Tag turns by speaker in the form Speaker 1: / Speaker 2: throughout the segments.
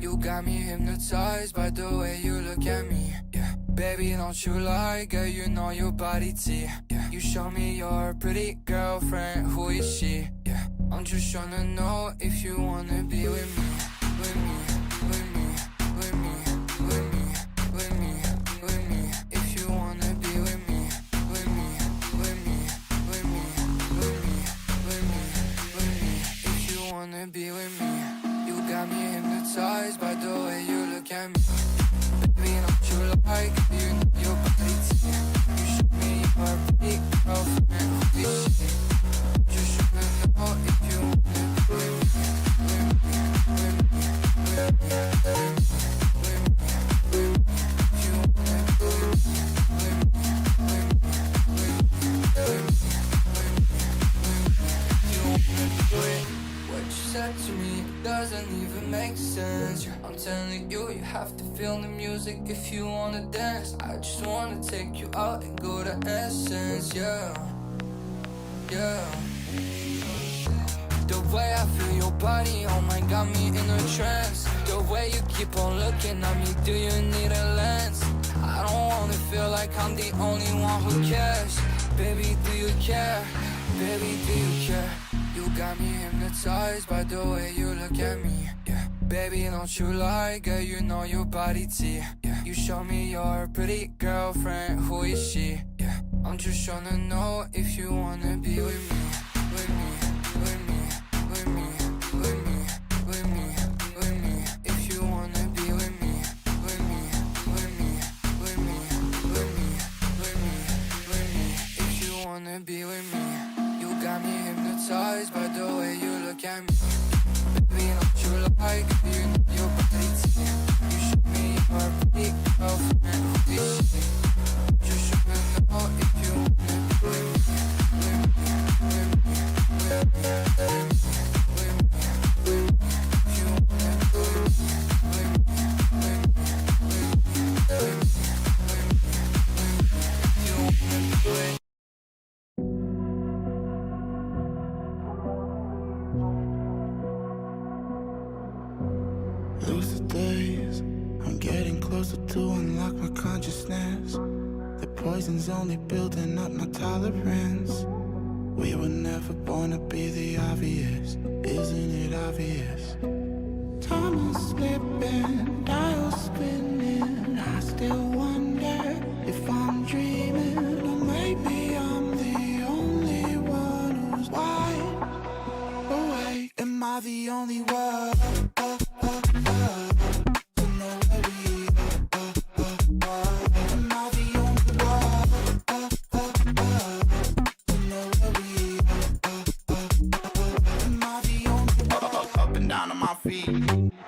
Speaker 1: You got me hypnotized by the way you look at me. Yeah, baby, don't you lie, girl, you know your body T. Yeah, you show me your pretty girlfriend, who is she? Yeah, I'm just trying to know if you wanna be with me, with me, with me, with me, with me, with me, with me. If you wanna be with me, with me, with me, with me, with me, with me, with me. If you wanna be with me, you got me hypnotized by the way you look at me. Baby, don't you like, you know your body T. You show me your pretty girlfriend, who is she? Just wanna know if you wanna be with me, with me, with me, with me, with me, with me, with me. If you wanna be with me, with me, with me, with me, with me, with me, with me. If you wanna be with me. What you said to me doesn't even make sense. Yeah, I'm telling you, you have to feel the music if you wanna dance. I just wanna take you out and go to Essence, yeah, yeah. The way I feel your body, oh my, got me in a trance. The way you keep on looking at me, do you need a lens? I don't wanna feel like I'm the only one who cares. Baby, do you care? Baby, do you care? You got me hypnotized by the way you look at me. Yeah, baby, don't you lie, girl, you know your body T. Yeah, you show me your pretty girlfriend, who is she? Yeah, I'm just trying to know if you wanna be with me, with me, with me, with me, with me, with me, with me. If you wanna be with me, with me, with me, with me, with me, with me, with me. If you wanna be with me, you got me hypnotized by the way you look at me. Baby, don't you like, you know your body T. You show me your pretty girlfriend, who is she? Just wanna know if you wanna be with me, with me, with me, with me, with me, with me, with me. If you wanna be with me, with me, with me, with me, with me, with me, with me. If you wanna be with me.
Speaker 2: Lucid days, I'm getting closer to unlock my consciousness. The poison's only building up my tolerance. We were never born to be the obvious, isn't it obvious? Time is slipping, dial spinning. I still wonder if I'm dreaming, or maybe I'm the only one who's wide awake. Am I the only one?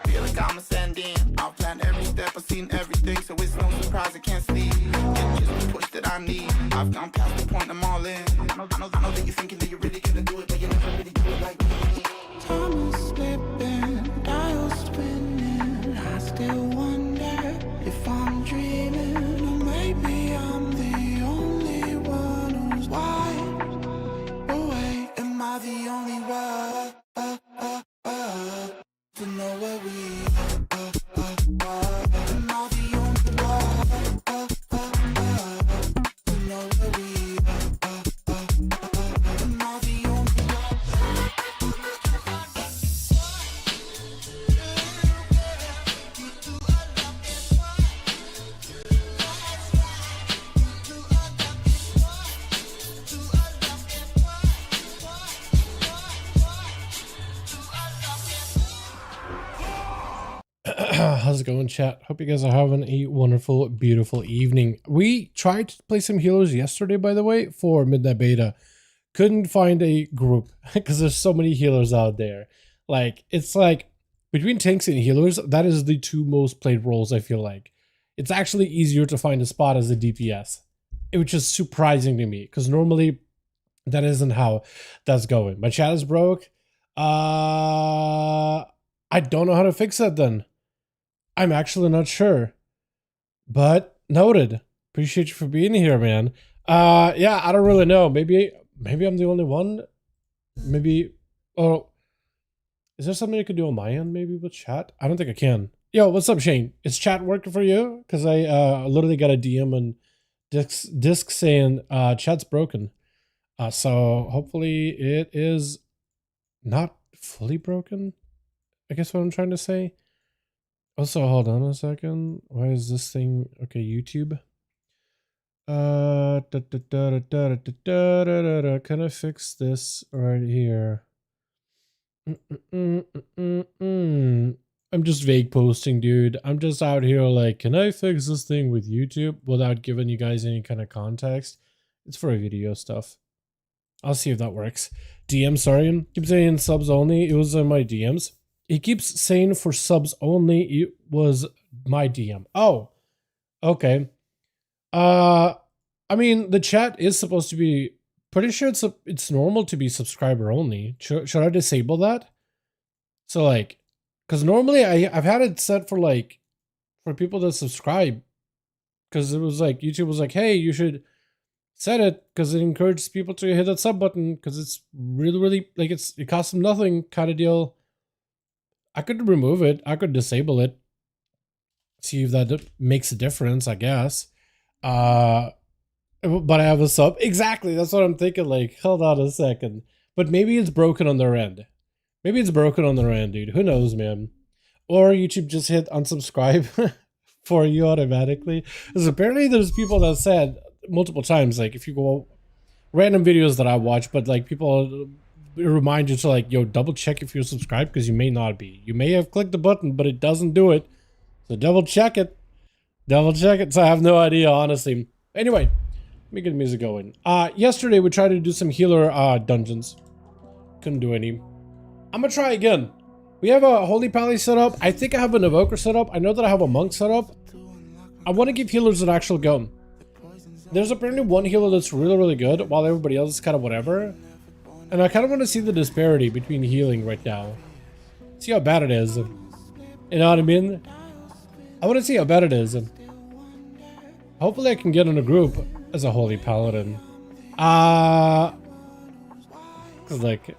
Speaker 2: Feel like I'm ascending. I've planned every step, I've seen everything, so it's no surprise I can't sleep. It's just the push that I need. I've gone past the point, I'm all in. I know that you're thinking that you're really gonna do it, but you never really do it like me. Time is slipping, dial spinning. I still wonder if I'm dreaming, or maybe I'm the only one who's wide awake. Am I the only one? To know where we are. Am I the only one? To know where we are. Am I the only
Speaker 3: How's it going, chat? Hope you guys are having a wonderful, beautiful evening. We tried to play some healers yesterday, by the way, for Midnight Beta. Couldn't find a group because there's so many healers out there. Like, it's like between tanks and healers, that is the two most played roles, I feel like. It's actually easier to find a spot as a DPS, which is surprising to me because normally that isn't how that's going. My chat is broke. I don't know how to fix that then. I'm actually not sure, but noted. Appreciate you for being here, man. Yeah, I don't really know. Maybe I'm the only one. Maybe. Oh, is there something I could do on my end? Maybe with chat. I don't think I can. Yo, what's up, Shane? Is chat working for you? Because I literally got a DM on disc saying chat's broken. So hopefully it is not fully broken. I guess what I'm trying to say. Also, hold on a second. Why is this thing okay? YouTube. Can I fix this right here? I'm just vague posting, dude. I'm just out here like, can I fix this thing with YouTube without giving you guys any kind of context? It's for video stuff. I'll see if that works. DM, sorry. Keep saying subs only. It was in my DMs. He keeps saying for subs only. It was my DM. Oh, okay. I mean, the chat is supposed to be pretty sure it's normal to be subscriber only. Should I disable that? So like, because normally I've had it set for like for people that subscribe, because it was like YouTube was like, hey, you should set it because it encourages people to hit that sub button because it's really like it costs them nothing kind of deal. I could remove it. I could disable it. See if that makes a difference, I guess. But I have a sub. Exactly. That's what I'm thinking. Like, hold on a second. But maybe it's broken on their end. Maybe it's broken on their end, dude. Who knows, man? Or YouTube just hit unsubscribe for you automatically. Because apparently there's people that said multiple times, like, if you go random videos that I watch, but like people remind you to like, yo, double check if you're subscribed because you may not be. You may have clicked the button, but it doesn't do it. So double check it. Double check it. So I have no idea, honestly. Anyway, let me get the music going. Yesterday we tried to do some healer dungeons. Couldn't do any. I'm gonna try again. We have a Holy Pally set up. I think I have an Evoker set up. I know that I have a Monk set up. I want to give healers an actual go. There's apparently one healer that's really good, while everybody else is kind of whatever. And I kind of want to see the disparity between healing right now. See how bad it is. You know what I mean? I want to see how bad it is. Hopefully I can get in a group as a Holy Paladin. Cause like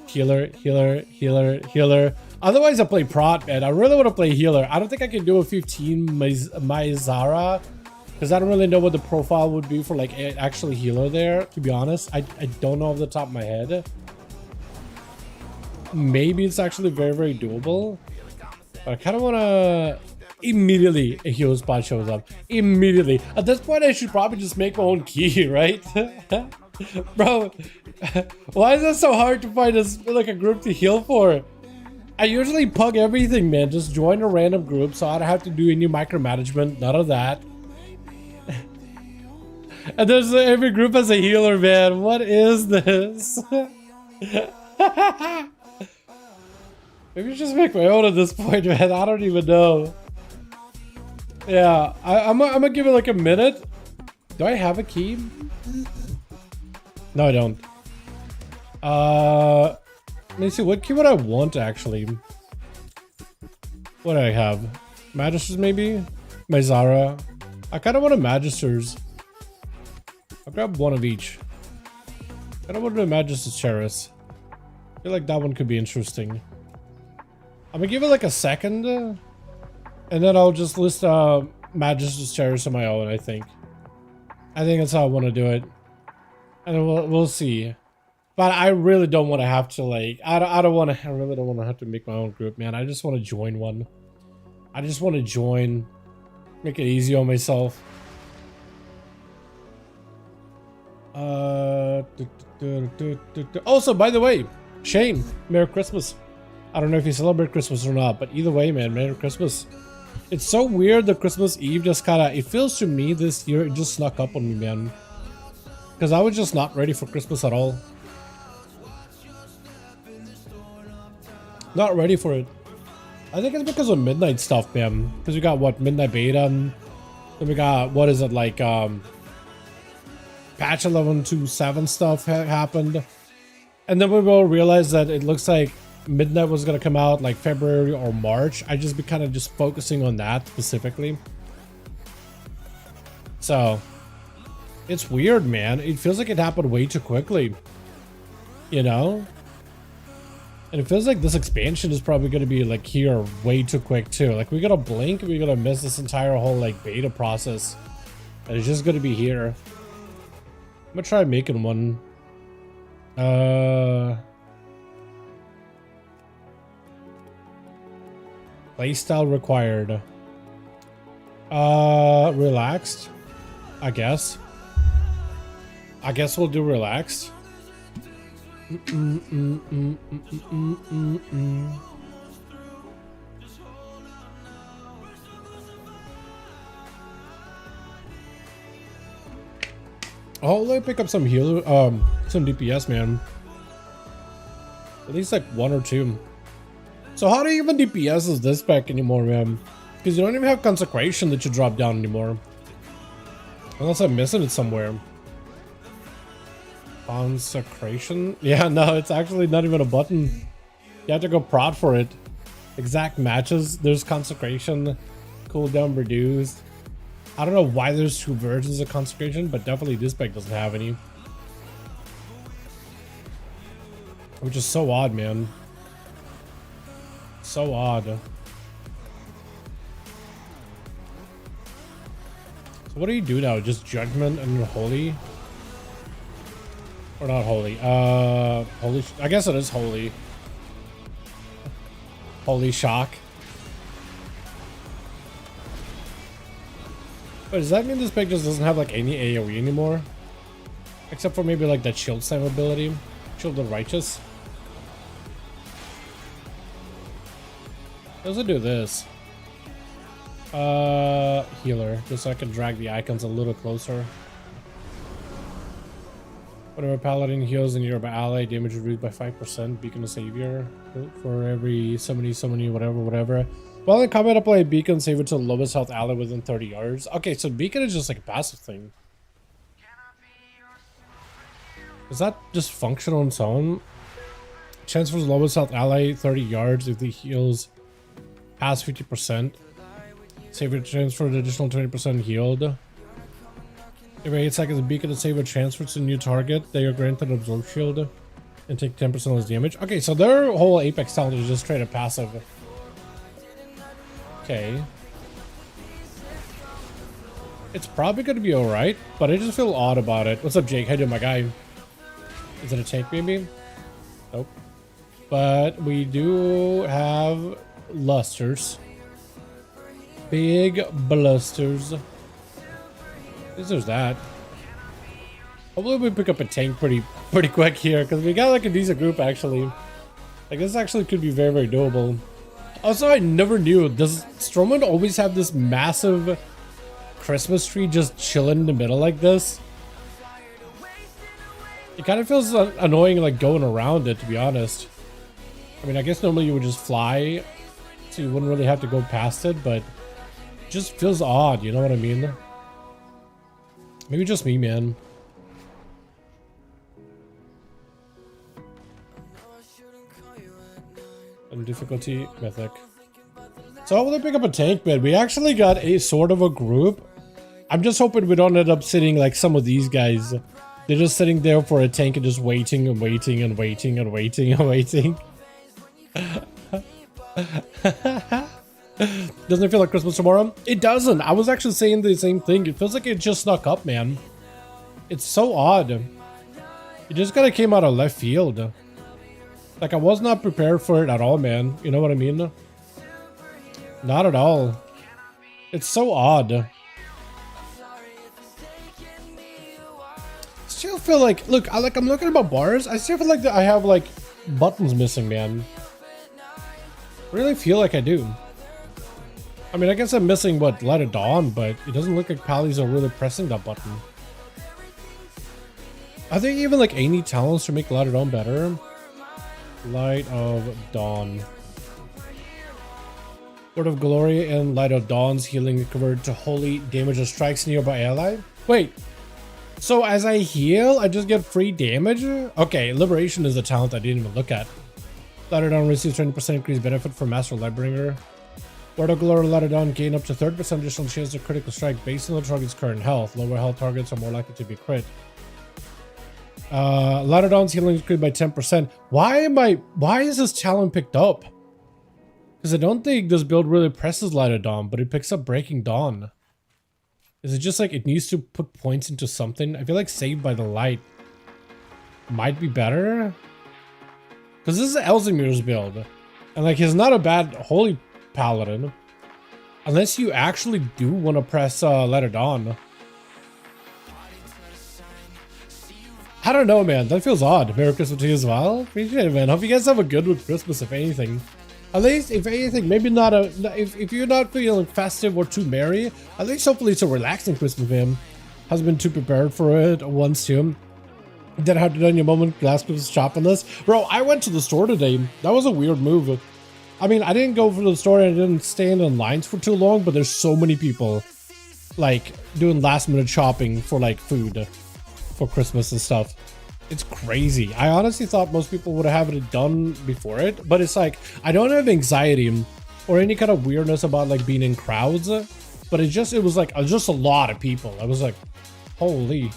Speaker 3: healer. Otherwise I play prot, man. I really want to play healer. I don't think I can do a 15 Myzara, because I don't really know what the profile would be for like actually healer there, to be honest. I don't know off the top of my head. Maybe it's actually very doable. But I kind of want to... Immediately a hero spot shows up. Immediately. At this point I should probably just make my own key, right? Bro, why is it so hard to find like a group to heal for? I usually pug everything, man. Just join a random group so I don't have to do any micromanagement. None of that. And there's every group has a healer, man. What is this? Maybe just make my own at this point, man. I don't even know. Yeah, I'm gonna give it like a minute. Do I have a key? No, I don't. Let me see, what key would I want actually? What do I have? Magisters maybe? Myzara. I kind of want a Magisters. I'll grab one of each. I don't want a Magister's Cherish. I feel like that one could be interesting. I'm gonna give it like a second. And then I'll just list Magister's Cherish on my own, I think. I think that's how I want to do it. And we'll see. But I really don't want to have to like... I really don't want to have to make my own group, man. I just want to join one. I just want to join. Make it easy on myself. Also, by the way, Shane, Merry Christmas. I don't know if you celebrate Christmas or not, but either way, man, Merry Christmas. It's so weird that Christmas Eve just kind of... It feels to me this year it just snuck up on me, man. Because I was just not ready for Christmas at all. Not ready for it. I think it's because of midnight stuff, man. Because we got, what, midnight beta? Then we got, what is it, like, patch 11.2.7 stuff happened. And then we all realized that it looks like midnight was gonna come out like February or March. I just be kind of just focusing on that specifically. So it's weird, man. It feels like it happened way too quickly, you know. And it feels like this expansion is probably going to be like here way too quick too. Like we gotta blink, we're gonna miss this entire whole like beta process. And it's just gonna be here. I'm gonna try making one. Playstyle required. Relaxed. I guess we'll do relaxed. Oh, let me pick up some healer, some DPS, man. At least like 1 or 2. So how do you even DPS is this spec anymore, man? Because you don't even have consecration that you drop down anymore. Unless I'm missing it somewhere. Consecration? Yeah, no, it's actually not even a button. You have to go prod for it. Exact matches. There's consecration. Cooldown reduced. I don't know why there's 2 versions of consecration, but definitely this spec doesn't have any. Which is so odd, man. So odd. So what do you do now? Just judgment and holy? Or not holy? Holy. I guess it is holy. Holy shock. But does that mean this spec just doesn't have like any AoE anymore? Except for maybe like that shield slam ability. Shield the righteous. Does it do this? Healer. Just so I can drag the icons a little closer. Whatever paladin heals a nearby ally, damage reduced by 5%. Beacon of Savior. For every so many, whatever. While in combat, apply a beacon, save it to the lowest health ally within 30 yards. Okay, so beacon is just like a passive thing. Does that just function on its own? Transfers the lowest health ally 30 yards if the heals past 50%. Savior transfer an additional 20% healed. Every 8 seconds, the beacon of Savior transfers to a new target. They are granted absorb shield and take 10% less damage. Okay, so their whole Apex talent is just straight up passive. Okay. It's probably going to be alright, but I just feel odd about it. What's up, Jake? How you doing, my guy? Is it a tank, maybe? Nope. But we do have lusters. Big blusters. At least there's that. Hopefully we pick up a tank pretty quick here, because we got like a decent group actually. Like this actually could be very doable. Also, I never knew, does Strowman always have this massive Christmas tree just chilling in the middle like this? It kind of feels annoying like going around it, to be honest. I mean, I guess normally you would just fly, so you wouldn't really have to go past it, but it just feels odd, you know what I mean? Maybe just me, man. And difficulty, mythic. So I want to pick up a tank bed. We actually got a sort of a group. I'm just hoping we don't end up sitting like some of these guys. They're just sitting there for a tank and just waiting and waiting and waiting and waiting and waiting. Doesn't it feel like Christmas tomorrow? It doesn't. I was actually saying the same thing. It feels like it just snuck up, man. It's so odd. It just kind of came out of left field. Like, I was not prepared for it at all, man. You know what I mean? Not at all. It's so odd. Still feel like, look, I'm looking at my bars. I still feel like I have like buttons missing, man. I really feel like I do. I mean, I guess I'm missing what, Light of Dawn, but it doesn't look like Pallies are really pressing that button. Are there even like any talents to make Light of Dawn better? Light of Dawn. Word of Glory and Light of Dawn's healing converted to holy damage that strikes nearby ally. Wait, so as I heal, I just get free damage? Okay, Liberation is a talent I didn't even look at. Light of Dawn receives 20% increased benefit from Master Lightbringer. Word of Glory, Light of Dawn gain up to 30% additional chance of critical strike based on the target's current health. Lower health targets are more likely to be crit. Laderdon's healing increased by 10%. Why is this talent picked up? Because I don't think this build really presses Laderdon, but it picks up Breaking Dawn. Is it just like it needs to put points into something? I feel like Saved by the Light might be better. Because this is Elzemir's build. And like he's not a bad Holy Paladin. Unless you actually do want to press Laderdon. I don't know, man. That feels odd. Merry Christmas to you as well. Appreciate it, man. Hope you guys have a good with Christmas, if anything. At least, if anything, maybe not a... If you're not feeling festive or too merry, at least hopefully it's a relaxing Christmas, man. Hasn't been too prepared for it once, too. Then have to done your moment last Christmas shopping list. Bro, I went to the store today. That was a weird move. I mean, I didn't go for the store and I didn't stand in lines for too long, but there's so many people, like, doing last-minute shopping for, like, food for Christmas and stuff. It's crazy. I honestly thought most people would have it done before it, but it's like, I don't have anxiety or any kind of weirdness about like being in crowds, but it was like just a lot of people. I was like, holy.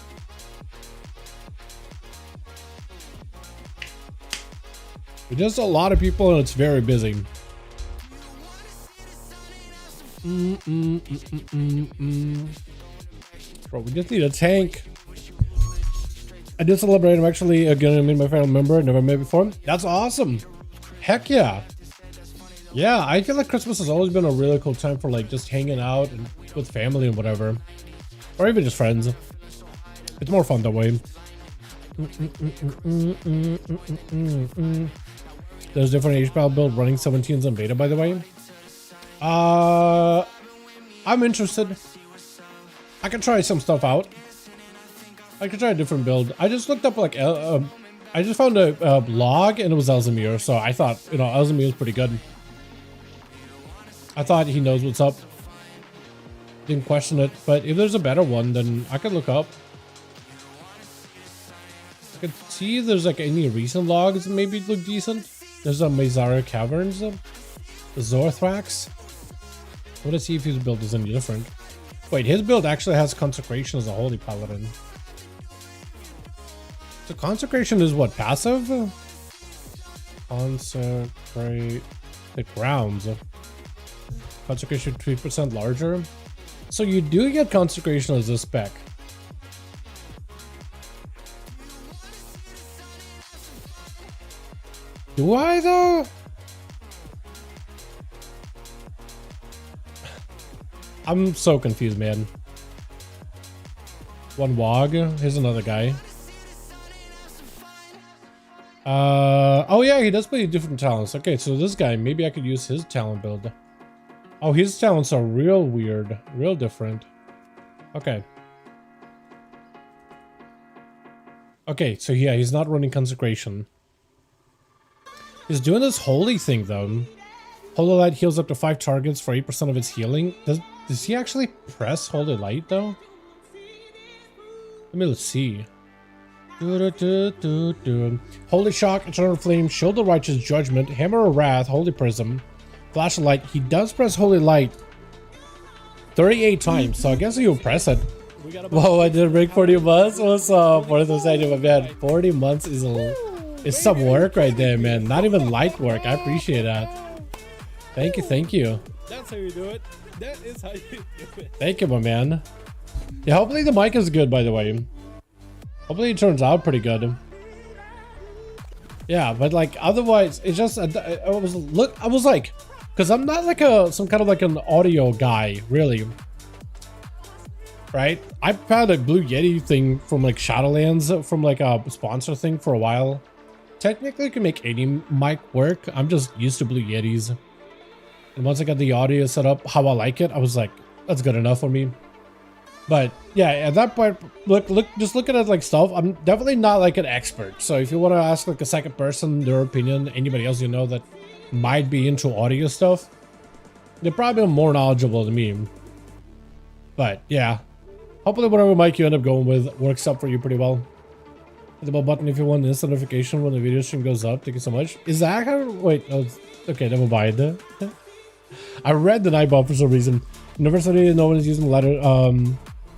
Speaker 3: It's just a lot of people and it's very busy. Bro, we just need a tank. I did celebrate. I'm actually gonna meet my family member I never met before. That's awesome. Heck yeah. Yeah, I feel like Christmas has always been a really cool time for like just hanging out and with family and whatever. Or even just friends. It's more fun that way. There's different HP build running 17s in beta, by the way. I'm interested. I can try some stuff out. I could try a different build. I just looked up like, I just found a blog and it was Elzemir. So I thought, you know, Elzemir is pretty good. I thought he knows what's up. Didn't question it. But if there's a better one, then I could look up. I could see if there's like any recent logs that maybe look decent. There's a Mezara Caverns. The Zorthrax. I want to see if his build is any different. Wait, his build actually has Consecration as a Holy Paladin. So Consecration is what, passive? Consecrate the grounds. Consecration 3% larger. So you do get Consecration as a spec. Do I though? I'm so confused, man. One Wog. Here's another guy. Oh yeah, he does play different talents. Okay, so this guy, maybe I could use his talent build. Oh, his talents are real weird, real different. Okay. Okay, so yeah, he's not running Consecration. He's doing this holy thing though. Holy Light heals up to 5 targets for 8% of its healing. Does he actually press Holy Light though? Let's see. Holy Shock, Eternal Flame, Shield of Righteous Judgment, Hammer of Wrath, Holy Prism, Flash of Light. He does press Holy Light 38 times, so I guess he'll press it. Whoa, I did break 40 months. What's up? What is the saying, my man? 40 months is some work right there, man. Not even light work. I appreciate that. Thank you, thank you.
Speaker 4: That's how you do it. That is how you do it.
Speaker 3: Thank you, my man. Yeah, hopefully the mic is good, by the way. Hopefully it turns out pretty good. Yeah, but like otherwise, it's just I was like, because I'm not like some kind of like an audio guy, really. Right? I've had a Blue Yeti thing from like Shadowlands, from like a sponsor thing for a while. Technically, I can make any mic work. I'm just used to Blue Yetis. And once I got the audio set up how I like it, I was like, that's good enough for me. But yeah, at that point, just looking at like stuff, I'm definitely not like an expert. So if you want to ask like a second person their opinion, anybody else you know that might be into audio stuff, they're probably more knowledgeable than me. But yeah, hopefully whatever mic you end up going with works out for you pretty well. Hit the bell button if you want instant notification when the video stream goes up. Thank you so much. Is that how? Wait, oh, okay, never mind. I read the Nightbot for some reason. University, no one is using ladder.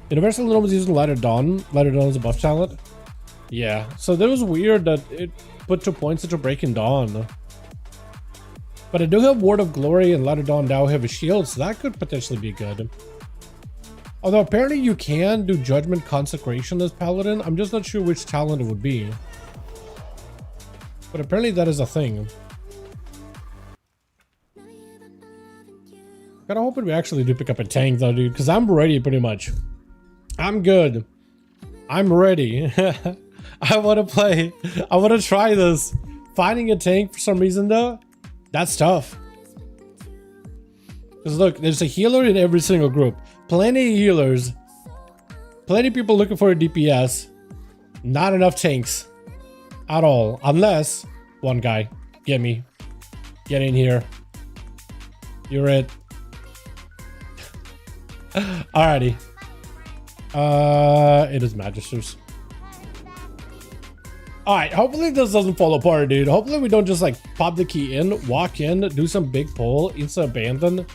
Speaker 3: Universal, no one's using Ladder Dawn. Ladder Dawn is a buff talent. Yeah, so that was weird that it put 2 points into Breaking Dawn. But I do have Word of Glory and Light of Dawn now have a shield, so that could potentially be good. Although apparently you can do Judgment Consecration as Paladin. I'm just not sure which talent it would be. But apparently that is a thing. Kinda hoping we actually do pick up a tank though, dude, because I'm ready pretty much. I'm good. I'm ready. I want to play. I want to try this. Finding a tank for some reason though, that's tough. Because look, there's a healer in every single group. Plenty of healers. Plenty of people looking for a DPS. Not enough tanks. At all. Unless one guy. Get me. Get in here. You're it. Alrighty. It is Magisters. Alright, hopefully this doesn't fall apart, dude. Hopefully we don't just like pop the key in, walk in, do some big pull, insta abandon.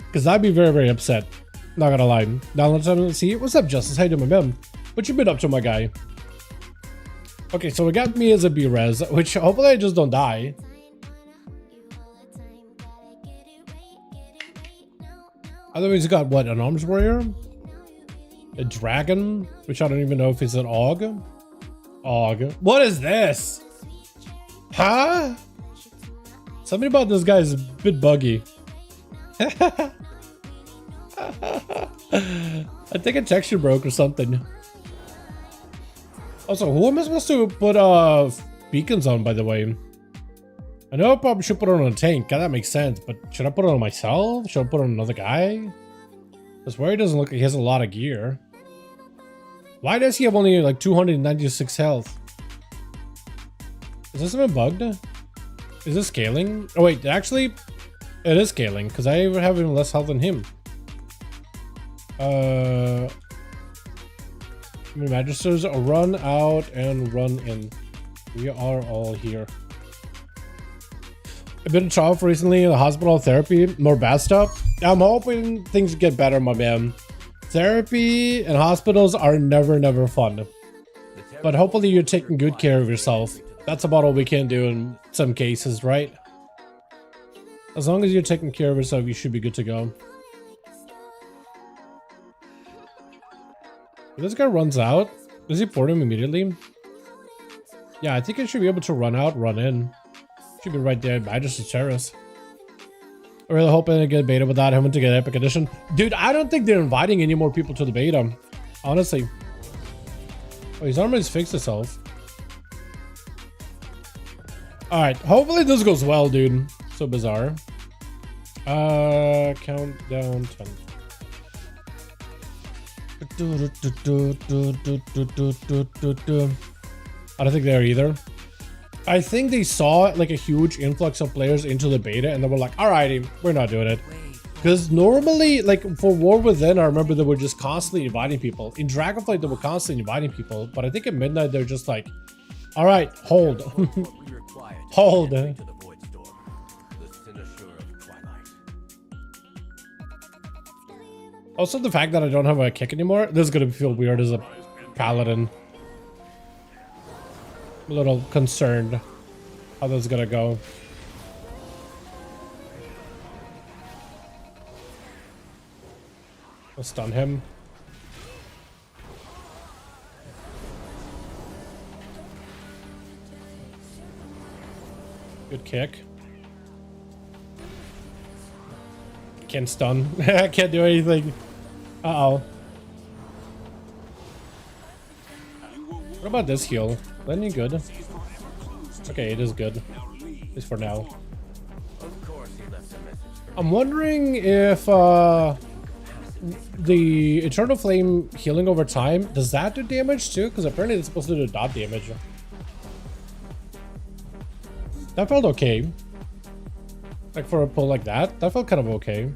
Speaker 3: Because I'd be very, very upset. Not gonna lie. Now let's see. What's up, Justice? How you doing, man? What you been up to, my guy? Okay, so we got me as a B-res, which hopefully I just don't die. Otherwise, you got what? An Arms Warrior? A Dragon? Which I don't even know if it's an AUG. AUG. What is this? Huh? Something about this guy is a bit buggy. I think a texture broke or something. Also, who am I supposed to put beacons on, by the way? I know I probably should put it on a tank. God, that makes sense. But should I put it on myself? Should I put it on another guy? That's where he doesn't look like he has a lot of gear. Why does he have only like 296 health? Is this even bugged? Is this scaling? Oh wait, actually, it is scaling because I have even less health than him. Magisters run out and run in. We are all here. I've been in trial recently in the hospital therapy, more bad stuff. I'm hoping things get better, my man. Therapy and hospitals are never fun. But hopefully you're taking good care of yourself. That's about all we can do in some cases, right? As long as you're taking care of yourself, you should be good to go. If this guy runs out, does he port him immediately? Yeah, I think I should be able to run out, run in. Should be right there by just a terrace. I'm really hoping to get beta without having to get Epic Edition. Dude, I don't think they're inviting any more people to the beta. Honestly. Oh, his armor has fixed itself. Alright, hopefully this goes well, dude. So bizarre. Countdown 10. I don't think they are either. I think they saw like a huge influx of players into the beta and they were like, alrighty, we're not doing it. Because normally, like for War Within, I remember they were just constantly inviting people. In Dragonflight, they were constantly inviting people. But I think at Midnight, they're just like, alright, hold. Hold. Also, the fact that I don't have a kick anymore, this is going to feel weird as a paladin. I'm a little concerned how this is going to go. I'll stun him. Good kick. Can't stun. I can't do anything. Uh-oh. What about this heal? Any good? Okay, it is good. At least for now. I'm wondering if the Eternal Flame healing over time, does that do damage too? Because apparently it's supposed to do dot damage. That felt okay. Like for a pull like that, that felt kind of okay.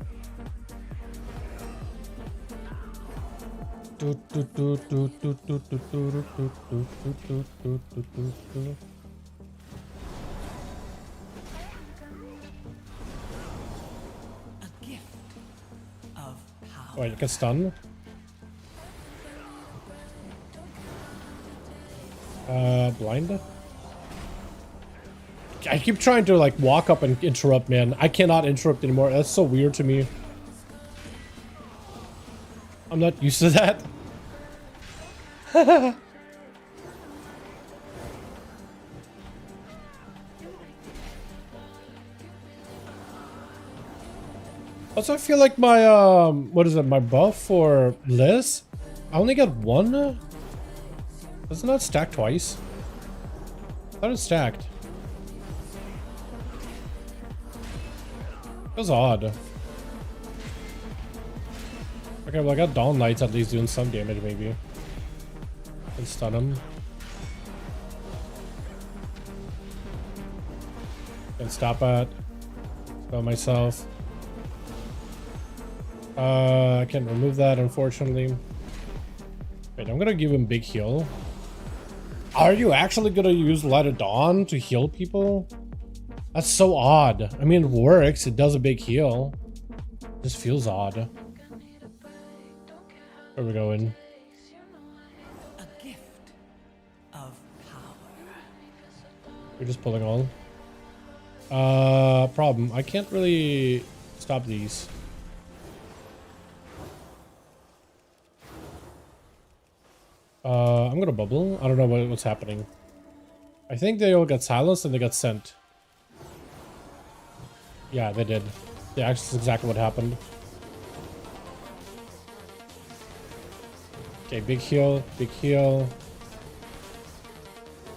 Speaker 3: Wait, you can stun? Blind? I keep trying to like walk up and interrupt, man. I cannot interrupt anymore. That's so weird to me. I'm not used to that. Also, I feel like my, what is it, my buff for Liz? I only got one? Doesn't that stack twice? I thought it stacked. That was odd. Okay, well I got Dawn Knights at least doing some damage maybe. And stun him. Can stop at. Spell myself. I can't remove that unfortunately. Wait, I'm gonna give him big heal. Are you actually gonna use Light of Dawn to heal people? That's so odd. I mean, it works. It does a big heal. This feels odd. Where are we going?
Speaker 5: A gift of power.
Speaker 3: We're just pulling all. Problem. I can't really stop these. I'm gonna bubble. I don't know what's happening. I think they all got silenced and they got sent. Yeah, they did. Yeah, that's exactly what happened. Okay, big heal, big heal.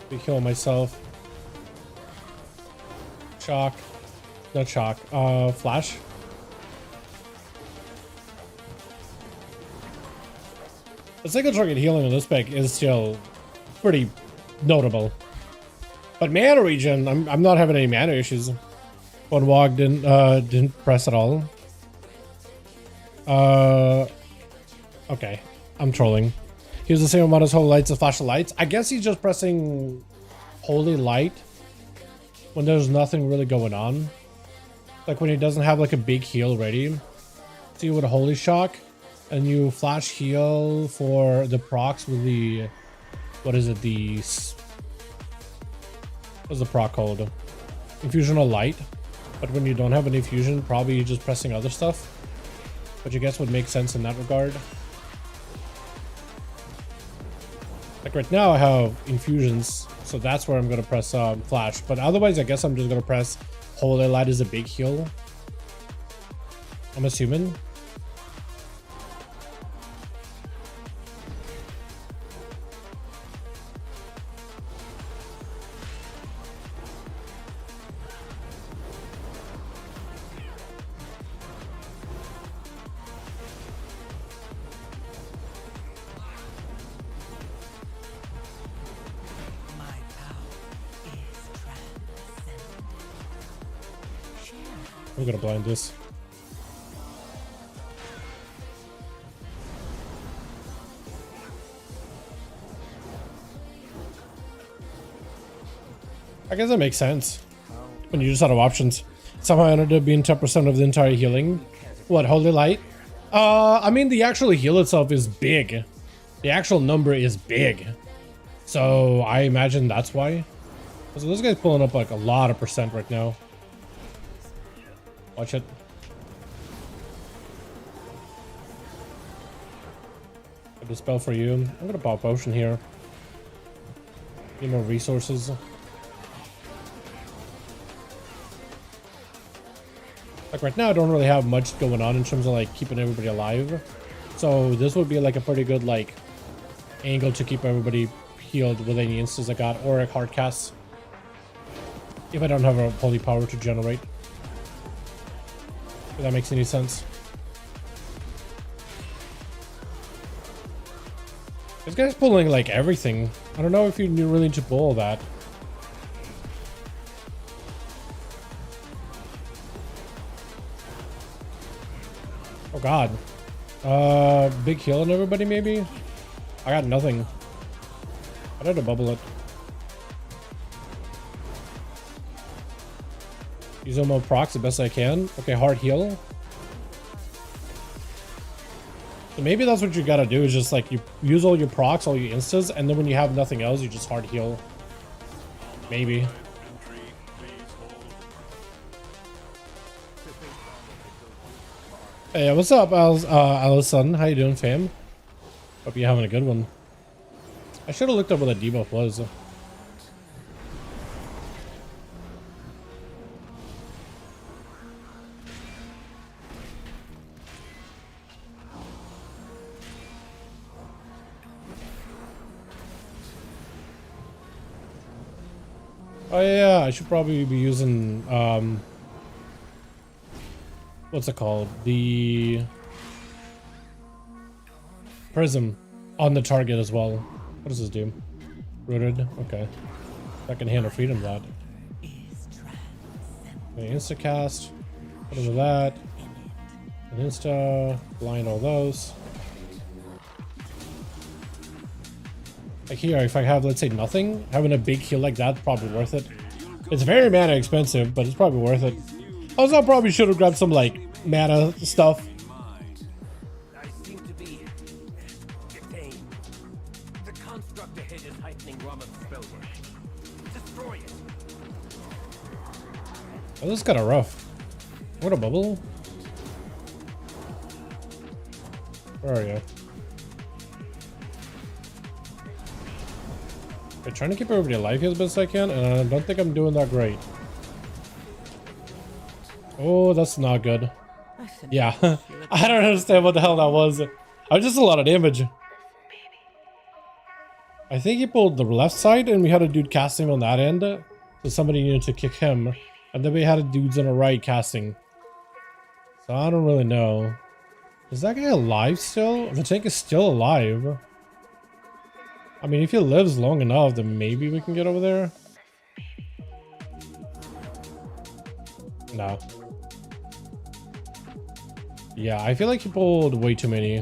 Speaker 3: Big heal myself. Shock. Not shock. Flash. The single target healing on this spec is still pretty notable. But mana regen, I'm not having any mana issues. One Wog didn't press at all. Okay. I'm trolling. He was the same amount as Holy Lights as Flash of Lights. I guess he's just pressing Holy Light when there's nothing really going on. Like when he doesn't have like a big heal ready. So you would Holy Shock and you flash heal for the procs with the, what is it, the, what's the proc called? Infusional Light. But when you don't have any fusion, probably you're just pressing other stuff. But I guess would make sense in that regard. Like right now I have infusions, so that's where I'm gonna press flash. But otherwise I guess I'm just gonna press Holy Light as a big heal. I'm assuming. I'm gonna blind this. I guess that makes sense. When you just out of options. Somehow I ended up being 10% of the entire healing. What, Holy Light? I mean the actual heal itself is big. The actual number is big. So I imagine that's why. So this guy's pulling up like a lot of percent right now. Watch it. I have a spell for you. I'm gonna pop potion here. Need more resources. Like right now I don't really have much going on in terms of like keeping everybody alive. So this would be like a pretty good like angle to keep everybody healed with any instants I got, or a hard cast. If I don't have a holy power to generate. If that makes any sense. This guy's pulling like everything. I don't know if you really need to pull that. Oh god. Big heal on everybody maybe? I got nothing. I had to bubble it. Use all procs the best I can. Okay, hard heal. So maybe that's what you gotta do, is just like you use all your procs, all your instas, and then when you have nothing else, you just hard heal. Maybe. Hey, what's up, Allison? How you doing, fam? Hope you're having a good one. I should have looked up what that debuff was. Oh yeah, I should probably be using what's it called? The prism on the target as well. What does this do? Rooted. Okay. Second hand of freedom that. Okay, insta cast. What is that? An insta blind all those. Like here, if I have, let's say, nothing, having a big heal like that's probably worth it. It's very mana expensive, but it's probably worth it. Also, I probably should have grabbed some, like, mana stuff.
Speaker 6: I seem to be detained. The construct ahead is heightening Rama's spellwork. Destroy it.
Speaker 3: Oh, this is kind of rough. What a bubble. Where are you? I'm trying to keep everybody alive here as best I can, and I don't think I'm doing that great. Oh, that's not good. Yeah, I don't understand what the hell that was. I was just a lot of damage. I think he pulled the left side, and we had a dude casting on that end, so somebody needed to kick him, and then we had a dudes on the right casting. So I don't really know. Is that guy alive still? The tank is still alive. I mean, if he lives long enough, then maybe we can get over there. No. Yeah, I feel like he pulled way too many.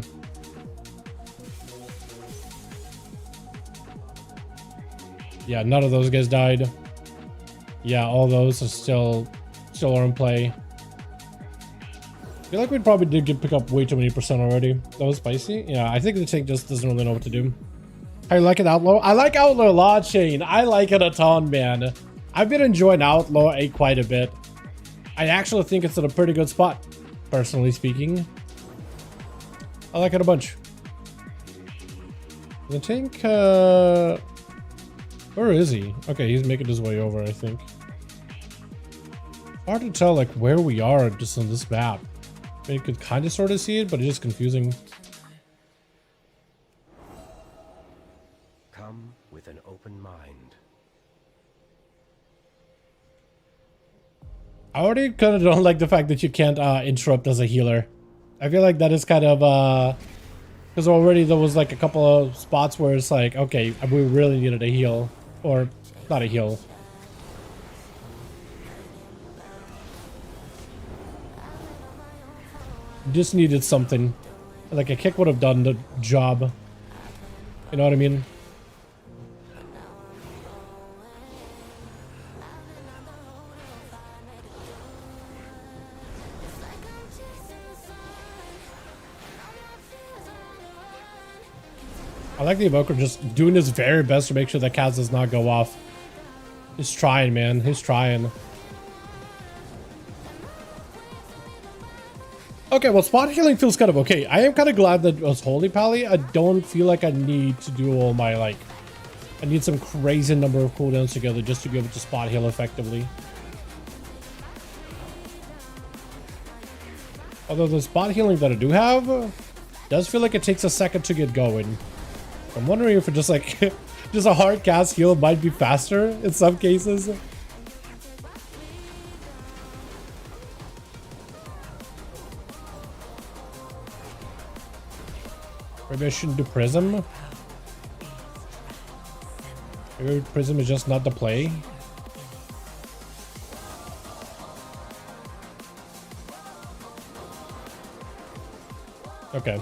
Speaker 3: Yeah, none of those guys died. Yeah, all those are still are in play. I feel like we probably did pick up way too many percent already. That was spicy. Yeah, I think the tank just doesn't really know what to do. How you like it, Outlaw? I like Outlaw a lot, Shane. I like it a ton, man. I've been enjoying Outlaw A quite a bit. I actually think it's in a pretty good spot, personally speaking. I like it a bunch. The tank, where is he? Okay, he's making his way over, I think. Hard to tell, like, where we are just on this map. I mean, you could kind of sort of see it, but it's just confusing.
Speaker 6: Come with an open mind.
Speaker 3: I already kind of don't like the fact that you can't interrupt as a healer. I feel like that is kind of because already there was like a couple of spots where it's like, okay, we really needed a heal, or not a heal. Just needed something. Like a kick would have done the job. You know what I mean? I like the Evoker just doing his very best to make sure that Kaz does not go off. He's trying, man. He's trying. Okay, well, spot healing feels kind of okay. I am kind of glad that it was Holy Pally. I don't feel like I need to do all my, like... I need some crazy number of cooldowns together just to be able to spot heal effectively. Although the spot healing that I do have does feel like it takes a second to get going. I'm wondering if it just like just a hard cast heal might be faster in some cases. Maybe I shouldn't do Prism. Maybe Prism is just not the play. Okay.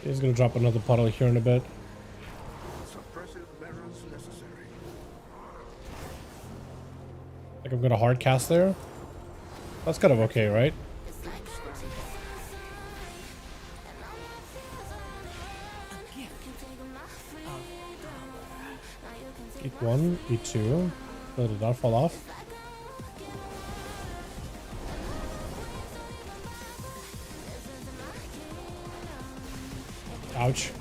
Speaker 3: He's gonna drop another puddle here in a bit.
Speaker 6: Suppressive measures necessary.
Speaker 3: Like I'm gonna hard cast there. That's kind of okay, right? E1, E2. Let it not fall off. Ouch.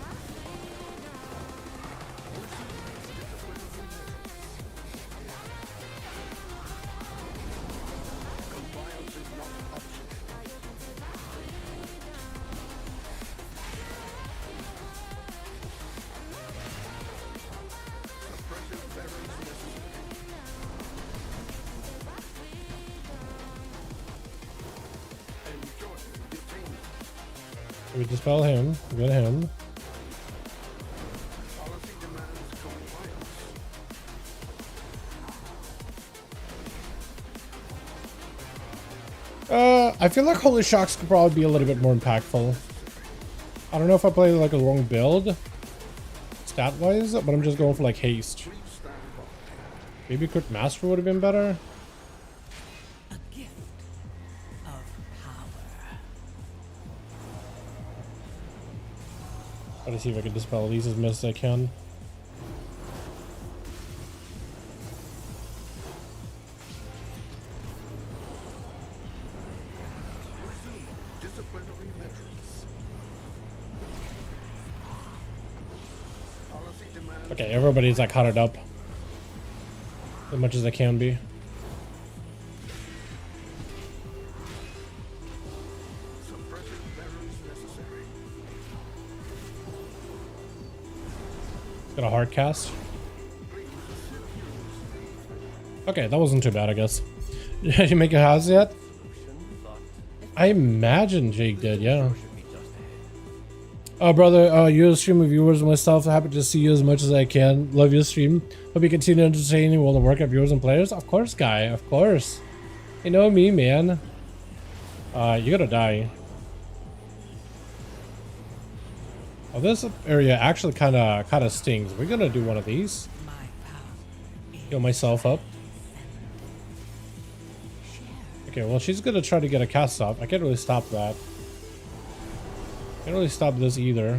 Speaker 3: We dispel him. Get him. I feel like Holy Shocks could probably be a little bit more impactful. I don't know if I played like a wrong build, stat-wise, but I'm just going for like haste. Maybe Crit Master would have been better.
Speaker 5: A gift of power.
Speaker 3: Try to see if I can dispel these as much as I can. Okay, everybody's like hunted up as much as they can be. Got a hard cast. Okay, that wasn't too bad, I guess. Did you make a house yet? I imagine Jake did, yeah. Oh, brother, you stream with viewers and myself. Happy to see you as much as I can. Love your stream. Hope you continue entertaining while the Warcraft viewers and players. Of course, guy. Of course. You know me, man. You gotta die. Oh, this area actually kind of stings. We're gonna do one of these. Heal myself up. Okay, well, she's gonna try to get a cast off. I can't really stop that. Can't really stop this either.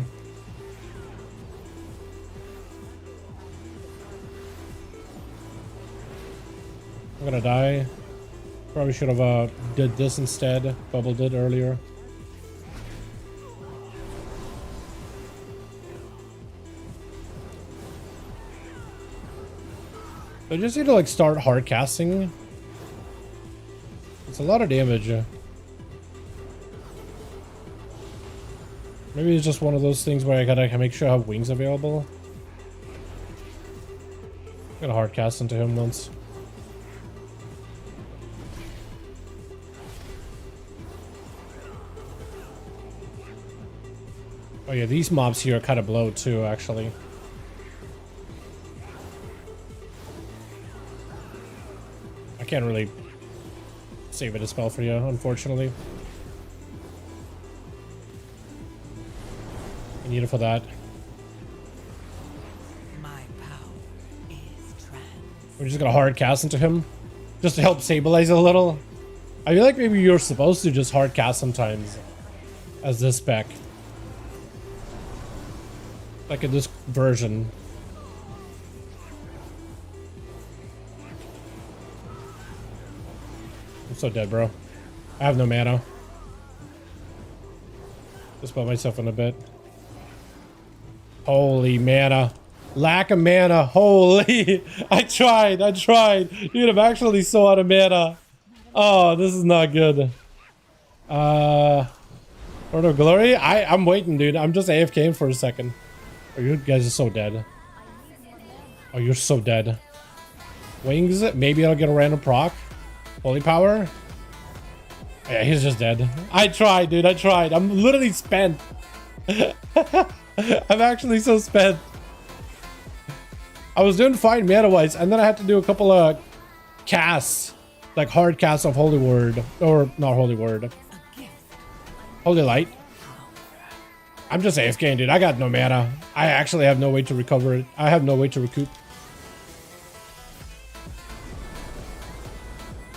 Speaker 3: I'm gonna die. Probably should have did this instead. Bubble did earlier. I just need to like start hard casting. It's a lot of damage. Maybe it's just one of those things where I gotta make sure I have wings available. I'm gonna hard cast into him once. Oh yeah, these mobs here are kind of blow too, actually. I can't really save it a spell for you, unfortunately. I need it for that.
Speaker 5: My power is
Speaker 3: We're just gonna hard cast into him, just to help stabilize it a little. I feel like maybe you're supposed to just hard cast sometimes, as this spec, like in this version. I'm so dead, bro. I have no mana. Just put myself in a bit. Holy mana. Lack of mana. Holy. I tried. Dude, I'm actually so out of mana. Oh, this is not good. Lord of Glory? I'm waiting, dude. I'm just AFKing for a second. Oh, you guys are so dead. Oh, you're so dead. Wings? Maybe I'll get a random proc. Holy power? Yeah, he's just dead. I tried, dude. I tried. I'm literally spent. I'm actually so spent. I was doing fine mana-wise, and then I had to do a couple of casts. Like hard casts of Holy Word. Or not Holy Word. Holy Light. I'm just AFKing, dude. I got no mana. I actually have no way to recover it. I have no way to recoup.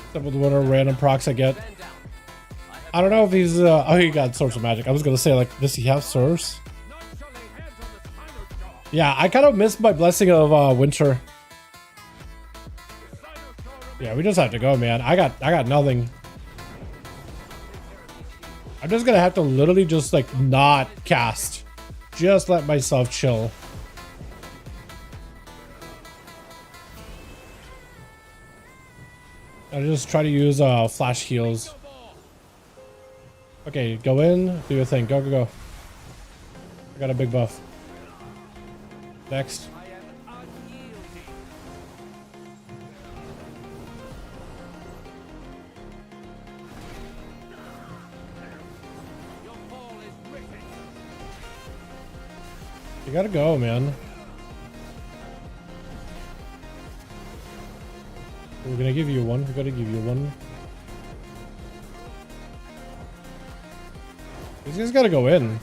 Speaker 3: Except with whatever random procs I get. I don't know if he's oh, he got Source of Magic. I was gonna say, like, does he have Source? Yeah, I kind of missed my blessing of Winter. Yeah, we just have to go, man. I got nothing. I'm just gonna have to literally just like not cast. Just let myself chill. I just try to use flash heals. Okay, go in, do your thing. Go, go, go. I got a big buff. Next. You gotta go, man. We're gonna give you one. We're gonna give you one. These guys gotta go in.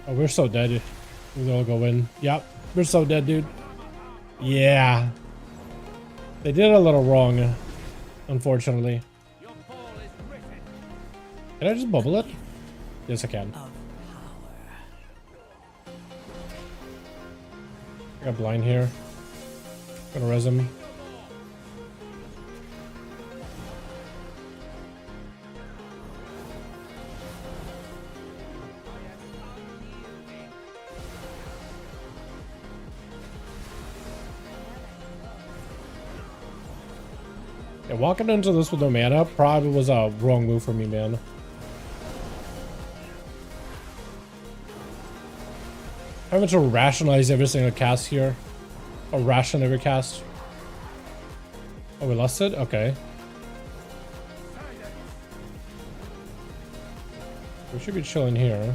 Speaker 3: Oh, we're so dead. We all go in. Yep, we're so dead, dude. Yeah. They did a little wrong, unfortunately. Can I just bubble it? Yes, I can. I got blind here. Gonna res him. Yeah, walking into this with no mana probably was a wrong move for me, man. Having to rationalize every single cast here. Or ration every cast. Oh, we lost it? Okay. We should be chilling here.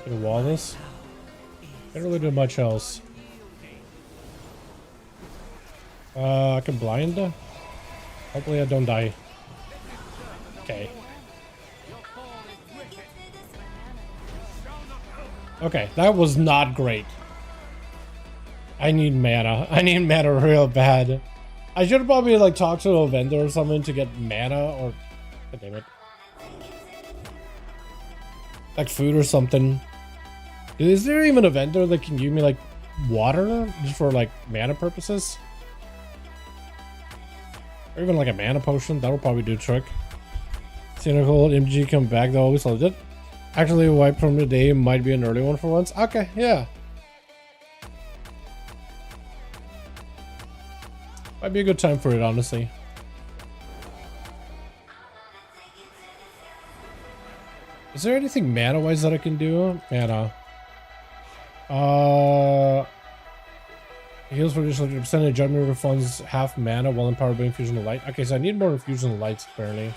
Speaker 3: Can wall this? Can't really do much else. I can blind. Hopefully I don't die. Okay. Okay, that was not great. I need mana. I need mana real bad. I should probably like talk to a vendor or something to get mana or... God damn it. Like food or something. Is there even a vendor that can give me like water just for like mana purposes? Or even like a mana potion? That'll probably do a trick. Cynical MG come back, they always loved it. Actually, a wipe from today might be an early one for once. Okay, yeah. Might be a good time for it, honestly. Is there anything mana-wise that I can do? Mana. Heals for additional percentage. General refunds half mana while empowered by infusion of light. Okay, so I need more infusion of lights apparently.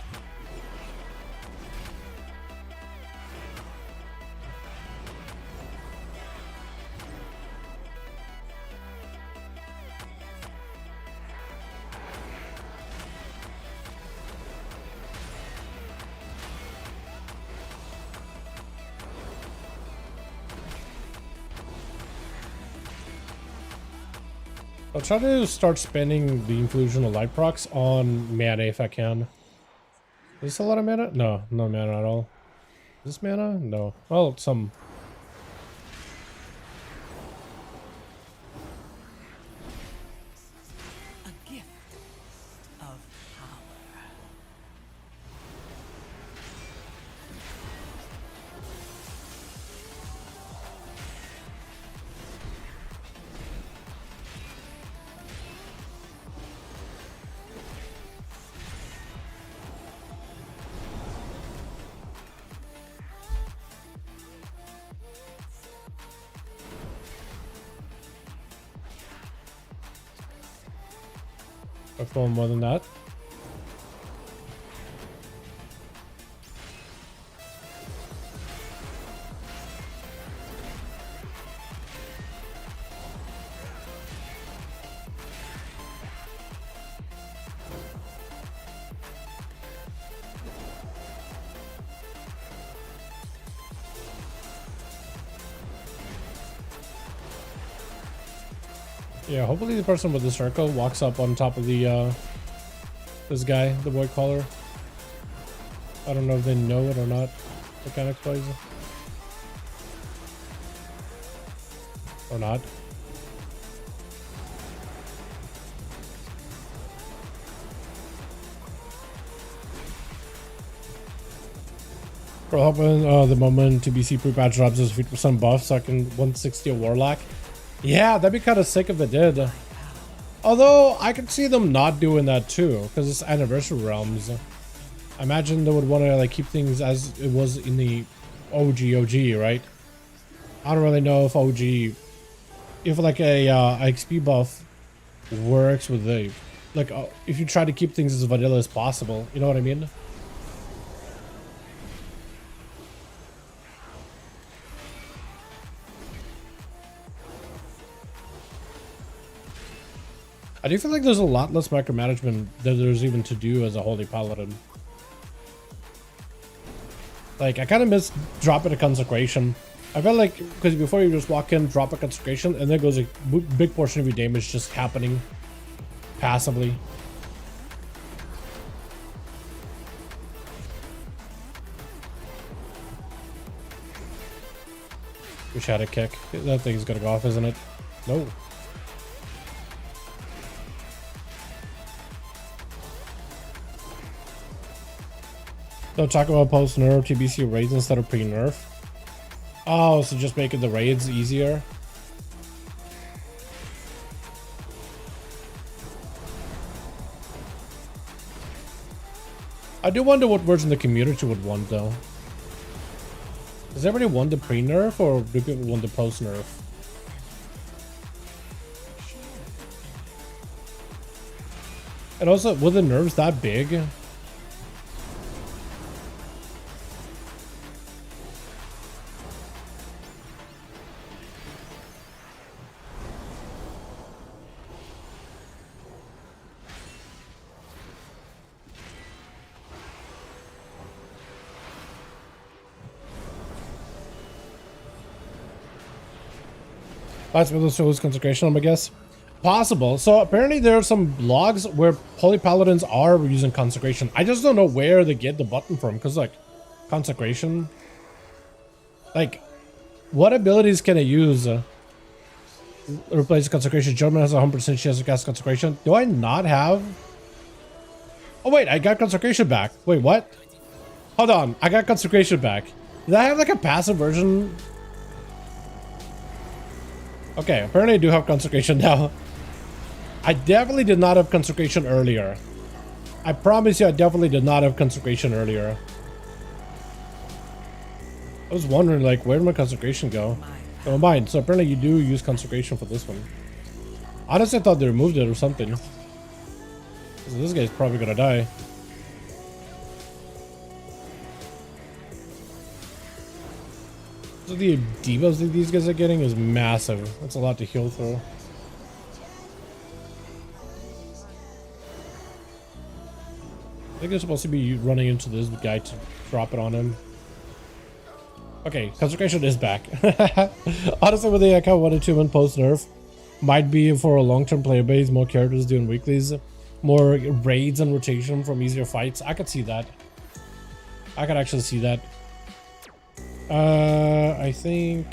Speaker 3: I'll try to start spending the infusion of light procs on mana if I can. Is this a lot of mana? No, no mana at all. Is this mana? No. Well, some.
Speaker 5: A gift of power.
Speaker 3: Or more than that. Yeah, hopefully the person with the circle walks up on top of the this guy, the boy caller. I don't know if they know it or not. Mechanics plays or not. We're hoping the moment TBC pre-patch drops is 50% buff so I can 160 a Warlock. Yeah, that'd be kind of sick if it did. Although, I could see them not doing that too, because it's Anniversary Realms. I imagine they would want to like keep things as it was in the OG, right? I don't really know if OG, if like a XP buff works with the, like if you try to keep things as vanilla as possible, you know what I mean? I do feel like there's a lot less micromanagement than there's even to do as a Holy Paladin. Like, I kind of miss dropping a Consecration. I felt like, because before you just walk in, drop a Consecration, and there goes a big portion of your damage just happening passively. Wish I had a kick. That thing's gonna go off, isn't it? No. They'll talk about post-nerf TBC raids instead of pre-nerf. Oh, so just making the raids easier. I do wonder what version the community would want though. Does everybody want the pre-nerf or do people want the post-nerf? And also, were the nerfs that big? Last with the Consecration, I guess. Possible. So apparently there are some blogs where Holy Paladins are using Consecration. I just don't know where they get the button from, because like Consecration, like what abilities can I use replace Consecration? German has 100% chance to cast Consecration. Do I not have? Oh wait, I got Consecration back. Wait, what? Hold on, I got Consecration back. Did I have like a passive version? Okay, apparently I do have Consecration now. I definitely did not have Consecration earlier. I promise you I definitely did not have Consecration earlier. I was wondering like, where did my Consecration go? Never mind, so apparently you do use Consecration for this one. Honestly, I thought they removed it or something. So this guy's probably gonna die. So the debuffs that these guys are getting is massive. That's a lot to heal through. I think they're supposed to be running into this guy to drop it on him. Okay, Consecration is back. Honestly, with the account 1 and 2 and post nerf, might be for a long-term player base, more characters doing weeklies, more raids and rotation from easier fights. I could see that. I could actually see that. I think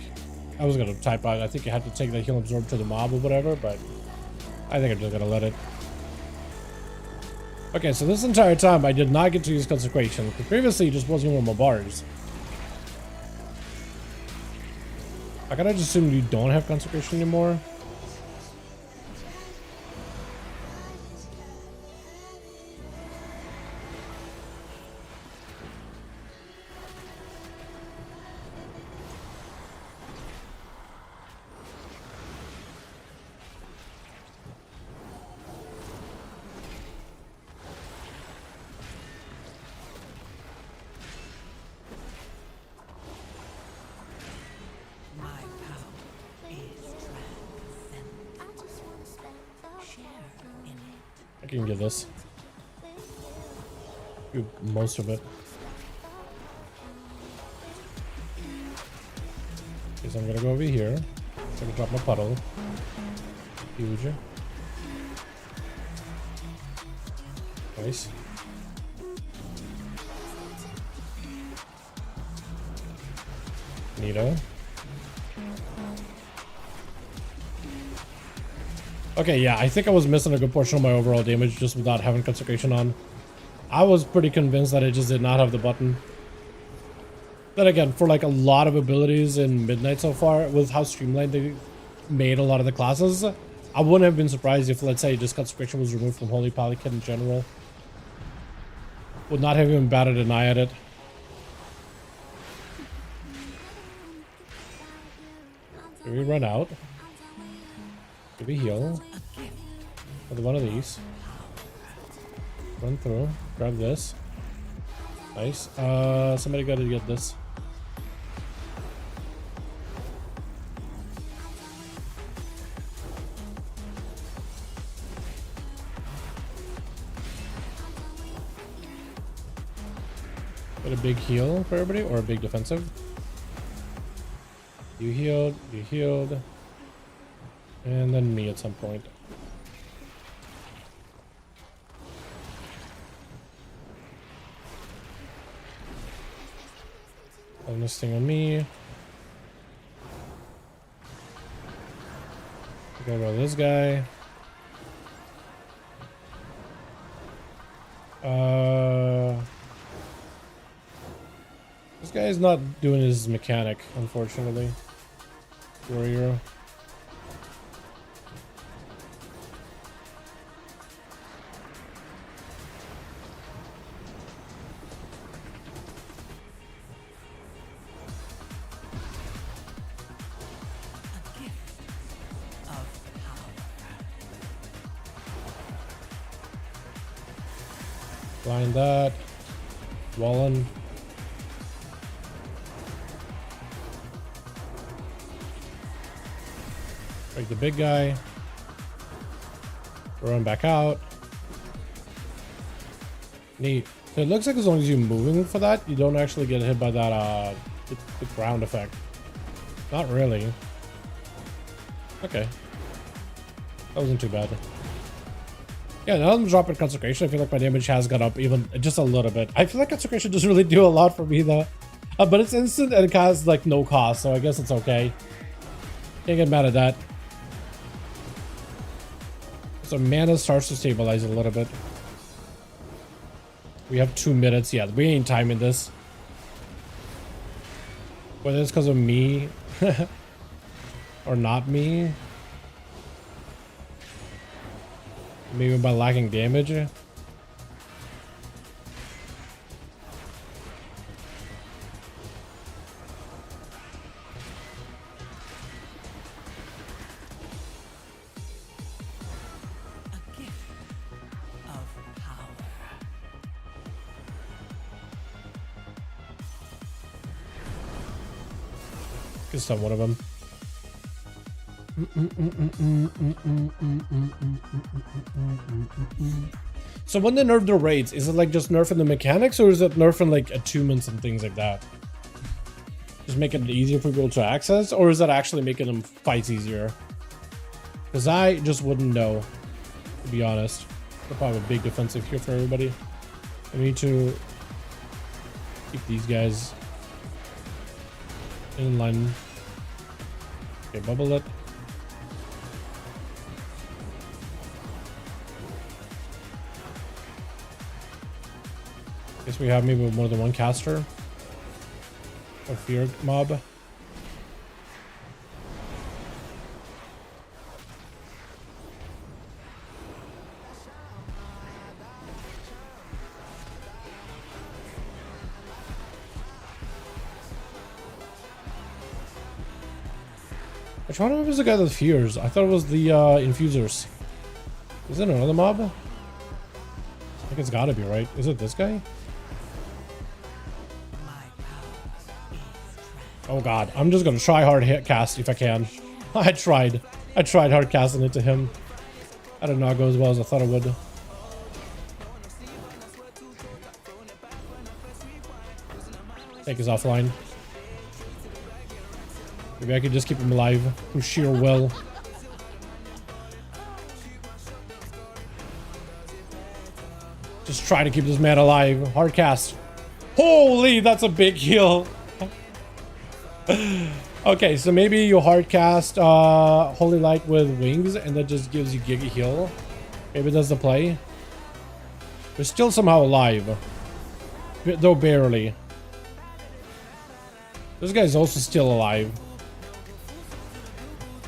Speaker 3: I was gonna type out. I think you had to take the heal absorb to the mob or whatever, but I think I'm just gonna let it. Okay, so this entire time I did not get to use Consecration because previously it just wasn't one of my bars. I gotta just assume you don't have Consecration anymore. I can get this. Do most of it. Okay, so I'm gonna go over here. So I can drop my puddle. Huge. Nice. Neato. Okay, yeah, I think I was missing a good portion of my overall damage just without having consecration on. I was pretty convinced that it just did not have the button. Then again, for like a lot of abilities in Midnight so far, with how streamlined they made a lot of the classes, I wouldn't have been surprised if, let's say, just consecration was removed from Holy Pally Kit in general. Would not have even batted an eye at it. Did we run out? Did we heal? Another one of these. Run through. Grab this. Nice. Somebody gotta get this. Got a big heal for everybody, or a big defensive? You healed, you healed. And then me at some point. Bonus thing on me. Go about this guy. This guy is not doing his mechanic, unfortunately. Warrior. Blind that. Wallen. Break the big guy. Throw him back out. Neat. So it looks like as long as you're moving for that, you don't actually get hit by that the ground effect. Not really. Okay. That wasn't too bad. Yeah, now I'm dropping consecration. I feel like my damage has gone up even just a little bit. I feel like consecration doesn't really do a lot for me though. But it's instant and it has like no cost, so I guess it's okay. Can't get mad at that. So mana starts to stabilize a little bit. We have 2 minutes. Yeah, we ain't timing this. Whether it's because of me or not me. Maybe by lacking damage. Can stun one of them. So when they nerf the raids, is it like just nerfing the mechanics, or is it nerfing like attunements and things like that? Just making it easier for people to access, or is that actually making them fights easier? Because I just wouldn't know, to be honest. I'll probably have a big defensive here for everybody. I need to keep these guys in line. Okay, bubble it. Guess we have maybe more than one caster. A fear mob. Which one of them is the guy that fears? I thought it was the infusers. Is it another mob? I think it's gotta be, right? Is it this guy? Oh god, I'm just gonna try hard hit cast if I can. I tried hard casting it to him. I did not go as well as I thought it would. Tank is offline. Maybe I could just keep him alive through sheer will. Just try to keep this man alive. Hard cast. Holy, that's a big heal. Okay, so maybe you hard cast Holy Light with wings and that just gives you giga heal. Maybe that's the play. We're still somehow alive. Though barely. This guy's also still alive.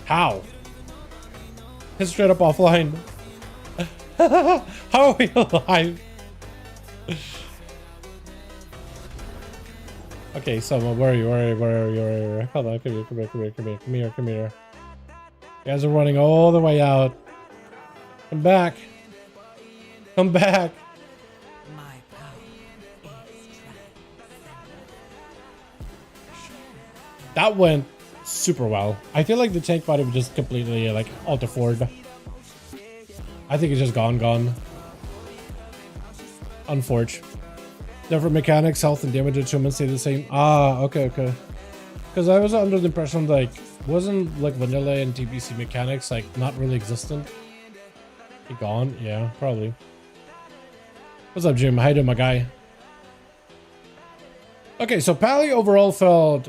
Speaker 3: How? He's straight up offline. How are we alive? Okay, someone, where are you? Where are you? Hold on, come here. You guys are running all the way out. Come back. Come back.
Speaker 5: My power is transcendent.
Speaker 3: That went super well. I feel like the tank body was just completely like alter forward. I think it's just gone. Unfortunate. Different mechanics, health and damage attunement stay the same. Ah, okay. Because I was under the impression like wasn't like vanilla and TPC mechanics like not really existent. He gone? Yeah, probably. What's up, Jim? How you doing, my guy? Okay, so Pally overall felt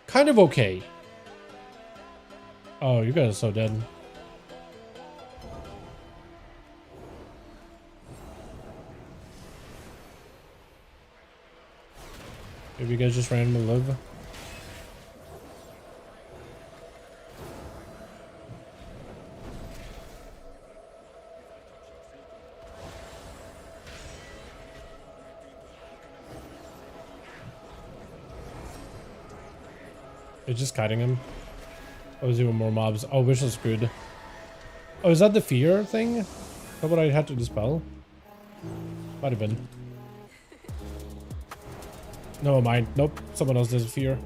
Speaker 3: kind of okay. Oh, you guys are so dead. Maybe you guys just randomly live. It's just kiting him. I was doing more mobs. Oh, Wish is good. Oh, is that the fear thing? How about I had to dispel? Might have been. No, mine. Nope. Someone else does fear.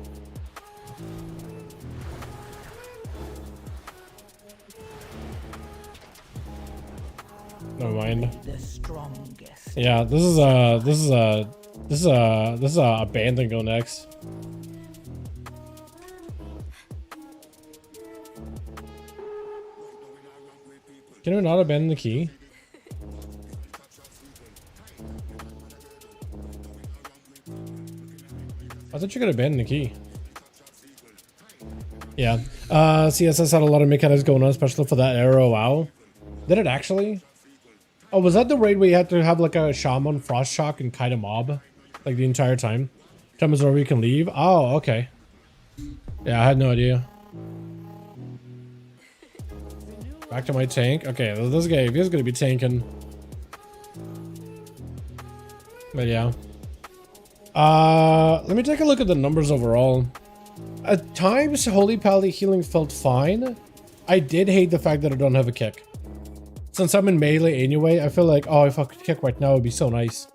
Speaker 3: Never mind.
Speaker 5: The strongest.
Speaker 3: Yeah, this is a abandon go next. Can we not abandon the key? I thought you could abandon the key. Yeah. CSS had a lot of mechanics going on, especially for that arrow. Wow. Did it actually? Oh, was that the raid where you had to have like a shaman frost shock and kite a mob? Like the entire time? Time is over, you can leave? Oh, okay. Yeah, I had no idea. Back to my tank. Okay, this guy, he's gonna be tanking. But yeah. Let me take a look at the numbers overall. At times, Holy Pally healing felt fine. I did hate the fact that I don't have a kick. Since I'm in melee anyway, I feel like, oh, if I could kick right now, it'd be so nice.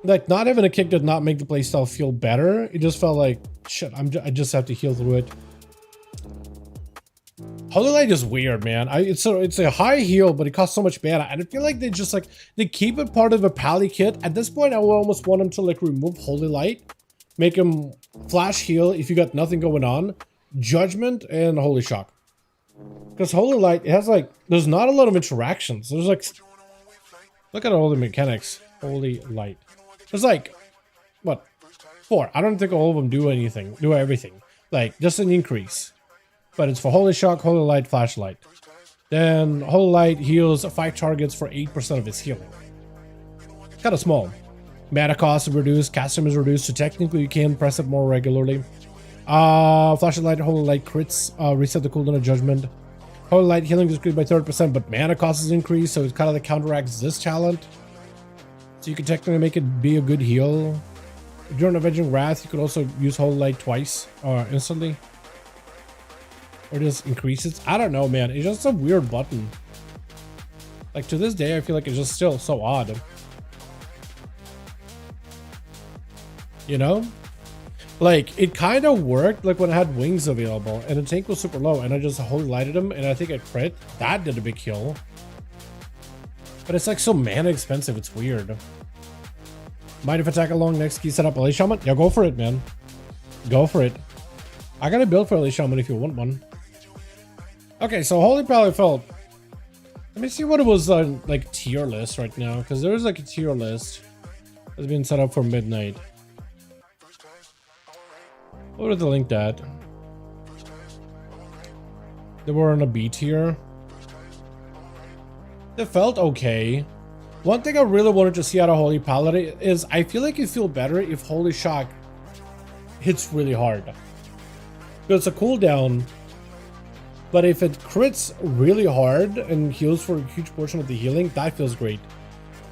Speaker 3: Like, not having a kick did not make the playstyle feel better. It just felt like, shit, I just have to heal through it. Holy Light is weird, man. It's a high heal, but it costs so much mana, and I feel like they keep it part of a Pally kit. At this point, I would almost want them to like remove Holy Light, make him flash heal if you got nothing going on, Judgment, and Holy Shock. Because Holy Light, it has like, there's not a lot of interactions. There's like, look at all the mechanics. Holy Light. There's like, what, 4. I don't think all of them do everything. Like, just an increase. But it's for Holy Shock, Holy Light, Flashlight. Then Holy Light heals 5 targets for 8% of his healing. Kind of small. Mana cost is reduced, cast time is reduced, so technically you can press it more regularly. Flashlight, Holy Light crits, reset the cooldown of Judgment. Holy Light healing is increased by 30%, but mana cost is increased, so it kind of like counteracts this talent. So you can technically make it be a good heal. During Avenging Wrath, you could also use Holy Light twice, or instantly. Or just increases. I don't know, man. It's just a weird button. Like, to this day, I feel like it's just still so odd. You know? Like, it kind of worked, like, when I had wings available, and the tank was super low, and I just Holy Lighted him, and I think I crit. That did a big kill. But it's, like, so mana expensive, it's weird. Mind if I tag along next key setup LA Shaman? Yeah, go for it, man. Go for it. I got a build for LA Shaman if you want one. Okay, so Holy Pally felt. Let me see what it was on like tier list right now, because there's like a tier list that's been set up for midnight. What was the link at? They were on a B tier. They felt okay. One thing I really wanted to see out of Holy Paladin is I feel like you feel better if Holy Shock hits really hard. It's a cooldown, but if it crits really hard and heals for a huge portion of the healing, that feels great.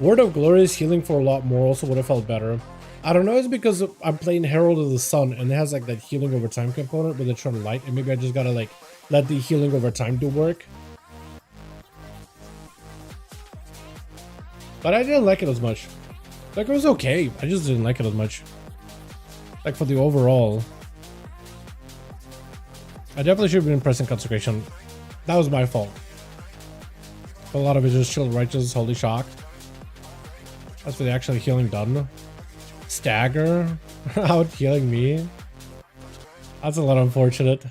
Speaker 3: Word of Glory is healing for a lot more, also would have felt better. I don't know, it's because I'm playing Herald of the Sun and it has like that healing over time component with Eternal Light, and maybe I just gotta like let the healing over time do work. But I didn't like it as much. Like, it was okay. I just didn't like it as much. Like, for the overall. I definitely should have been pressing Consecration. That was my fault. A lot of it just Shield Righteous, Holy Shock. That's for the actual healing done. Stagger. Out healing me. That's a lot unfortunate.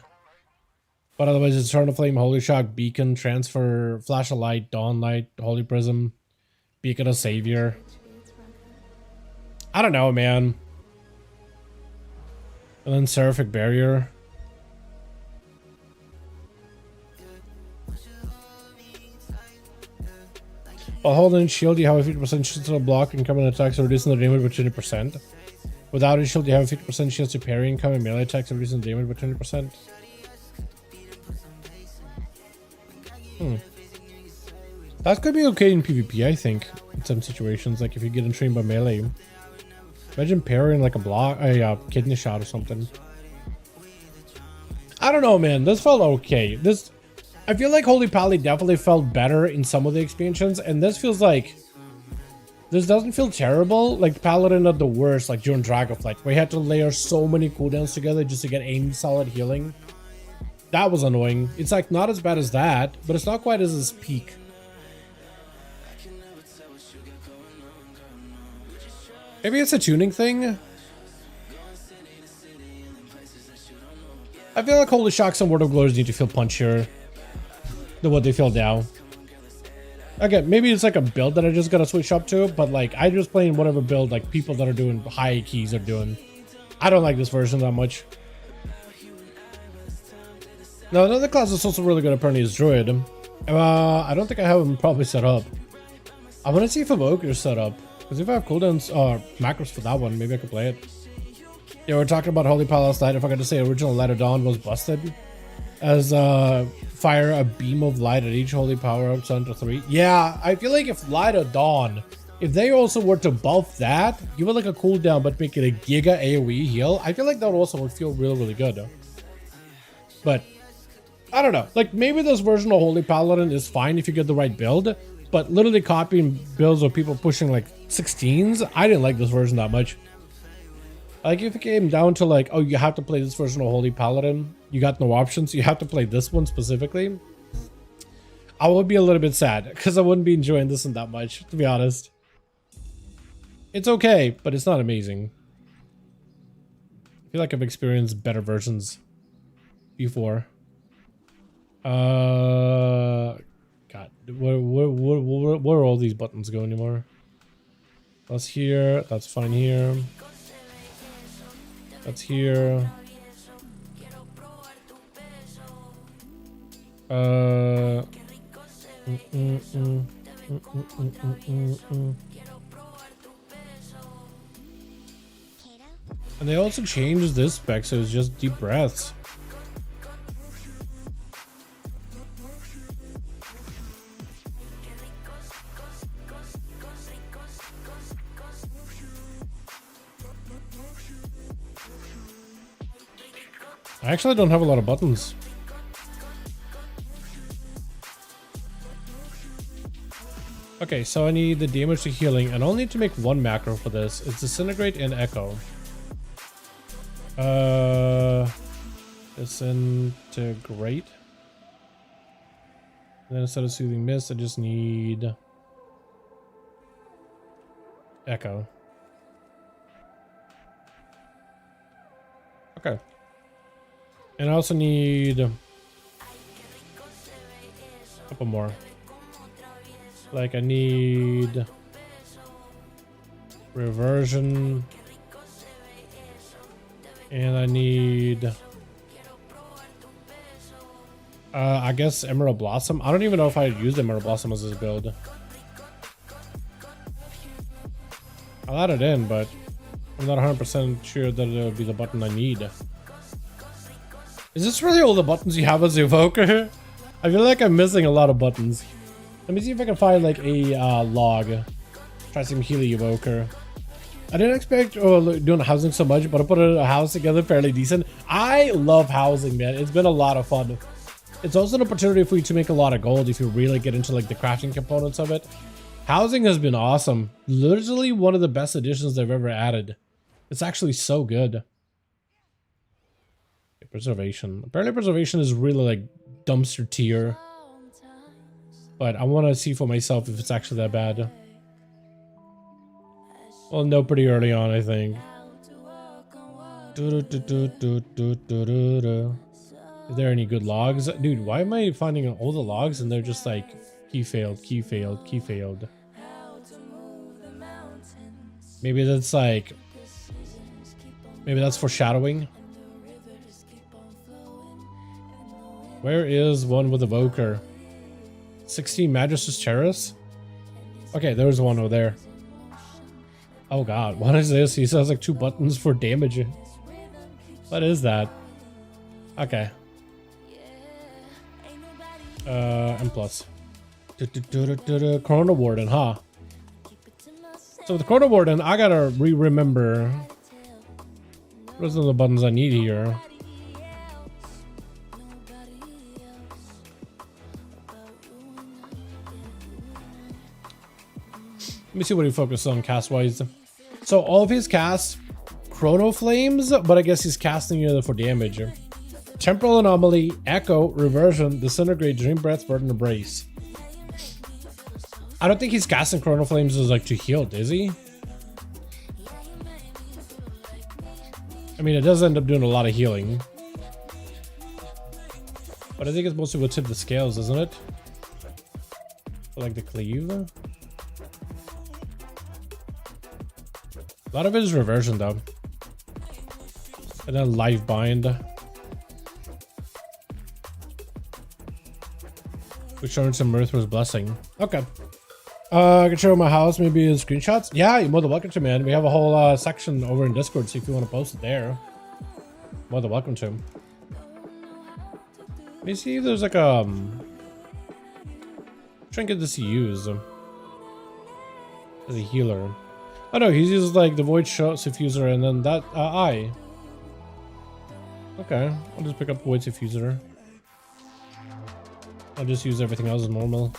Speaker 3: But otherwise, it's Eternal Flame, Holy Shock, Beacon, Transfer, Flash of Light, Dawn Light, Holy Prism. Beacon of Savior. I don't know, man. And then Seraphic Barrier. While holding shield, you have a 50% shield to the block and incoming attacks, reducing the damage by 20%. Without a shield, you have a 50% shield to parry incoming melee attacks, reducing the damage by 20%. That could be okay in PvP, I think, in some situations, like if you get entrained by melee. Imagine parrying like a kidney shot or something. I don't know, man. This felt okay. I feel like Holy Pally definitely felt better in some of the expansions, and this feels like this doesn't feel terrible. Like Paladin at the worst, like during Dragonflight, where you had to layer so many cooldowns together just to get aim solid healing. That was annoying. It's like not as bad as that, but it's not quite as its peak. Maybe it's a tuning thing. I feel like Holy Shocks and Word of Glories need to feel punchier than what they feel now. Again, maybe it's like a build that I just gotta switch up to, but like I just playing whatever build like people that are doing high keys are doing. I don't like this version that much. Now another class that's also really good apparently is Druid. I don't think I have him probably set up. I want to see if Evoker's set up. Because if I have cooldowns or macros for that one, maybe I could play it. Yeah, we're talking about Holy Palace Light. I forgot to say original Light of Dawn was busted. As fire a beam of light at each holy power up to 3. Yeah, I feel like if Light of Dawn, if they also were to buff that, give it like a cooldown but make it a giga AoE heal, I feel like that would also feel really, really good. But I don't know. Like maybe this version of Holy Paladin is fine if you get the right build. But literally copying builds of people pushing like 16s, I didn't like this version that much. Like if it came down to like, oh, you have to play this version of Holy Paladin, you got no options, you have to play this one specifically, I would be a little bit sad because I wouldn't be enjoying this one that much, to be honest. It's okay, but it's not amazing. I feel like I've experienced better versions before. God, where are all these buttons going anymore? That's here. That's fine here. That's here. And they also changed this spec, so it's just deep breaths. I actually don't have a lot of buttons. Okay, so I need the damage to healing, and I'll need to make one macro for this. It's Disintegrate and Echo. Disintegrate. Then instead of Soothing Mist, I just need Echo. Okay. And I also need a couple more. Like I need reversion, and I need I guess Emerald Blossom. I don't even know if I used Emerald Blossom as this build. I'll add it in, but I'm not 100% sure that it'll be the button I need. Is this really all the buttons you have as Evoker? I feel like I'm missing a lot of buttons. Let me see if I can find like a log. Try some Healer Evoker. I didn't expect doing housing so much, but I put a house together fairly decent. I love housing, man. It's been a lot of fun. It's also an opportunity for you to make a lot of gold if you really get into like the crafting components of it. Housing has been awesome. Literally one of the best additions they've ever added. It's actually so good. Okay, preservation. Apparently preservation is really like dumpster tier. But I want to see for myself if it's actually that bad. Well, no, pretty early on, I think. Is there any good logs? Dude, why am I finding all the logs and they're just like key failed, key failed, key failed? Maybe that's like... Maybe that's foreshadowing. Where is one with Evoker? 16 Magistus Terrace? Okay, there's one over there. Oh god, what is this? He says like 2 buttons for damage. What is that? Okay. M+. Chrono Warden, huh? So with the Chrono Warden, I gotta remember. What are some of the buttons I need here? Let me see what he focused on cast-wise. So all of his casts, Chrono Flames, but I guess he's casting it for damage. Temporal Anomaly, Echo, Reversion, Disintegrate, Dream Breath, Burden, Embrace. I don't think he's casting Chrono Flames as like to heal, is he? I mean, it does end up doing a lot of healing. But I think it's mostly what tip the scales, isn't it? Like the cleave. A lot of it is reversion though. And then life bind. Which earns some Mirth's blessing. Okay. I can show my house, maybe in screenshots. Yeah, you're more than welcome to, man. We have a whole section over in Discord, so if you want to post it there, more than welcome to. Let me see if there's like a try and get this to use as a healer. Oh no, he uses like the Void Suffuser and then that eye. Okay, I'll just pick up Void Suffuser. I'll just use everything else as normal.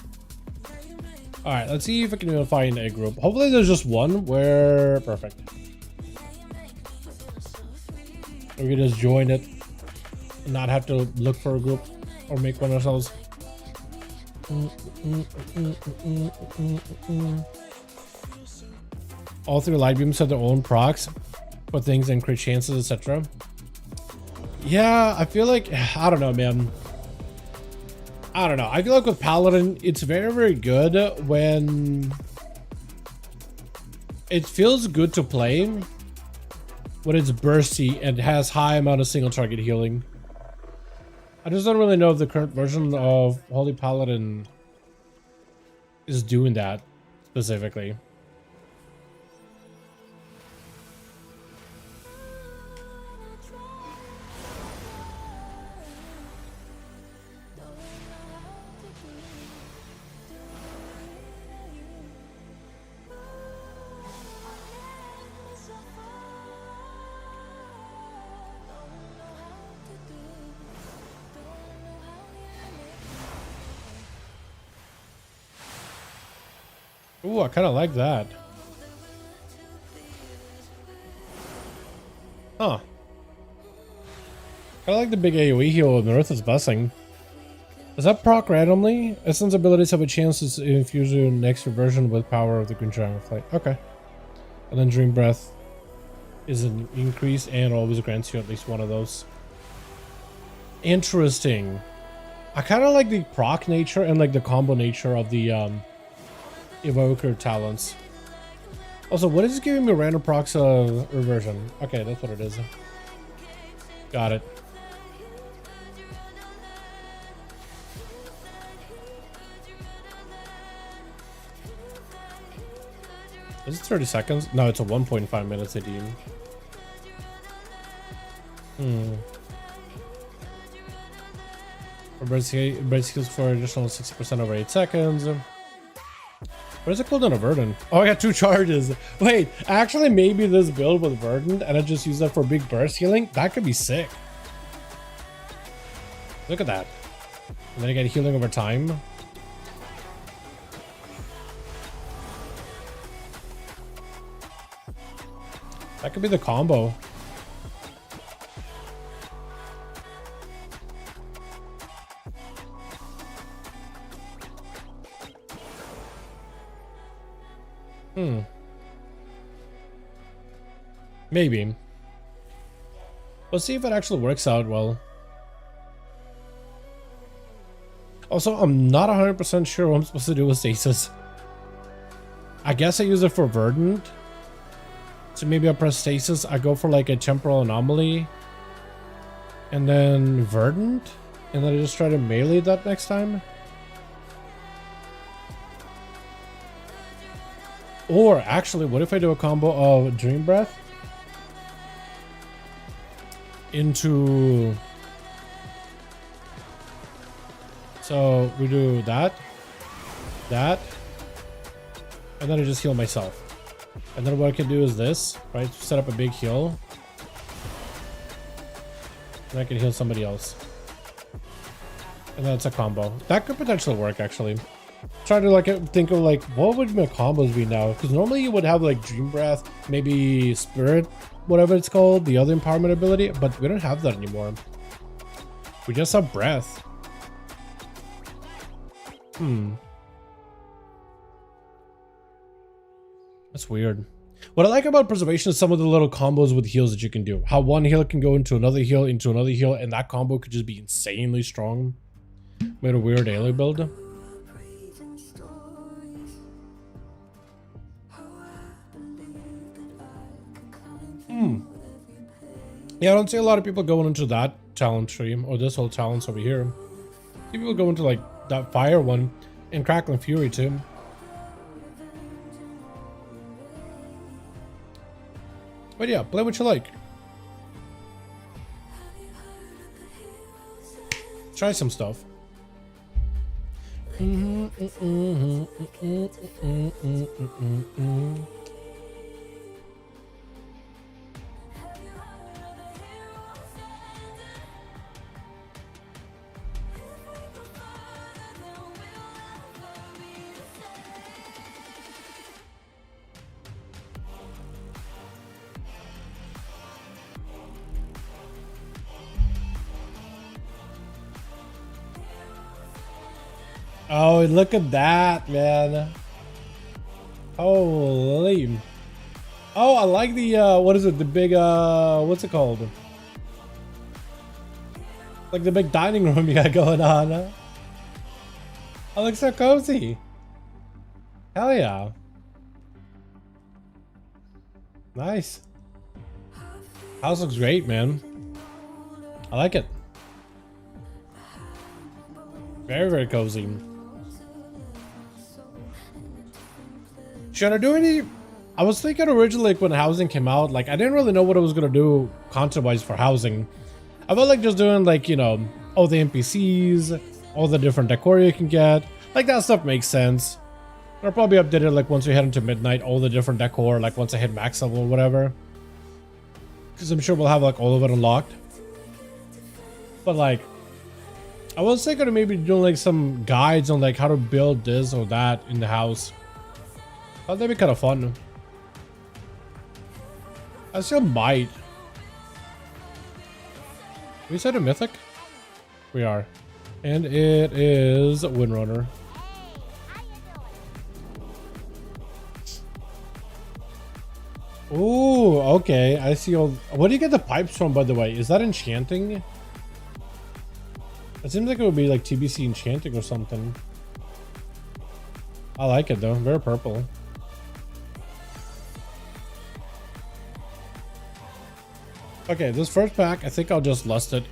Speaker 3: Alright, let's see if I can find a group. Hopefully there's just one where... Perfect. We can just join it and not have to look for a group or make one ourselves. All 3 light beams have their own procs for things and crit chances, etc. Yeah, I feel like... I don't know, man. I don't know. I feel like with Paladin, it's very, very good when it feels good to play when it's bursty and has high amount of single target healing. I just don't really know if the current version of Holy Paladin is doing that specifically. Ooh, I kind of like that. Huh. I like the big AoE heal with Mirth's Blessing. Does that proc randomly? Essence abilities have a chance to infuse your next version with power of the Green Dragon Flight. Okay. And then Dream Breath. is an increase and always grants you at least one of those. Interesting. I kind of like the proc nature and like the combo nature of the evoker talents. Also, what is it giving me random procs reversion? Okay, that's what it is. Got it. Is it 30 seconds? No, it's a 1.5 minutes I deem. Bread skills for additional 60% over 8 seconds. What is it called on a Verdant? Oh, I got 2 charges. Wait, actually maybe this build with Verdant and I just use that for big burst healing? That could be sick. Look at that. And then I get healing over time. That could be the combo. Maybe. Let's see if it actually works out well. Also, I'm not 100% sure what I'm supposed to do with stasis. I guess I use it for Verdant. So maybe I press stasis, I go for like a temporal anomaly. And then Verdant. And then I just try to melee that next time. Or actually, what if I do a combo of Dream Breath into... So we do that, and then I just heal myself. And then what I can do is this, right? Set up a big heal. And I can heal somebody else. And that's a combo. That could potentially work, actually. Try to like think of like, what would my combos be now? Because normally you would have like Dream Breath, maybe Spirit, whatever it's called, the other empowerment ability, but we don't have that anymore. We just have Breath. That's weird. What I like about preservation is some of the little combos with heals that you can do. How one heal can go into another heal, and that combo could just be insanely strong. Made a weird ALE build. Yeah, I don't see a lot of people going into that talent tree or this whole talents over here. I see people go into like that fire one and Crackling Fury too. But yeah, play what you like. Try some stuff. Oh, look at that, man. Holy. Oh, I like the, what is it? The big, what's it called? Like the big dining room you got going on. Huh? Oh, looks so cozy. Hell yeah. Nice. House looks great, man. I like it. Very, very cozy. Should I do any... I was thinking originally like when housing came out, like I didn't really know what I was going to do content-wise for housing. I felt like just doing like, you know, all the NPCs, all the different decor you can get. Like that stuff makes sense. I'll probably update it like once we head into midnight, all the different decor, like once I hit max level or whatever. Because I'm sure we'll have like all of it unlocked. But like, I was thinking of maybe doing like some guides on like how to build this or that in the house. I thought that'd be kind of fun. I still might. We set a mythic? We are. And it is Windrunner. Ooh, okay. I see all. Where do you get the pipes from, by the way? Is that enchanting? It seems like it would be like TBC enchanting or something. I like it though. Very purple. Okay, this first pack, I think I'll just lust it.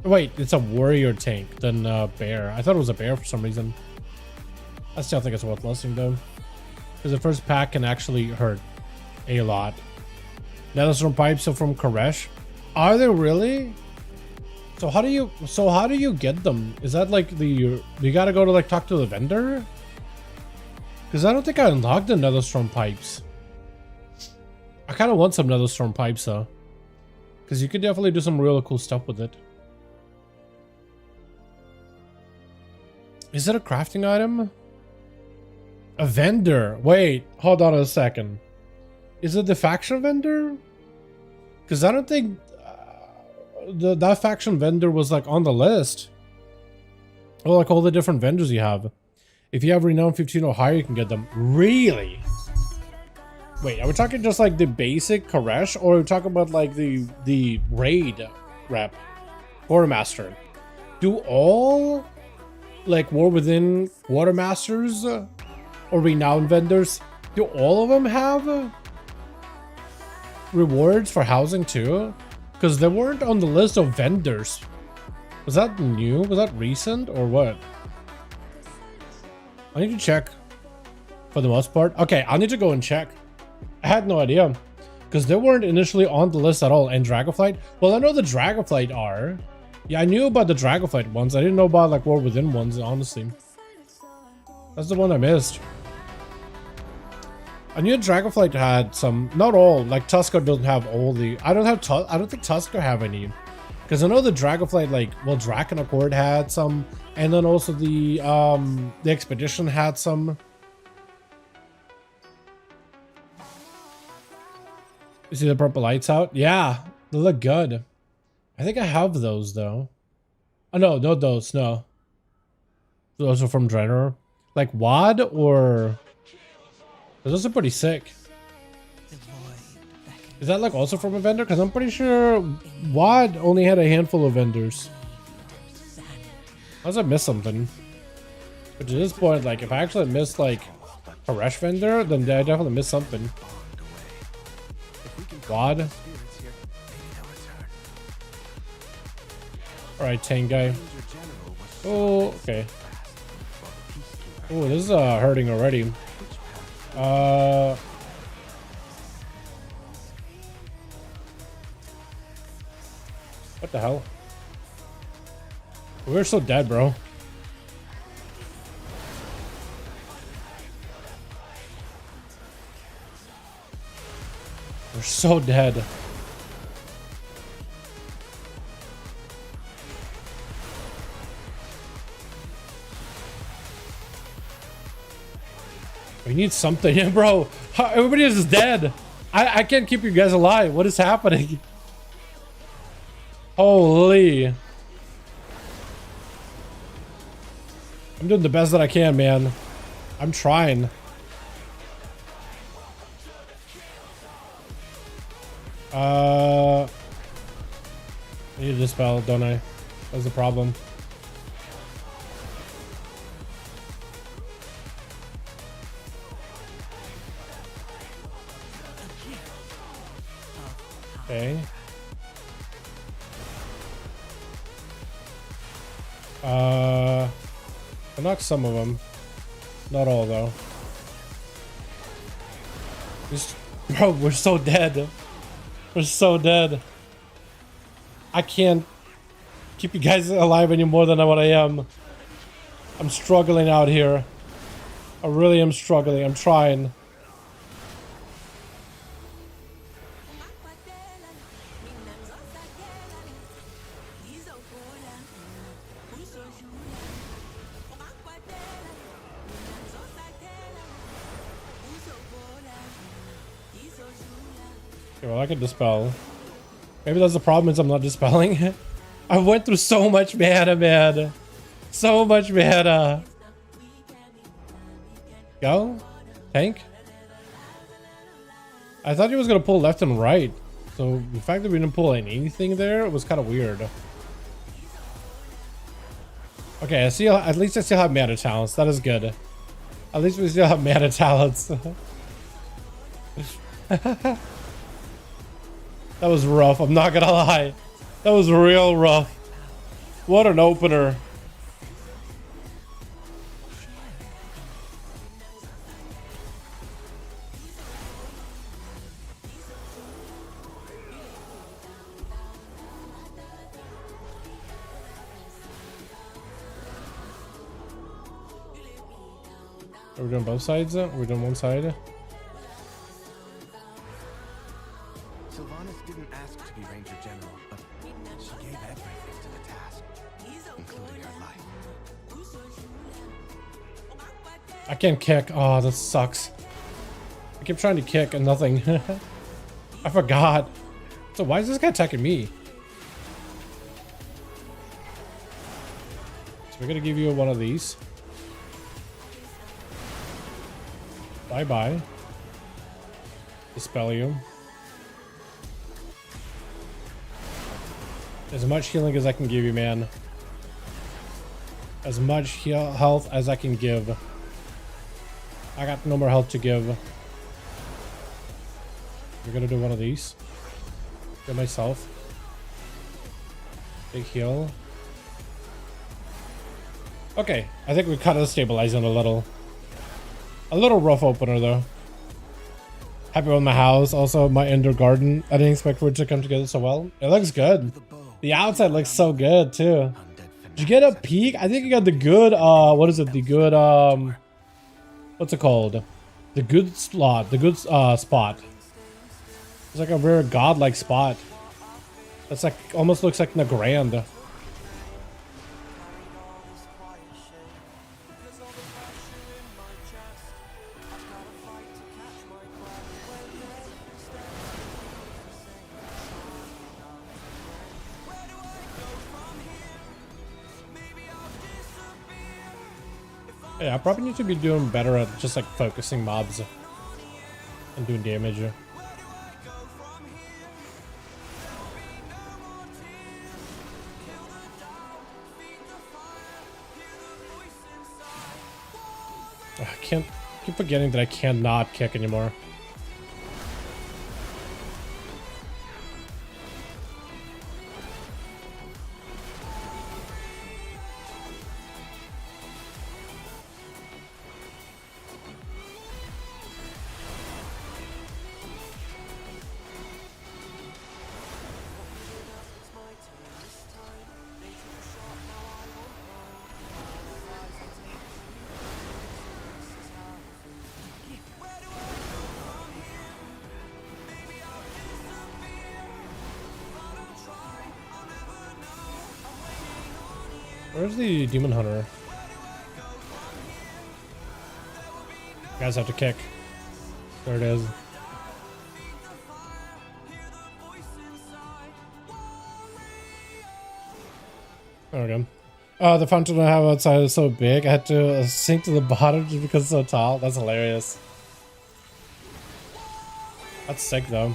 Speaker 3: Wait, it's a warrior tank than bear. I thought it was a bear for some reason. I still think it's worth lusting though, because the first pack can actually hurt a lot. Those from pipes are from Koresh. Are they really? So how do you get them? Is that like you gotta go to like talk to the vendor? Because I don't think I unlocked the Netherstorm pipes. I kind of want some Netherstorm pipes though, because you could definitely do some really cool stuff with it. Is it a crafting item? A vendor. Wait, hold on a second. Is it the faction vendor? Because I don't think that faction vendor was like on the list. Oh, like all the different vendors you have. If you have renown 15 or higher, you can get them. Really? Wait, are we talking just like the basic Koresh, or are we talking about like the raid rep, Quartermaster? Do all like War Within Quartermasters or renowned vendors, do all of them have rewards for housing too? Because they weren't on the list of vendors. Was that new? Was that recent or what? I need to check for the most part. Okay, I need to go and check. I had no idea because they weren't initially on the list at all. And Dragonflight, well, I know the Dragonflight are. Yeah, I knew about the Dragonflight ones. I didn't know about like War Within ones, honestly. That's the one I missed. I knew Dragonflight had some, not all, like Tusker doesn't have all the, I don't think Tusker have any. Because I know the Dragonflight, like, well, Draken Accord had some, and then also the Expedition had some. You see the purple lights out? Yeah, they look good. I think I have those though. Oh no, not those, no. Those are from Drenner. Like WAD or... Those are pretty sick. Is that like also from a vendor? Because I'm pretty sure WAD only had a handful of vendors. Unless I missed something. But to this point, like if I actually missed like a Resh vendor, then I definitely missed something. WAD. Alright, tank guy. Oh, okay. Oh, this is hurting already. What the hell? We're so dead, bro. We're so dead. We need something, bro. Everybody is dead. I can't keep you guys alive. What is happening? Holy. I'm doing the best that I can, man. I'm trying. I need to dispel, don't I? That's the problem. Okay. I knocked some of them. Not all, though. Bro, we're so dead. We're so dead. I can't keep you guys alive any more than what I am. I'm struggling out here. I really am struggling. I'm trying. Okay, well, I can dispel. Maybe that's the problem, is I'm not dispelling. I went through so much mana, man. So much mana. Go. Tank. I thought he was gonna pull left and right. So the fact that we didn't pull anything there was kind of weird. Okay, I see. At least I still have mana talents. That is good. At least we still have mana talents. That was rough. I'm not gonna lie. That was real rough. What an opener. Are we doing both sides? Are we doing one side?
Speaker 7: Sylvanas didn't ask to be Ranger General, but she gave everything to the task, including her life.
Speaker 3: I can't kick. Oh, that sucks. I keep trying to kick and nothing. I forgot. So why is this guy attacking me? So we're gonna give you one of these. Bye-bye. Dispel you. As much healing as I can give you, man. As much health as I can give. I got no more health to give. We're gonna do one of these. Get myself. Big heal. Okay, I think we kind of stabilized him a little. A little rough opener though. Happy with my house, also my indoor garden. I didn't expect for it to come together so well. It looks good. The outside looks so good too. Did you get a peek? I think you got the good, what is it? The good, what's it called? The good slot, the good spot. It's like a very godlike spot. That's like, almost looks like Nagrand. Yeah, I probably need to be doing better at just like focusing mobs and doing damage. I keep forgetting that I cannot kick anymore. Where's the demon hunter? You guys have to kick. There it is. There we go. The fountain I have outside is so big, I had to sink to the bottom just because it's so tall. That's hilarious. That's sick though.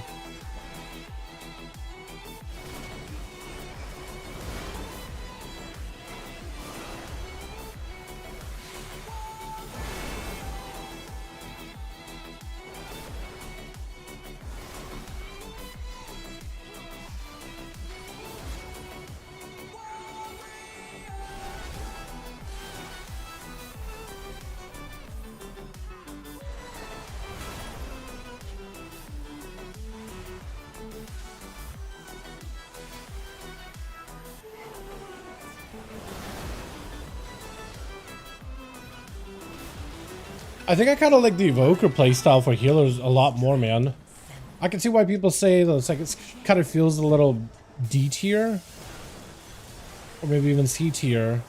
Speaker 3: I think I kind of like the evoker playstyle for healers a lot more, man. I can see why people say that it's like it kind of feels a little D tier, or maybe even C tier,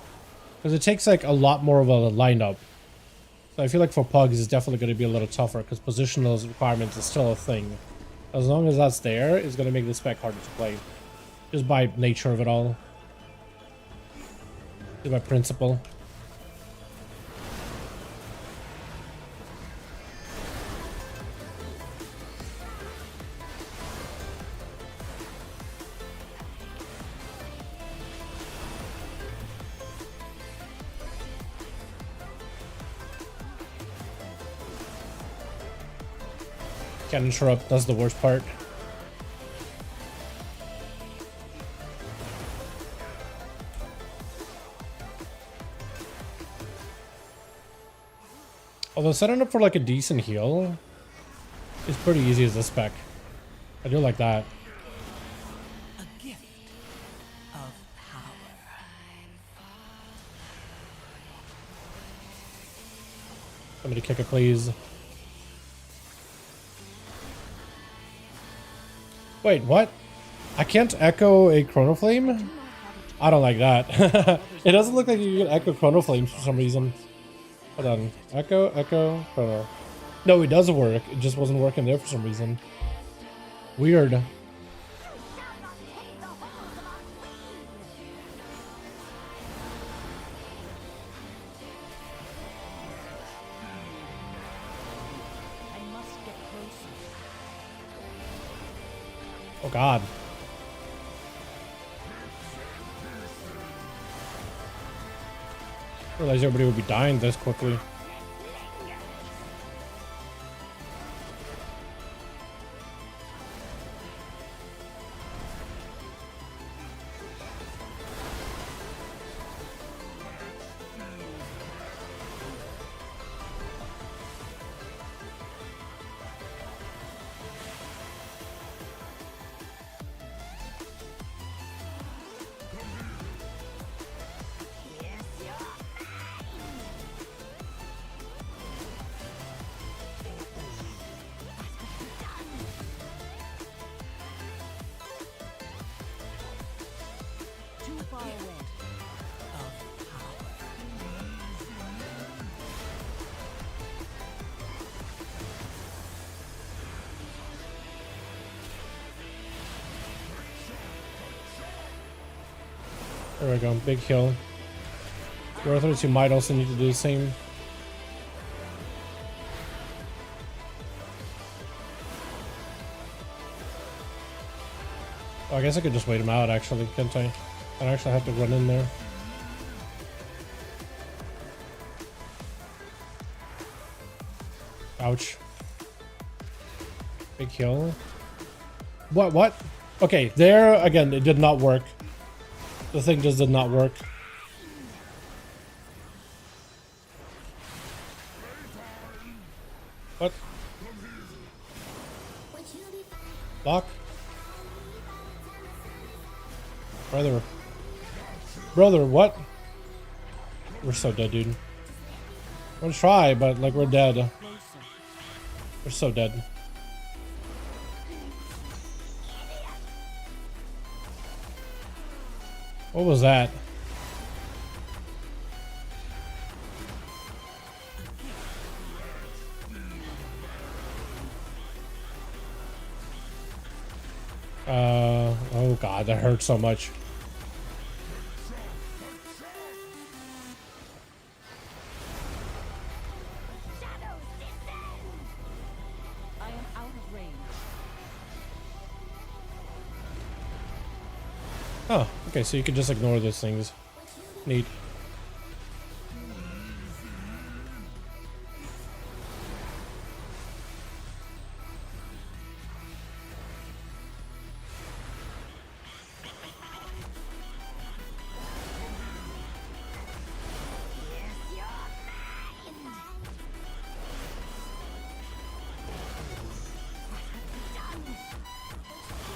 Speaker 3: because it takes like a lot more of a lineup. So I feel like for pugs it's definitely going to be a little tougher because positional requirements is still a thing. As long as that's there, it's going to make the spec harder to play, just by nature of it all, just by principle. Can't interrupt, that's the worst part. Although setting up for like a decent heal is pretty easy as a spec. I do like that.
Speaker 5: A gift of power.
Speaker 3: Somebody kick it, please. Wait, what? I can't echo a Chronoflame? I don't like that. It doesn't look like you can echo Chronoflames for some reason. Hold on. Echo, echo, chrono. No, it does work. It just wasn't working there for some reason. Weird. Oh god. I realized everybody would be dying this quickly. There we go, big kill. Warthrogs, you might also need to do the same. Oh, I guess I could just wait him out actually, can't I? I don't actually have to run in there. Ouch. Big kill. What? Okay, there again, it did not work. The thing just did not work. What? Block? Brother, what? We're so dead, dude. We'll try, but like we're dead. We're so dead. What was that? Oh god, that hurt so much.
Speaker 5: I am out of range.
Speaker 3: Oh, okay, so you can just ignore those things. Neat.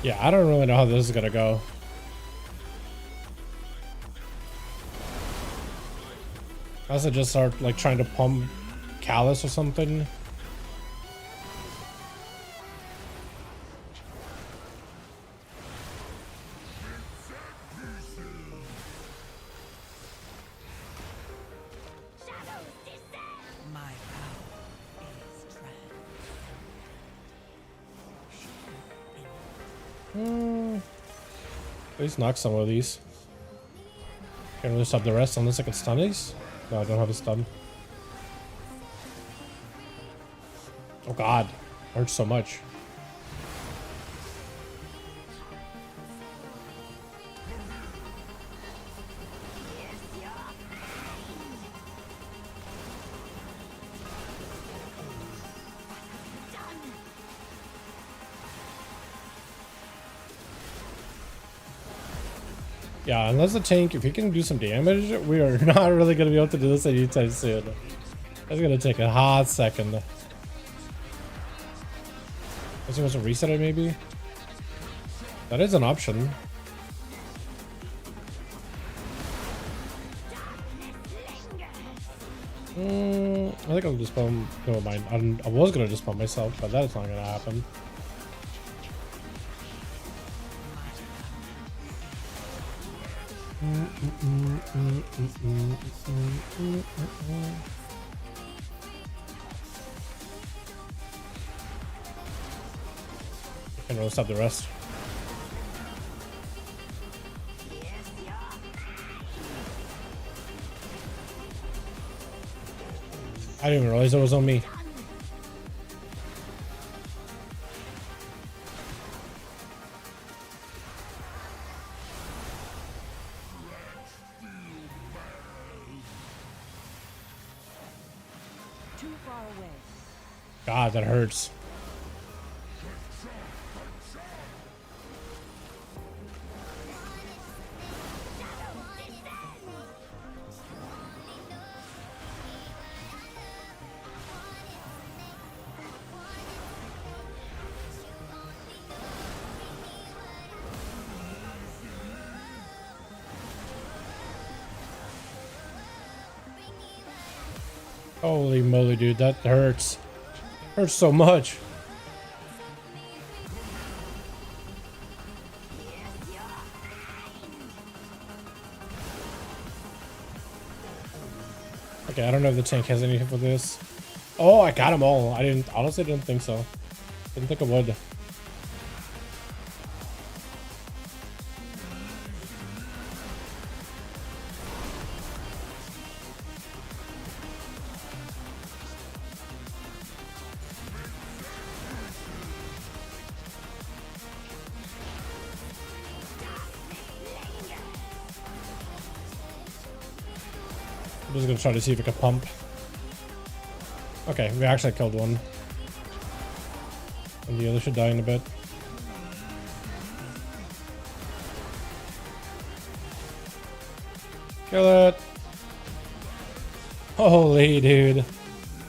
Speaker 3: Yeah, I don't really know how this is gonna go. Unless I just start like trying to pump Callus or something.
Speaker 5: My power is trapped.
Speaker 3: Please knock some of these. Can't really stop the rest unless I can stun these. No, I don't have a stun. Oh god, hurts so much. Yeah, unless the tank, if he can do some damage, we are not really going to be able to do this anytime soon. That's going to take a hot second. Unless he wants to reset it, maybe? That is an option. I think I'll just spawn. Never mind. I was going to just spawn myself, but that's not going to happen. I can roast up the rest. I didn't even realize it was on me.
Speaker 5: Too far away.
Speaker 3: God, that hurts. Holy moly, dude, that hurts. Hurts so much. Okay, I don't know if the tank has anything for this. Oh, I got them all. I honestly didn't think so. Didn't think I would. I'm just gonna try to see if I can pump. Okay, we actually killed one. And the other should die in a bit. Kill it! Holy dude.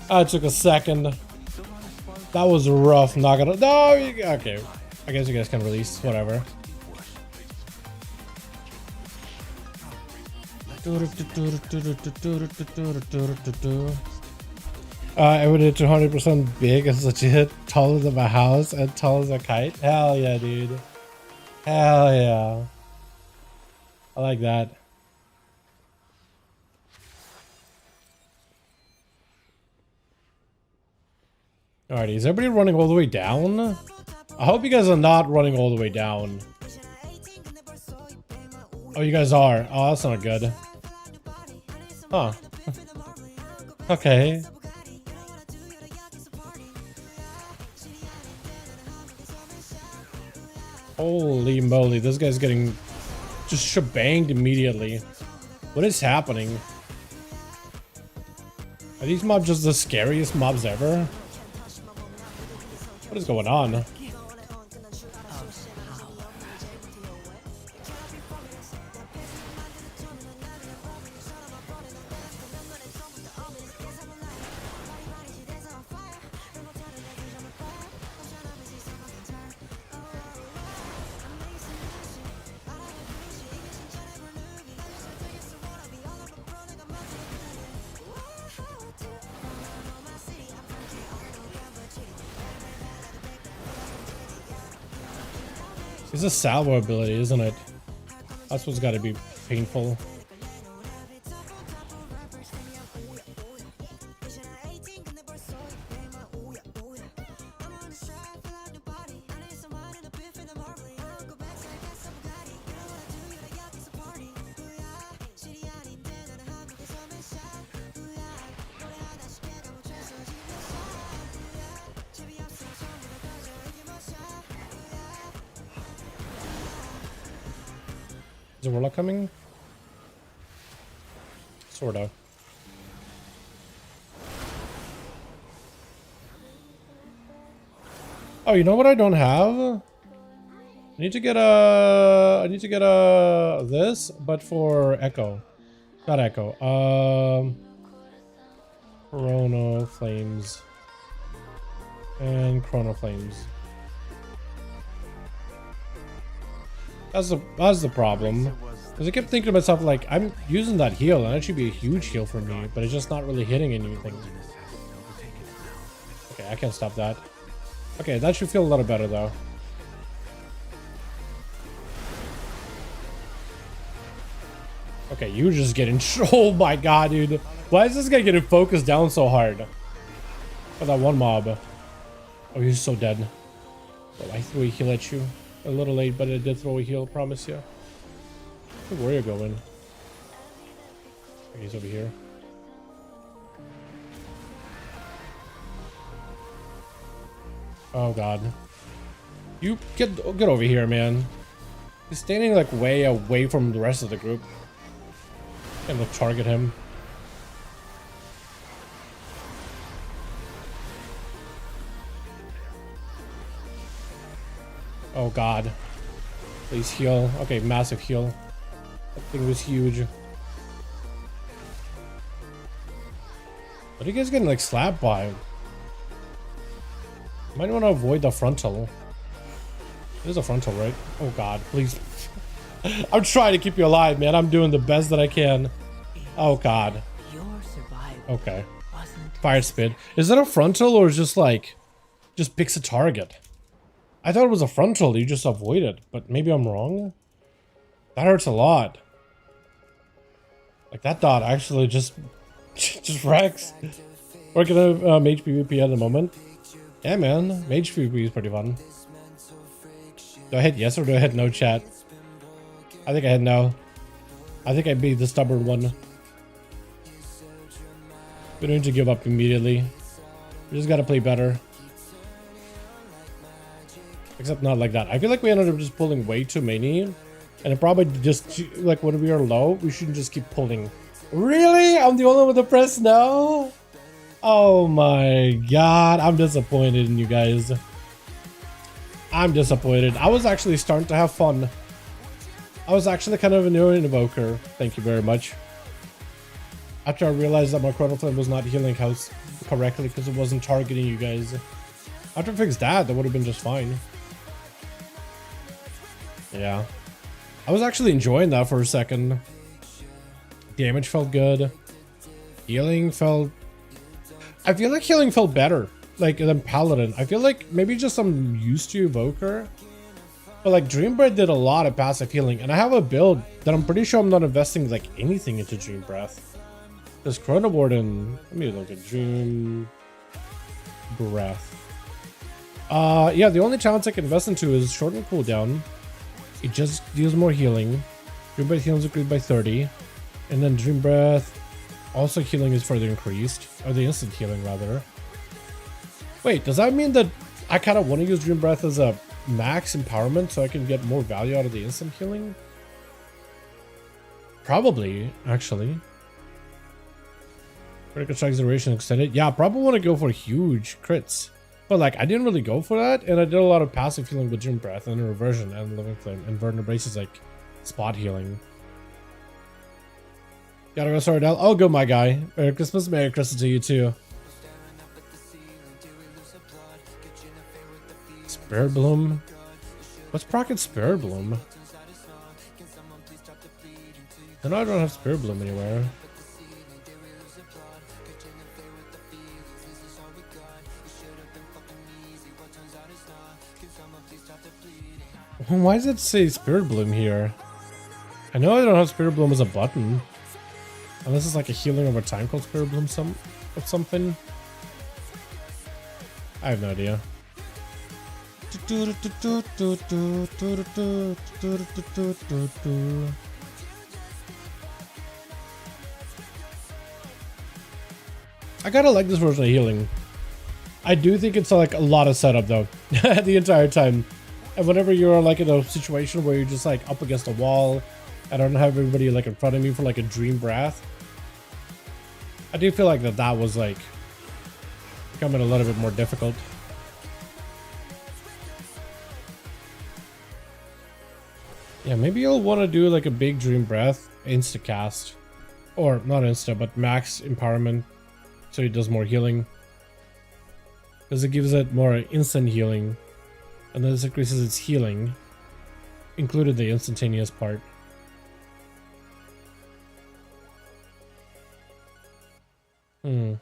Speaker 3: That took a second. That was rough, not gonna. No! Okay. I guess you guys can release, whatever. I would hit 200% big as legit, taller than my house and tall as a kite. Hell yeah, dude. Hell yeah. I like that. Alrighty, is everybody running all the way down? I hope you guys are not running all the way down. Oh, you guys are. Oh, that's not good. Huh. Okay. Holy moly, this guy's getting just shebanged immediately. What is happening? Are these mobs just the scariest mobs ever? What is going on? It's a salvo ability, isn't it? That's what's got to be painful. Is a warlock coming? Sorta. Oh, you know what I don't have? I need to get this, but for Echo. Not Echo. Chrono Flames. And Chrono Flames. That's the problem. Because I kept thinking to myself, like, I'm using that heal, and that should be a huge heal for me, but it's just not really hitting anything. Okay, I can't stop that. Okay, that should feel a little better, though. Okay, you're just getting... Oh my god, dude. Why is this guy getting focused down so hard? For that one mob. Oh, he's so dead. Oh, I threw a heal at you. A little late, but I did throw a heal, promise you. Where are you going? He's over here. Oh god. You get over here, man. He's standing like way away from the rest of the group. And we'll target him. Oh god. Please heal. Okay, massive heal. That thing was huge. What are you guys getting like slapped by? Might want to avoid the frontal. There's a frontal, right? Oh god, please. I'm trying to keep you alive, man. I'm doing the best that I can. Oh god.
Speaker 5: Your survival
Speaker 3: Okay.
Speaker 5: wasn't
Speaker 3: Fire spin. Is that a frontal or just like just picks a target? I thought it was a frontal, you just avoid it, but maybe I'm wrong. That hurts a lot. Like that dot actually just wrecks. We're gonna mage PvP at the moment. Yeah, man, mage PvP is pretty fun. Do I hit yes or do I hit no, chat? I think I hit no. I think I'd be the stubborn one. We don't need to give up immediately. We just gotta play better. Except not like that. I feel like we ended up just pulling way too many. And it probably just, like, when we are low, we shouldn't just keep pulling. Really? I'm the only one with the press no? Oh my god. I'm disappointed in you guys. I'm disappointed. I was actually starting to have fun. I was actually kind of a new invoker. Thank you very much. After I realized that my Chrono Flame was not healing house correctly because it wasn't targeting you guys. After I fixed that, that would have been just fine. Yeah. I was actually enjoying that for a second. Damage felt good. Healing felt... I feel like healing felt better. Like, than Paladin. I feel like maybe just I'm used to Evoker. But like, Dream Breath did a lot of passive healing. And I have a build that I'm pretty sure I'm not investing like anything into Dream Breath. There's Chrono Board and... Let me look at Dream Breath. Yeah, the only talents I can invest into is shorten cooldown. It just deals more healing. Dream Breath heals upgrade by 30. And then Dream Breath also healing is further increased. Or the instant healing rather. Wait, does that mean that I kind of want to use Dream Breath as a max empowerment so I can get more value out of the instant healing? Probably, actually. Critical strike duration extended. Yeah, I probably want to go for huge crits. But like, I didn't really go for that, and I did a lot of passive healing with Dream Breath and Reversion and Living Flame, and Verdant Embrace is like spot healing. Gotta go, sorry, Del. Oh, go, my guy. Merry Christmas, Merry Christmas to you too. Spirit Bloom? What's Procket Spirit Bloom? I know I don't have Spirit Bloom anywhere. Why does it say Spirit Bloom here? I know I don't have Spirit Bloom as a button. Unless it's like a healing over time called Spirit Bloom or something. I have no idea. I gotta like this version of healing. I do think it's like a lot of setup though, the entire time. And whenever you're like in a situation where you're just like up against a wall, I don't have everybody like in front of me for like a Dream Breath. I do feel like that was like becoming a little bit more difficult. Yeah, maybe you'll want to do like a big Dream Breath insta cast, or not insta, but max empowerment, so it does more healing, because it gives it more instant healing, and then this increases its healing, included the instantaneous part. Hmm.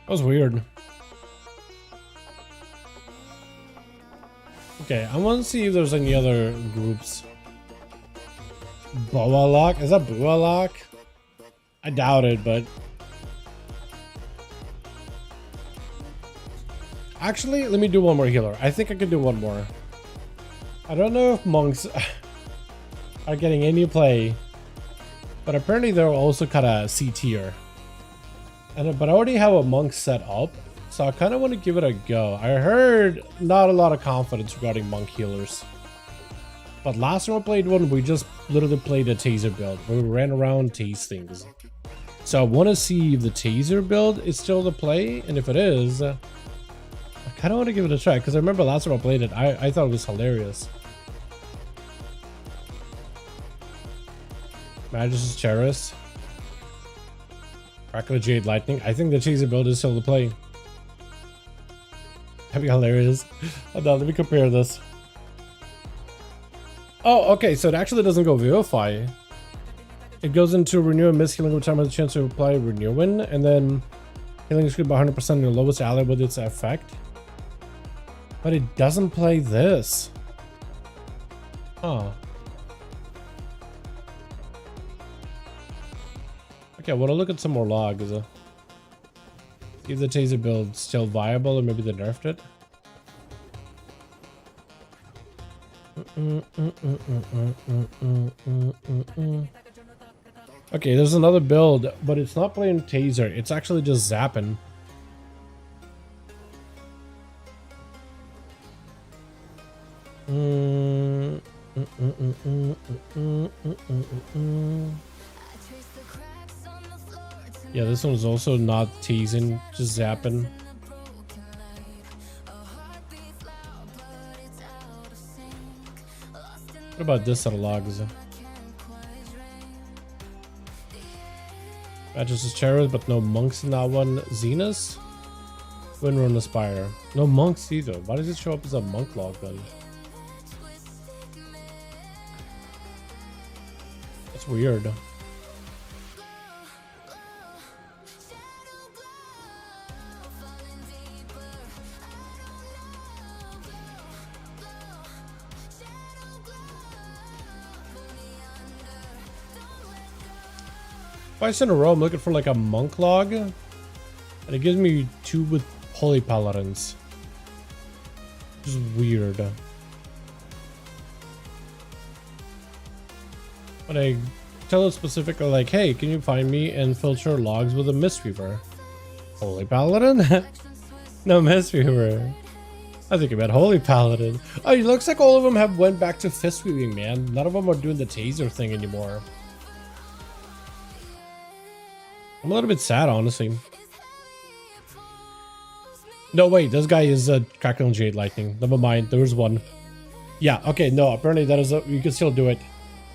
Speaker 3: That was weird. Okay, I want to see if there's any other groups. Boa Lock? Is that Boa Lock? I doubt it, but... Actually, let me do one more healer. I think I could do one more. I don't know if monks are getting any play, but apparently they're also kind of C tier. But I already have a monk set up, so I kind of want to give it a go. I heard not a lot of confidence regarding monk healers. But last time I played one, we just literally played a taser build where we ran around tase things. So I want to see if the taser build is still the play, and if it is, I kind of want to give it a try, because I remember last time I played it, I thought it was hilarious. Magus' Cheris. Crackle Jade Lightning. I think the taser build is still the play. That'd be hilarious. Hold on, let me compare this. Oh, okay, so it actually doesn't go Vivify. It goes into Renew and Miss Healing every time has a chance to apply Renewing, and then healing is good by 100% on your lowest ally with its effect. But it doesn't play this. Huh. Okay, well, I'll look at some more logs. See if the taser build's still viable, or maybe they nerfed it. Okay, there's another build, but it's not playing taser. It's actually just zapping. Yeah, this one's also not teasing, just zapping. What about this set of logs? Matches Cherries, but no monks in that one. Zenus? Windrun Aspire. No monks either. Why does it show up as a monk log then? That's weird. Twice in a row, I'm looking for like a monk log, and it gives me 2 with holy paladins. Which is weird. But I tell it specifically like, hey, can you find me and filter logs with a Mistweaver? Holy paladin? No Mistweaver. I think about holy paladin. Oh, it looks like all of them have went back to fist weaving, man. None of them are doing the taser thing anymore. I'm a little bit sad, honestly. No, wait, this guy is a Crackle Jade Lightning. Never mind, there was one. Yeah, okay, no, apparently that is you can still do it.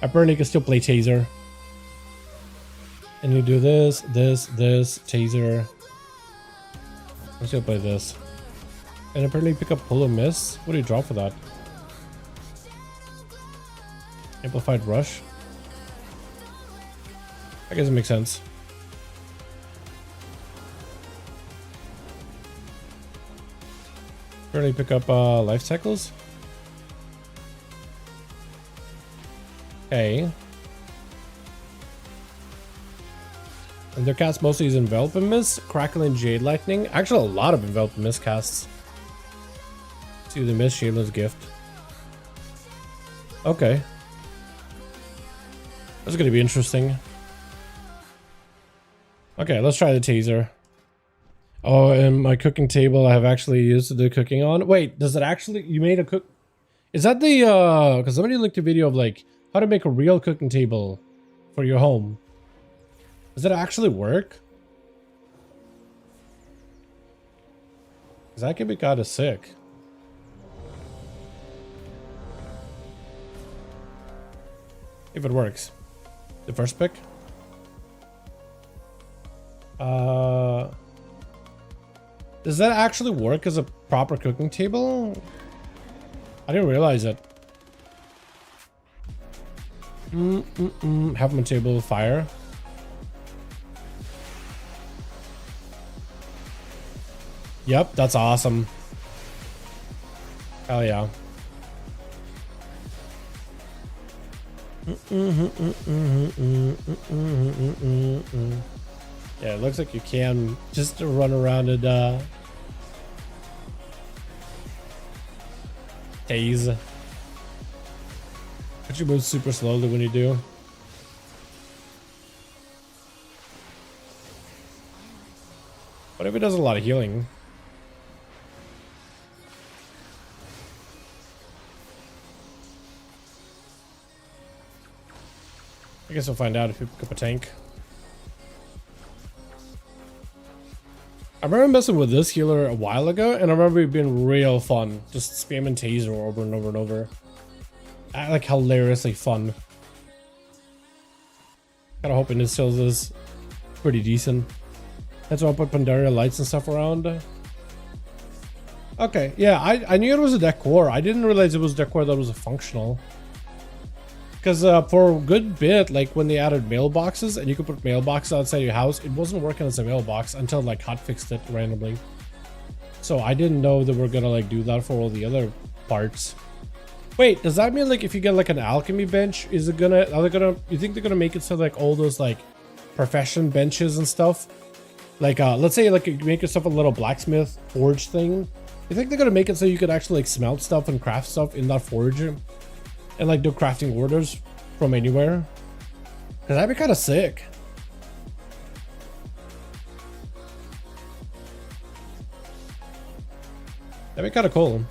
Speaker 3: Apparently you can still play taser. And you do this, taser. Let's still play this. And apparently pick up pull and miss. What do you draw for that? Amplified rush. I guess it makes sense. Apparently pick up life cycles. Okay. And their cast mostly is Envelop and Miss, Crackle and Jade Lightning. Actually, a lot of Envelop and Miss casts. Let's see the Miss Shameless Gift. Okay. That's gonna be interesting. Okay, let's try the taser. Oh, and my cooking table I have actually used the cooking on. Wait, does it actually, you made a cook? Is that the, because somebody linked a video of like how to make a real cooking table for your home. Does it actually work? that could be kind of sick. If it works. The first pick. Does that actually work as a proper cooking table? I didn't realize it. Have my table with fire. Yep, that's awesome. Hell yeah. Yeah, it looks like you can just run around and tase. But you move super slowly when you do. What if it does a lot of healing? I guess we'll find out if you pick up a tank. I remember messing with this healer a while ago, and I remember it being real fun. Just spamming taser over and over and over. Like hilariously fun. Kinda hoping this still is pretty decent. That's why I put Pandaria lights and stuff around. Okay, yeah, I knew it was a decor. I didn't realize it was decor that was a functional. Because for a good bit, like when they added mailboxes and you could put mailboxes outside your house, it wasn't working as a mailbox until like hotfixed it randomly. So I didn't know that we're gonna like do that for all the other parts. Wait, does that mean like if you get like an alchemy bench, is it gonna, you think they're gonna make it so like all those like profession benches and stuff? Like let's say like you make yourself a little blacksmith forge thing. You think they're gonna make it so you could actually like smelt stuff and craft stuff in that forge? And like do crafting orders from anywhere? Cause that'd be kind of sick. That'd be kind of cool.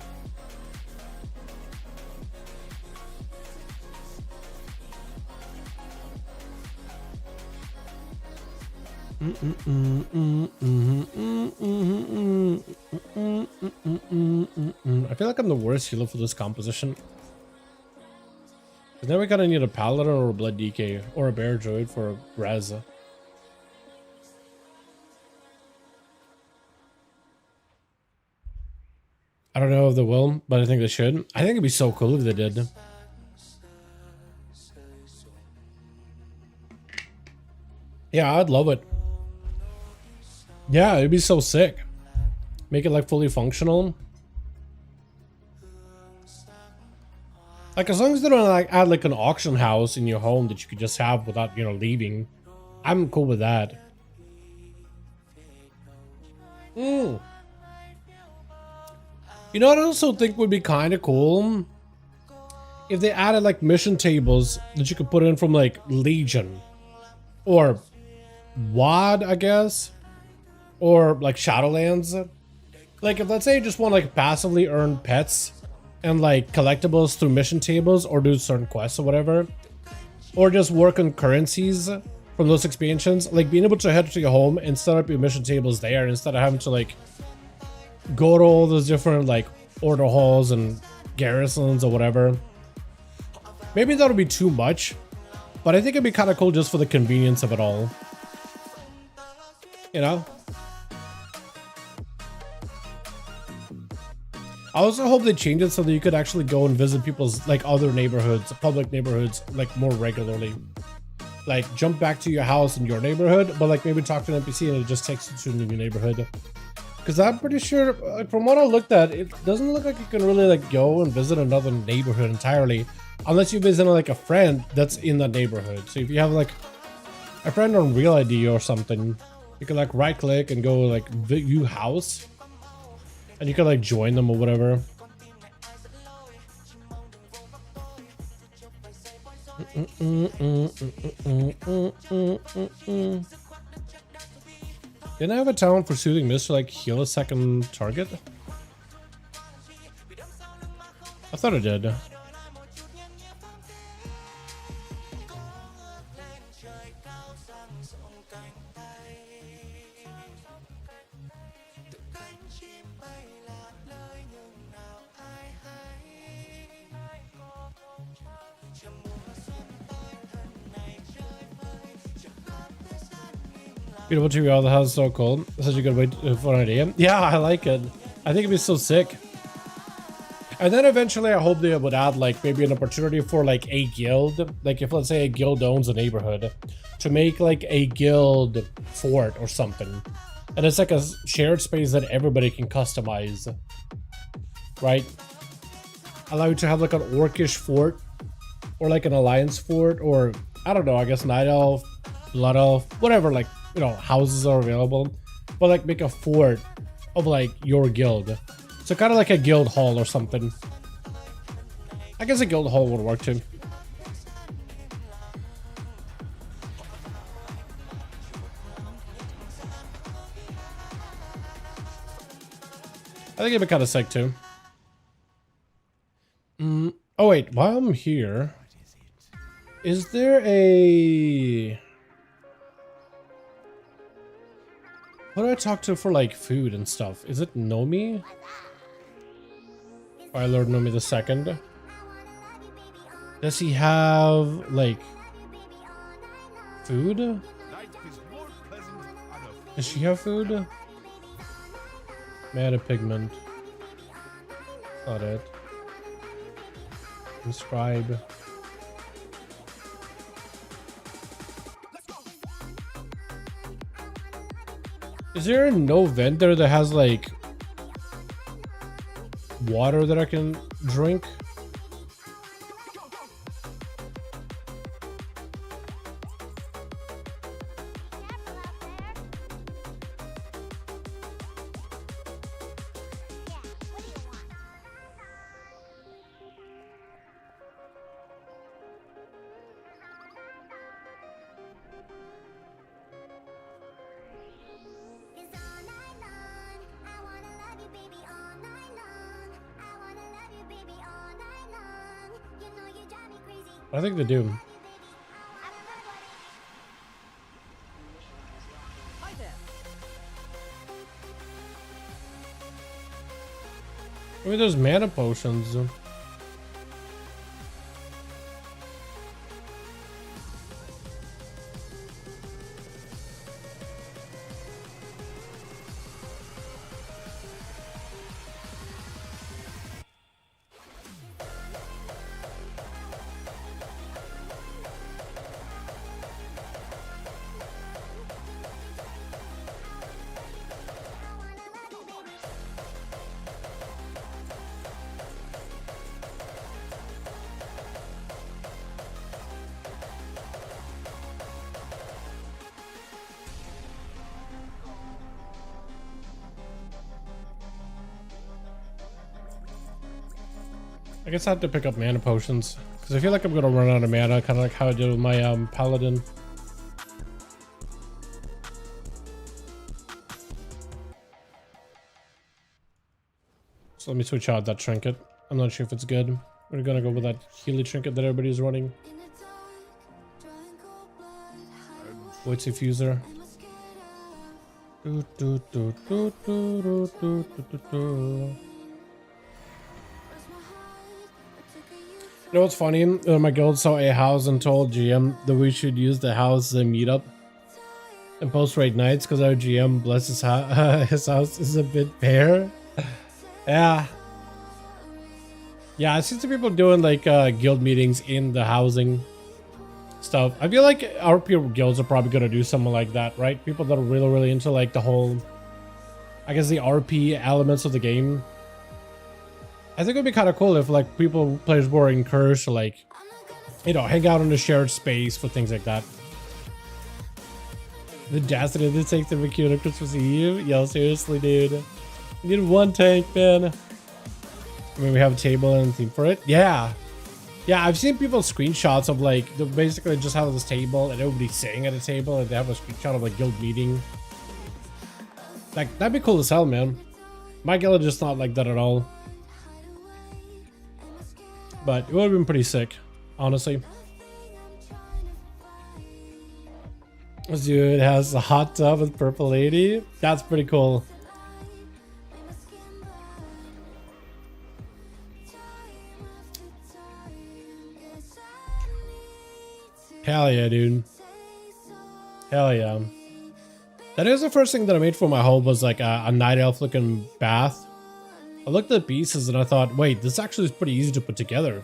Speaker 3: I feel like I'm the worst healer for this composition. Now we gotta need a paladin or a blood DK or a bear druid for a res. I don't know if they will, but I think they should. I think it'd be so cool if they did. Yeah, I'd love it. Yeah, it'd be so sick. Make it like fully functional. Like as long as they don't like add like an auction house in your home that you could just have without, you know, leaving. I'm cool with that. You know what I also think would be kind of cool? If they added like mission tables that you could put in from like Legion. Or WAD, I guess. Or like Shadowlands. Like if let's say you just want like passively earn pets and like collectibles through mission tables or do certain quests or whatever, or just work on currencies from those expansions, like being able to head to your home and set up your mission tables there instead of having to like go to all those different like order halls and garrisons or whatever. Maybe that would be too much, but I think it'd be kind of cool just for the convenience of it all, you know. I also hope they change it so that you could actually go and visit people's like other neighborhoods, public neighborhoods, like more regularly. Like jump back to your house in your neighborhood, but like maybe talk to an NPC and it just takes you to a new neighborhood. Because I'm pretty sure, like, from what I looked at, it doesn't look like you can really like go and visit another neighborhood entirely, unless you visit like a friend that's in that neighborhood. So if you have like a friend on Real ID or something, you can like right click and go like view house. And you can like join them or whatever. Didn't I have a talent for soothing mist to like heal a second target? I thought I did. Beautiful tree out of the house, so cool. Such a good way for an idea. Yeah, I like it. I think it'd be so sick. And then eventually I hope they would add like maybe an opportunity for like a guild. Like if let's say a guild owns a neighborhood, to make like a guild fort or something. And it's like a shared space that everybody can customize. Right? Allow you to have like an orcish fort. Or like an alliance fort. Or I don't know, I guess night elf, blood elf, whatever like, you know, houses are available. But like make a fort of like your guild. So kind of like a guild hall or something. I guess a guild hall would work too. I think it'd be kind of sick too. Oh wait, while I'm here, is there a... Who do I talk to for like food and stuff? Is it Nomi? Fire Lord Nomi the second. Does he have like food? Does she have food? Mana pigment. Not it. Inscribe. Is there no vendor that has like water that I can drink? I think they do.
Speaker 5: Hi there.
Speaker 3: I mean, there's mana potions. I guess I have to pick up mana potions because I feel like I'm gonna run out of mana, kind of like how I did with my paladin. So let me switch out that trinket. I'm not sure if it's good. We're gonna go with that healer trinket that everybody's running. What's a fuser? You know what's funny? My guild saw a house and told GM that we should use the house as a meetup and post raid nights because our GM, bless his house, is a bit bare. Yeah. Yeah, I see some people doing like guild meetings in the housing stuff. I feel like our pure guilds are probably gonna do something like that, right? People that are really, really into like the whole, I guess the RP elements of the game. I think it would be kind of cool if like players were encouraged to like, you know, hang out in a shared space for things like that. The audacity to take the cute on Christmas Eve? Yo, seriously, dude. You need one tank, man. I mean, we have a table and a theme for it. Yeah. Yeah, I've seen people's screenshots of like, they basically just have this table and everybody's sitting at a table and they have a screenshot of a guild meeting. Like, that'd be cool as hell, man. My guild is just not like that at all. But it would have been pretty sick, honestly. This dude has a hot tub with Purple Lady. That's pretty cool. Hell yeah, dude. Hell yeah. That is the first thing that I made for my home, was like a night elf looking bath. I looked at the pieces and I thought, wait, this actually is pretty easy to put together.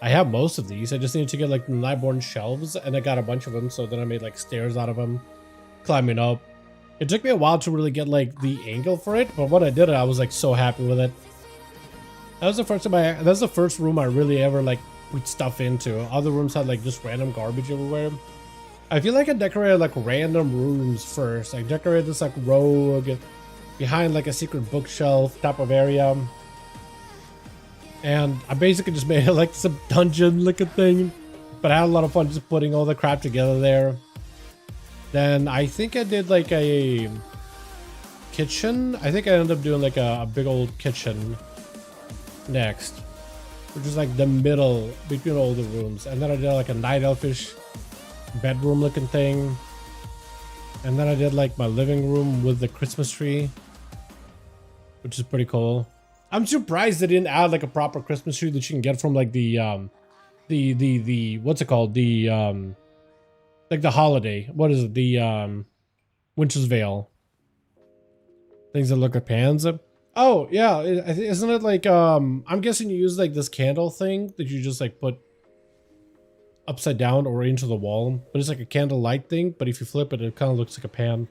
Speaker 3: I have most of these. I just need to get like the Nightborn shelves, and I got a bunch of them. So then I made like stairs out of them, climbing up. It took me a while to really get like the angle for it, but when I did it, I was like so happy with it. That was the first time that's the first room I really ever like put stuff into. Other rooms had like just random garbage everywhere. I feel like I decorated like random rooms first. I decorated this like rogue behind like a secret bookshelf type of area. And I basically just made it like some dungeon looking thing. But I had a lot of fun just putting all the crap together there. Then I think I did like a kitchen. I think I ended up doing like a big old kitchen next, which is like the middle between all the rooms. And then I did like a night elfish bedroom looking thing. And then I did like my living room with the Christmas tree, which is pretty cool. I'm surprised they didn't add like a proper Christmas tree that you can get from like the what's it called? The like the holiday. What is it? The Winter's Veil. Things that look like pans. Oh yeah, isn't it like I'm guessing you use like this candle thing that you just like put upside down or into the wall, but it's like a candle light thing, but if you flip it, it kind of looks like a pan.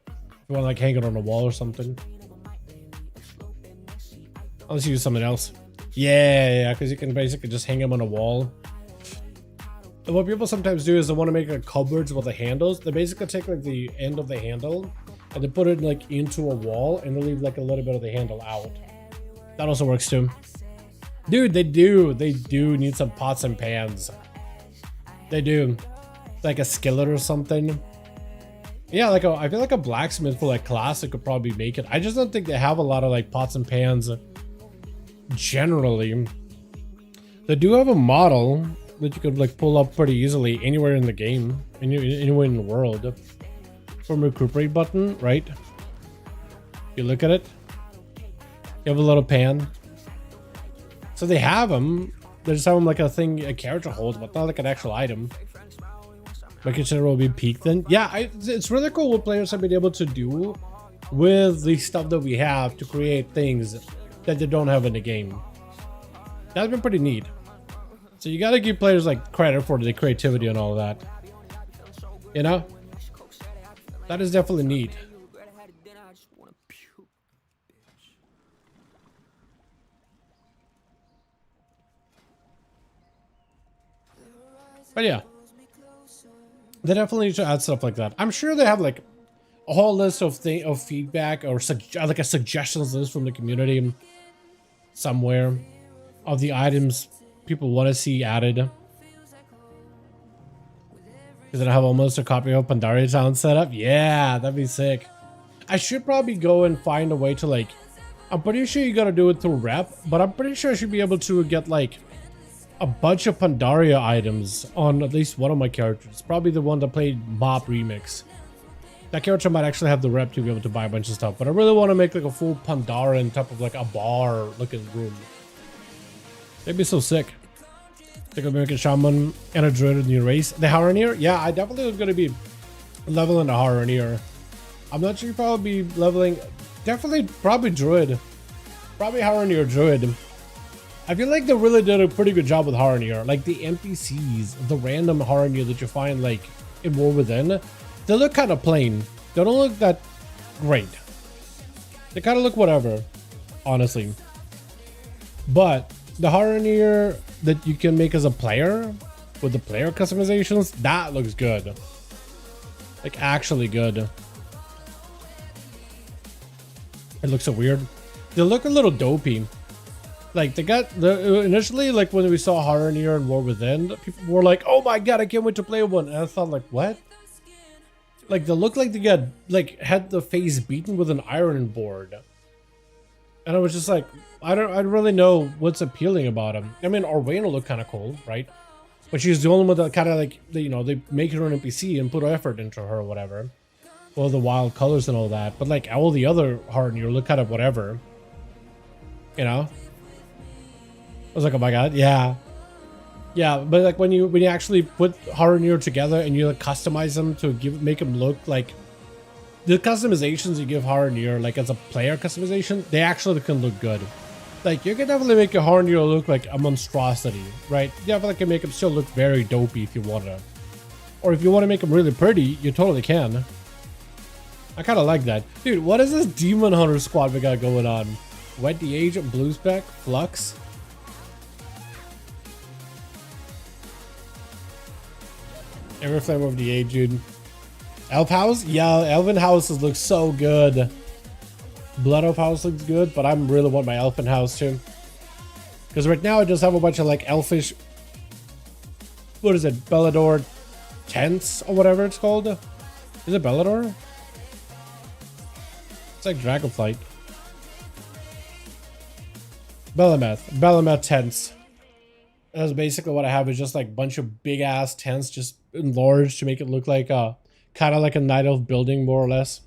Speaker 3: If you want to like hang it on a wall or something. Unless you use something else. Yeah, because you can basically just hang them on a wall. And what people sometimes do is they want to make like cupboards with the handles. They basically take like the end of the handle and they put it like into a wall and they leave like a little bit of the handle out. That also works too. Dude, they do need some pots and pans. They do. Like a skillet or something. Yeah, like I feel like a blacksmith for like classic could probably make it. I just don't think they have a lot of like pots and pans generally. They do have a model that you could like pull up pretty easily anywhere in the game, anywhere in the world. From recuperate button, right? You look at it. You have a little pan. So they have them. They just have them like a thing a character holds, but not like an actual item. But consider it will be peaked then. Yeah, it's really cool what players have been able to do with the stuff that we have to create things that they don't have in the game. That's been pretty neat. So you gotta give players like credit for the creativity and all that. You know? That is definitely neat. But yeah, they definitely need to add stuff like that. I'm sure they have like a whole list of feedback or like a suggestions list from the community somewhere of the items people want to see added. Because I have almost a copy of Pandaria Town set up. Yeah, that'd be sick. I should probably go and find a way to like, I'm pretty sure you gotta do it through rep, but I'm pretty sure I should be able to get like a bunch of Pandaria items on at least one of my characters. Probably the one that played Mop Remix. That character might actually have the rep to be able to buy a bunch of stuff, but I really want to make like a full Pandaren type of like a bar looking room. That'd be so sick. Think of making Shaman and a Druid in your race. The Haranir? Yeah, I definitely was going to be leveling the Haranir. I'm not sure you'd probably be leveling. Definitely, probably Druid. Probably Haranir Druid. I feel like they really did a pretty good job with Haranir. Like the NPCs, the random Haranir that you find like in War Within, they look kind of plain. They don't look that great. They kind of look whatever, honestly. But the Haranir that you can make as a player with the player customizations, that looks good. Like actually good. It looks so weird. They look a little dopey. Like they got the initially, like when we saw Haranir and War Within, people were like, "Oh my god, I can't wait to play one." And I thought, like, what? Like they look like they got like had the face beaten with an iron board. And I was just like, I don't really know what's appealing about him. I mean, Orwayne look kind of cool, right? But she's the only one that kind of like, you know, they make her an NPC and put effort into her or whatever. All the wild colors and all that. But like all the other Haranir look kind of whatever. You know? I was like, oh my god, yeah. Yeah, but like when you actually put Haranir together and you like customize them to make them look like the customizations you give Harnier, like as a player customization, they actually can look good. Like, you can definitely make a Harnier look like a monstrosity, right? You definitely can make him still look very dopey if you want to. Or if you want to make him really pretty, you totally can. I kind of like that. Dude, what is this Demon Hunter squad we got going on? Wet the Age, Blue Spec, Flux. Every Flame of the Age, dude. Elf House? Yeah, Elven Houses look so good. Blood Elf House looks good, but I really want my Elfin House too. Because right now I just have a bunch of like elfish... What is it? Bellador tents or whatever it's called. Is it Bellador? It's like Dragonflight. Belameth tents. That's basically what I have, is just like a bunch of big ass tents just enlarged to make it look like a kind of like a Night Elf building, more or less.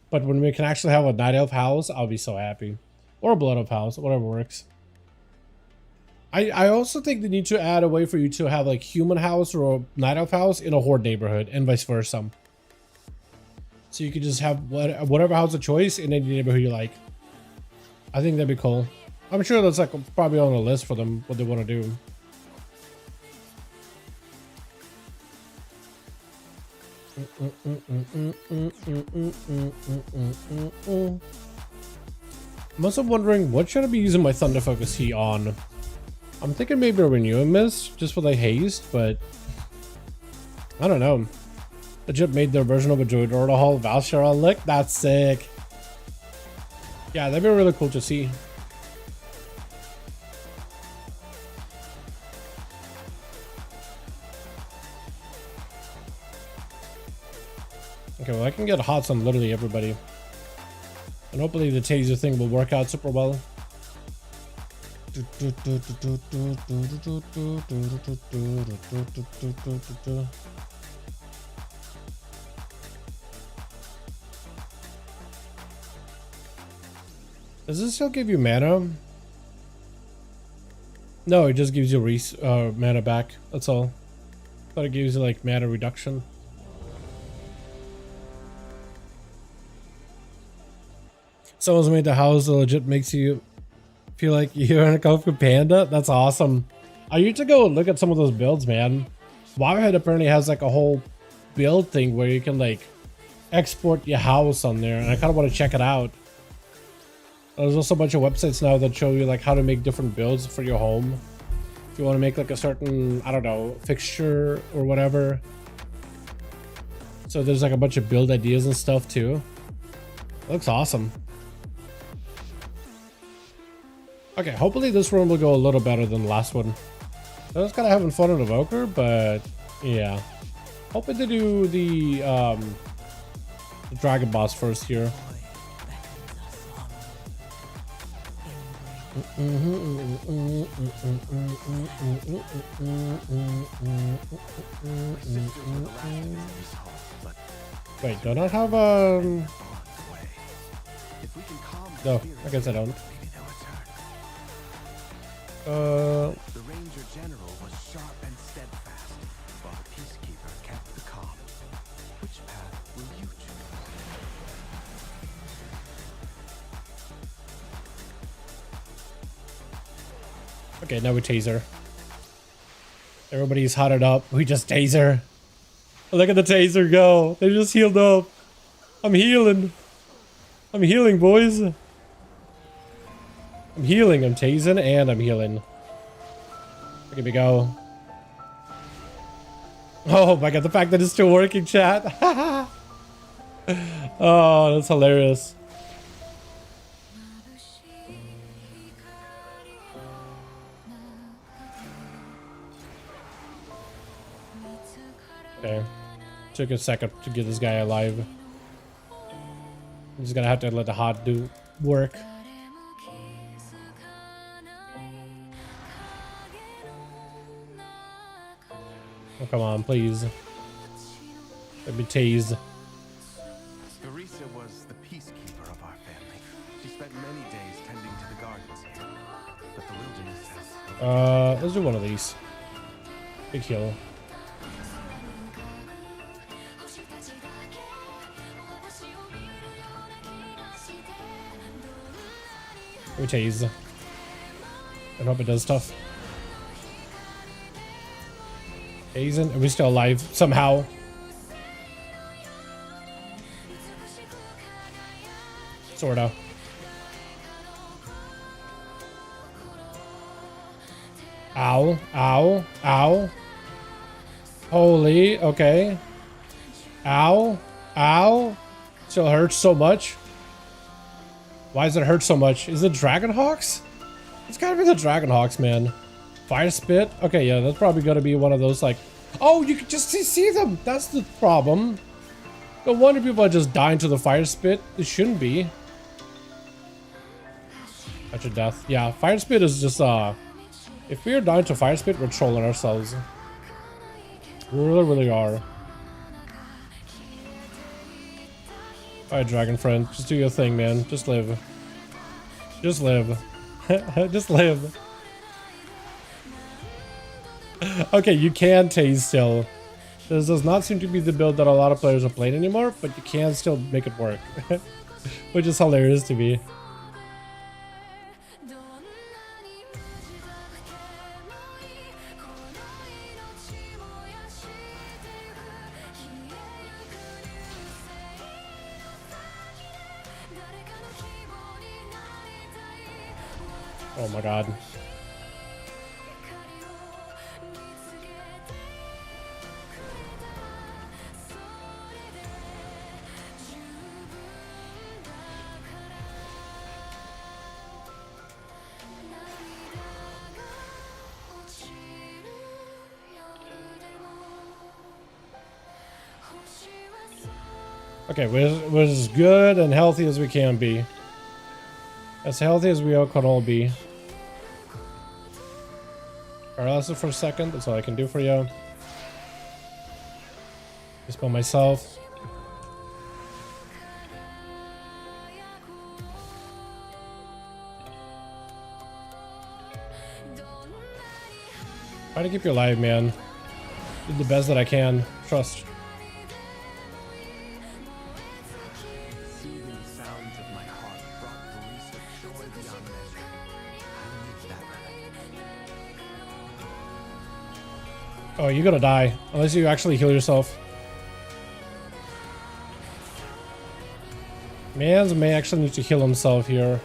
Speaker 3: But when we can actually have a Night Elf house, I'll be so happy. Or a Blood Elf house, whatever works. I also think they need to add a way for you to have like human house or a Night Elf house in a Horde neighborhood, and vice versa. So you could just have whatever house of choice in any neighborhood you like. I think that'd be cool. I'm sure that's like probably on the list for them, what they want to do. I'm also wondering, what should I be using my Thunder Focus Heat on? I'm thinking maybe a Renew Mist, just for the haste, but I don't know. Legit made their version of a Druid Order Hall Valshara lick. That's sick. Yeah, that'd be really cool to see. Okay, well I can get hots on literally everybody. And hopefully the taser thing will work out super well. Does this still give you mana? No, it just gives you mana back. That's all. Thought it gives you like mana reduction. Someone's made the house that legit makes you feel like you're in a Kung Fu Panda. That's awesome. I used to go look at some of those builds, man. Wirehead apparently has like a whole build thing where you can like export your house on there, and I kind of want to check it out. There's also a bunch of websites now that show you like how to make different builds for your home. If you want to make like a certain, I don't know, fixture or whatever. So there's like a bunch of build ideas and stuff too. It looks awesome. Okay, hopefully this one will go a little better than the last one. I was kind of having fun with Evoker, but yeah. Hoping to do the Dragon Boss first here. Wait, don't I have no, I guess I don't.
Speaker 7: The Ranger General was sharp and steadfast, while the Peacekeeper kept the calm. Which path will you choose?
Speaker 3: Okay, now we taser. Everybody's hotted up. We just taser. Look at the taser go. They just healed up. I'm healing. I'm healing, boys. I'm healing. I'm tasing and I'm healing. Look at me go. Oh my god, the fact that it's still working, chat. Oh, that's hilarious. Okay. Took a second to get this guy alive. I'm just gonna have to let the hot do work. Oh, come on, please. Let me tase.
Speaker 7: Teresa was the peacekeeper of our family. She spent many days tending to the gardens here. But the wilderness has...
Speaker 3: Let's do one of these. Big heal. We tase. I hope it does stuff. Tasing. Are we still alive somehow? Sorta. Ow. Ow. Ow. Holy. Okay. Ow. Ow. Still hurts so much. Why does it hurt so much? Is it Dragonhawks? It's gotta be the Dragonhawks, man. Fire spit? Okay, yeah, that's probably gonna be one of those like... Oh, you can just see them! That's the problem. No wonder people are just dying to the fire spit. It shouldn't be. Touch of death. Yeah, fire spit is just, if we're dying to fire spit, we're trolling ourselves. We really are. Alright, dragon friend. Just do your thing, man. Just live. Just live. Just live. Okay, you can tase still. This does not seem to be the build that a lot of players are playing anymore, but you can still make it work. Which is hilarious to me. Oh my god. Okay, we're as good and healthy as we can be. As healthy as we all can all be. Paralysis for a second, that's all I can do for you. Just by myself. Try to keep you alive, man. Do the best that I can. Trust. Oh, you're gonna die. Unless you actually heal yourself. Mans may actually need to heal himself here.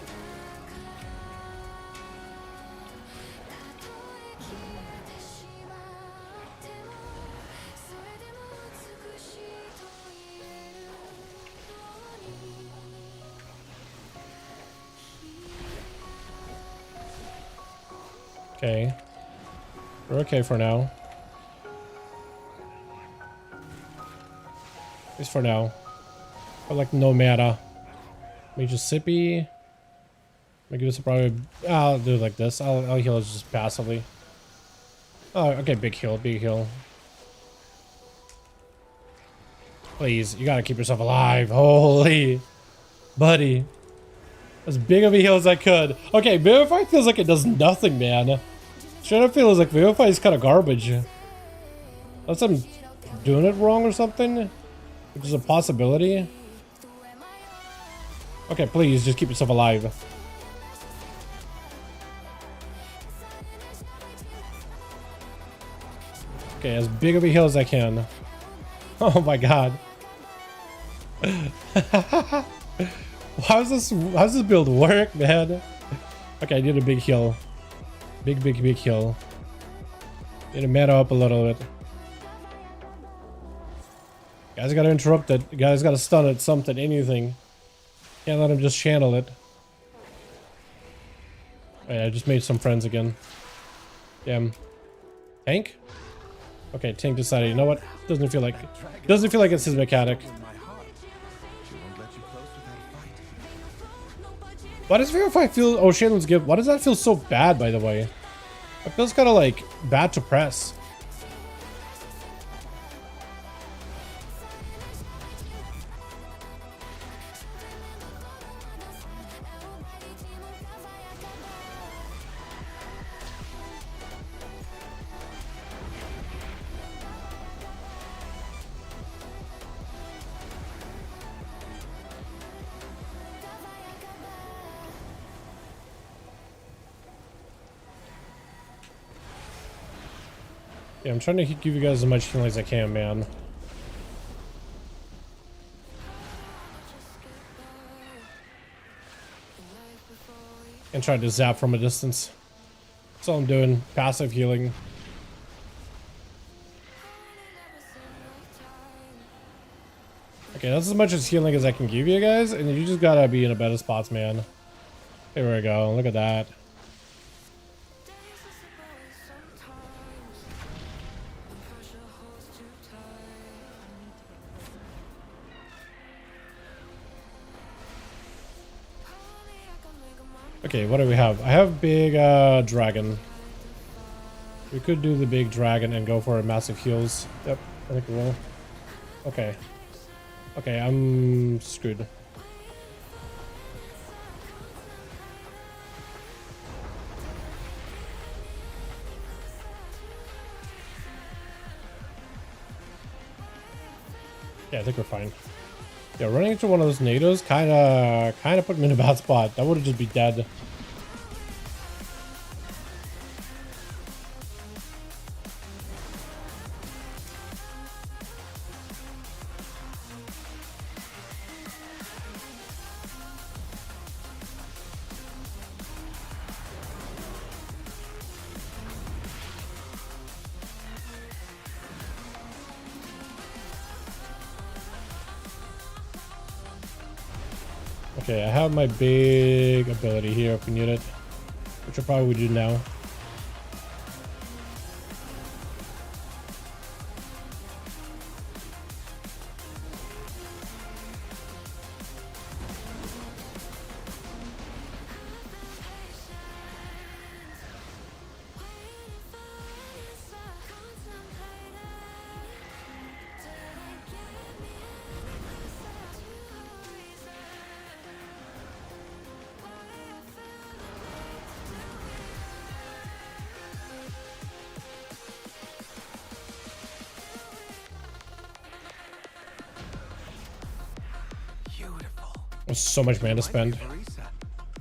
Speaker 3: Okay. We're okay for now. At least for now. But like no mana. Major sippy. Maybe this will probably... I'll do it like this. I'll heal it just passively. Oh, okay, big heal, big heal. Please, you gotta keep yourself alive. Holy. Buddy. As big of a heal as I could. Okay, Vivify feels like it does nothing, man. Straight up feels like Vivify is kind of garbage. Unless I'm doing it wrong or something. Which is a possibility. Okay, please, just keep yourself alive. Okay, as big of a heal as I can. Oh my god. How's this build work, man? Okay, I need a big heal. Big heal. Need to mana up a little bit. Guys gotta interrupt it. Guys gotta stun it, something, anything. Can't let him just channel it. Oh, yeah, I just made some friends again. Damn. Tank? Okay, Tank decided, you know what? Doesn't feel like it's his mechanic. Why does Verify feel... Oh, Shannon's gift. Why does that feel so bad, by the way? It feels kind of like bad to press. Yeah, I'm trying to give you guys as much healing as I can, man. And try to zap from a distance. That's all I'm doing. Passive healing. Okay, that's as much as healing as I can give you guys, and you just gotta be in a better spots, man. There we go. Look at that. Okay, what do we have? I have big dragon. We could do the big dragon and go for a massive heals. Yep, I think we will. Okay. Okay, I'm screwed. Yeah, I think we're fine. Yeah, running into one of those NATOs kind of put me in a bad spot. That would have just be dead. Okay, I have my big ability here if we need it, which I probably would do now. There's so much mana to spend.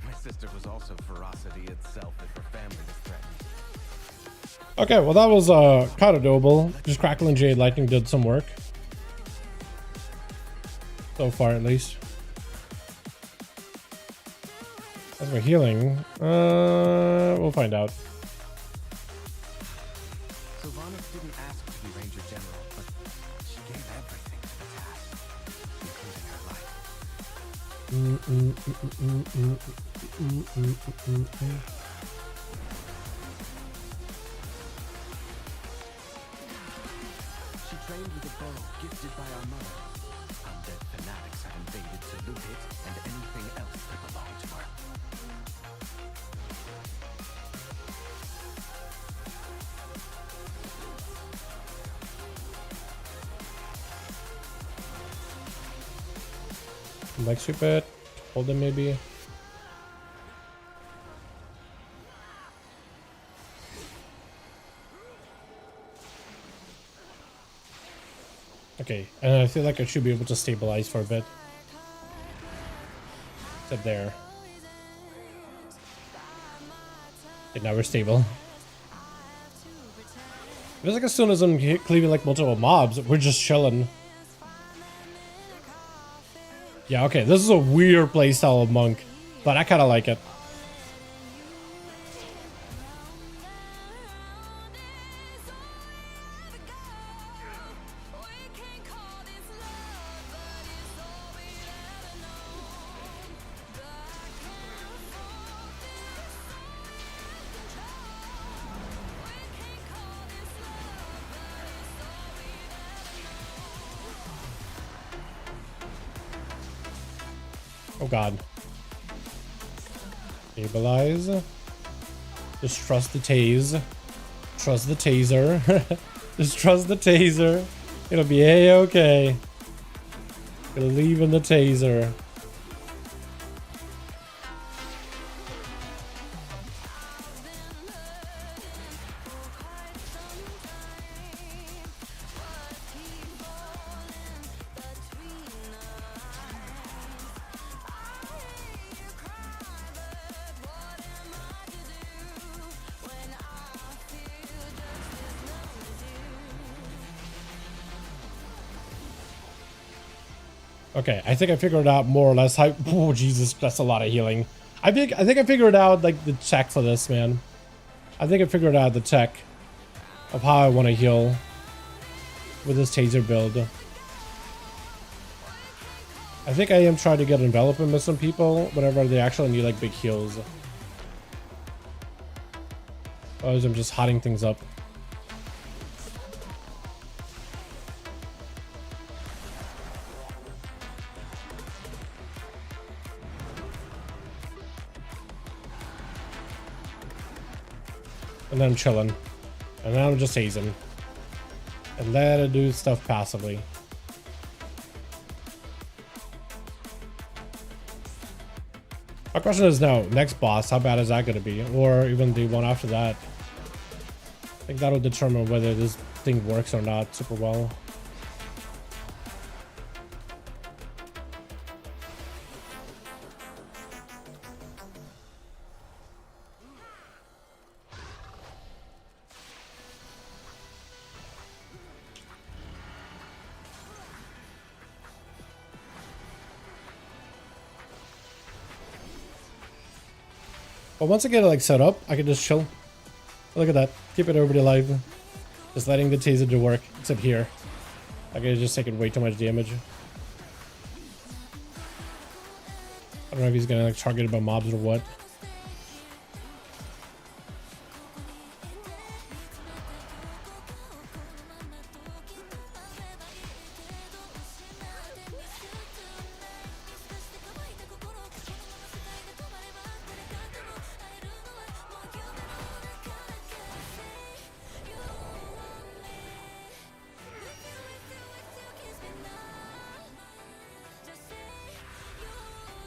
Speaker 7: My sister was also ferocity itself if her family was threatened.
Speaker 3: Okay, well that was kind of doable. Just Crackling Jade Lightning did some work. So far at least. As for healing, we'll find out.
Speaker 7: Sylvanas didn't ask to be Ranger General, but she gave everything to the task, including her life. She trained with a bow gifted by our mother. Undead fanatics have invaded to loot it and anything else that belonged to her.
Speaker 3: Like super, hold them maybe. Okay, and I feel like I should be able to stabilize for a bit. Except there. Okay, now we're stable. It feels like as soon as I'm cleaving like multiple mobs, we're just chilling. Yeah, okay, this is a weird playstyle of monk, but I kind of like it. Oh god. Stabilize. Just trust the tase. Trust the taser. Just trust the taser. It'll be a-okay. Believe in the taser. Okay, I think I figured out more or less how. Oh Jesus, that's a lot of healing. I think I figured out like the tech for this, man. I think I figured out the tech of how I want to heal with this taser build. I think I am trying to get envelopment with some people whenever they actually need like big heals. Otherwise, I'm just hotting things up. And then I'm chilling. And then I'm just hazing. And let it do stuff passively. My question is now, next boss, how bad is that going to be? Or even the one after that? I think that'll determine whether this thing works or not super well. But once I get it like set up, I can just chill. Look at that. Keep everybody alive. Just letting the taser do work. Except here. I can just taking way too much damage. I don't know if he's gonna like targeted by mobs or what.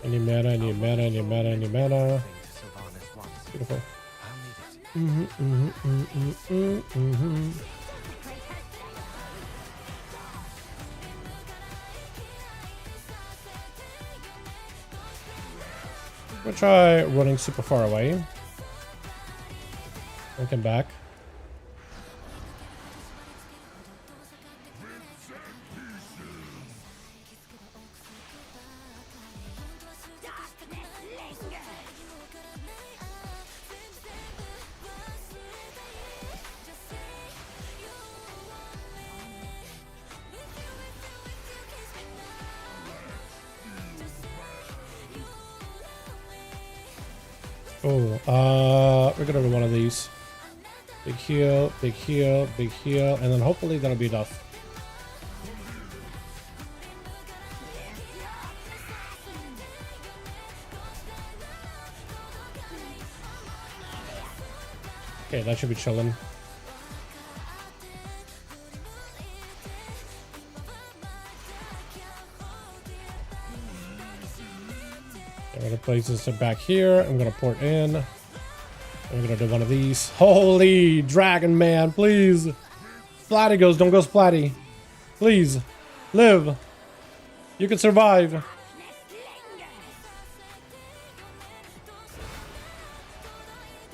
Speaker 3: Any mana, any mana, any mana, any mana. Beautiful. We'll try running super far away. And come back. Oh, we're gonna do one of these. Big heal, big heal, big heal, and then hopefully that'll be enough. Okay, that should be chilling. I'm gonna place this back here. I'm gonna port in. I'm gonna do one of these. Holy dragon, man, please. Splatty goes, don't go splatty. Please, live. You can survive.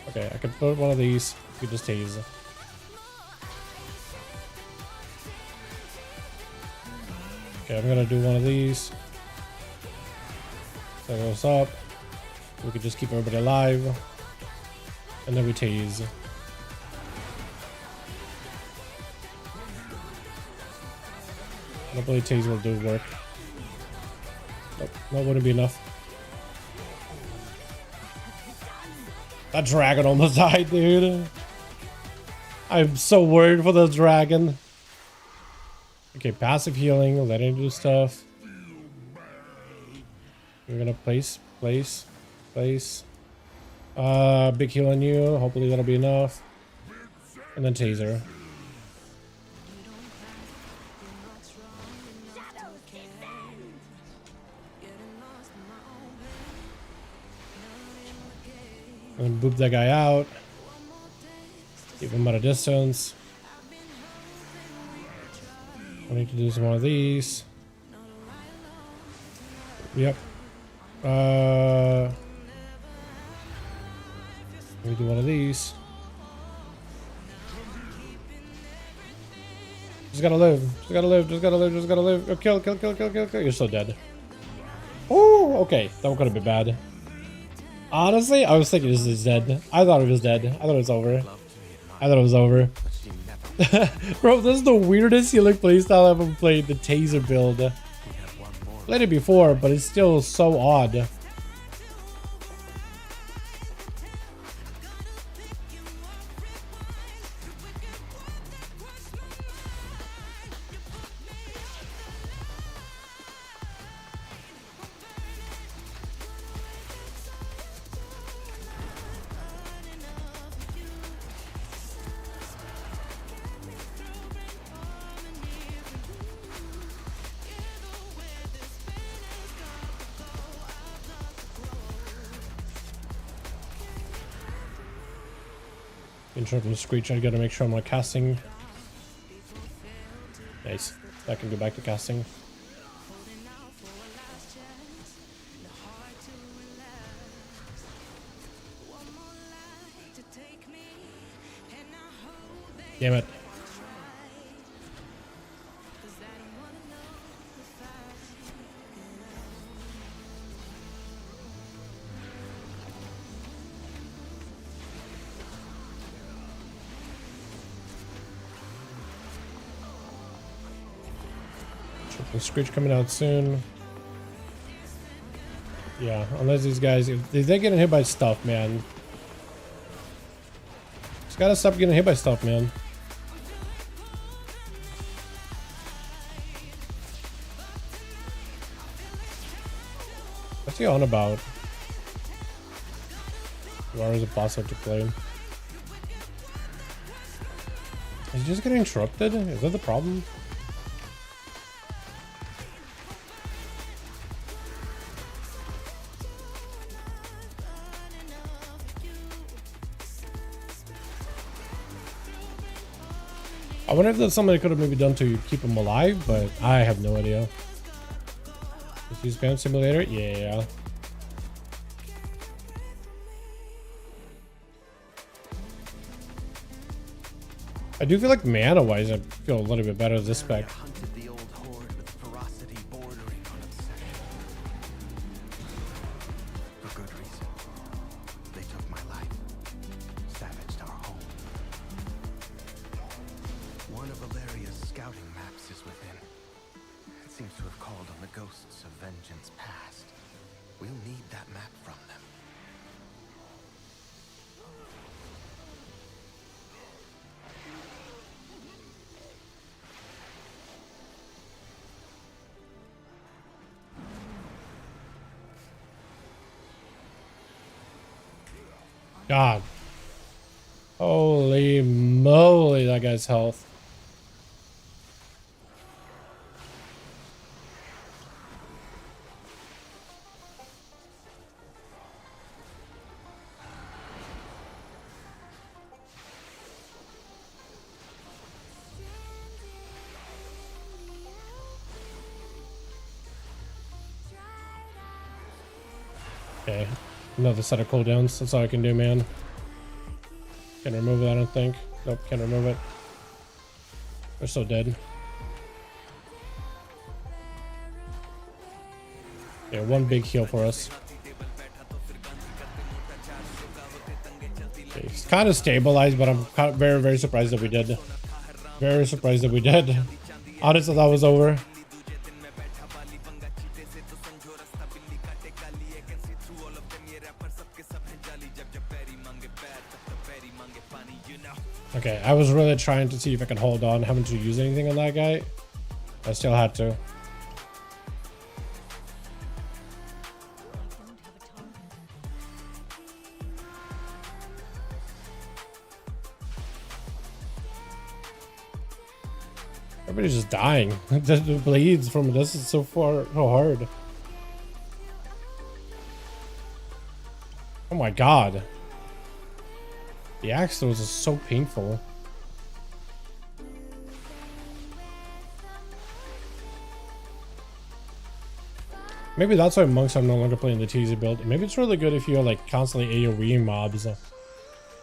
Speaker 3: Okay, I can put one of these. You can just tase. Okay, I'm gonna do one of these. That goes up. We can just keep everybody alive. And then we tase. Hopefully tase will do work. Nope, that wouldn't be enough. That dragon almost died, dude. I'm so worried for the dragon. Okay, passive healing, let it do stuff. We're gonna place. Big heal on you. Hopefully that'll be enough. And then taser. And boop that guy out. Keep him at a distance. I need to do some more of these. Yep. Let me do one of these. Just gotta live. Just gotta live. Just gotta live. Just gotta live. Oh, kill, kill, kill, kill, kill, kill. You're so dead. Oh, okay. That one could have been bad. Honestly, I was thinking this is dead. I thought it was dead. I thought it was over. I thought it was over. Bro, this is the weirdest healer playstyle I've ever played. The taser build. Played it before, but it's still so odd. Interrupting the screech, I gotta make sure I'm not casting. Nice. I can go back to casting. Damn it. Screech coming out soon. Yeah, unless these guys, if they're getting hit by stuff, man. Just gotta stop getting hit by stuff, man. What's he on about? Where is a boss have to play? Is he just getting interrupted? Is that the problem? I wonder if that's something they could have maybe done to keep him alive, but I have no idea. Is he Spam Simulator? Yeah. I do feel like mana-wise, I feel a little bit better this spec.
Speaker 7: Hunted the old horde with ferocity bordering on obsession. For good reason. They took my life, savaged our home. One of Valeria's scouting maps is within. It seems to have called on the ghosts of vengeance past. We'll need that map from them.
Speaker 3: God. Holy moly, that guy's health. Okay. Another set of cooldowns. That's all I can do, man. Can't remove it, I don't think. Nope, can't remove it. We're so dead. Yeah, one big heal for us. Okay, it's kind of stabilized, but I'm very, very surprised that we did. Very surprised that we did. Honestly, that was over. Okay, I was really trying to see if I could hold on, having to use anything on that guy. I still had to. Everybody's just dying. The bleeds from this is so hard. Oh my god. The axe throws is so painful. Maybe that's why monks are no longer playing the teaser build. Maybe it's really good if you're like constantly AoEing mobs.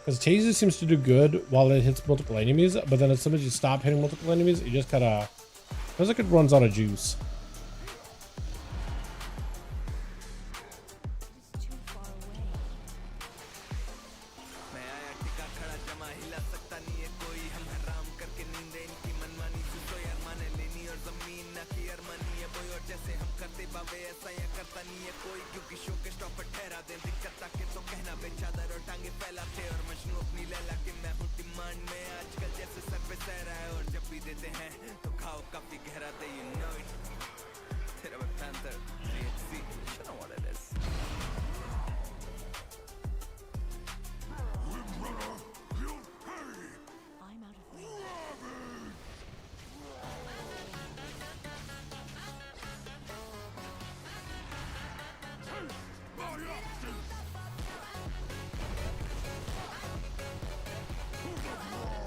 Speaker 3: Because Taser seems to do good while it hits multiple enemies, but then as soon as you stop hitting multiple enemies, it just kind of feels like it runs out of juice.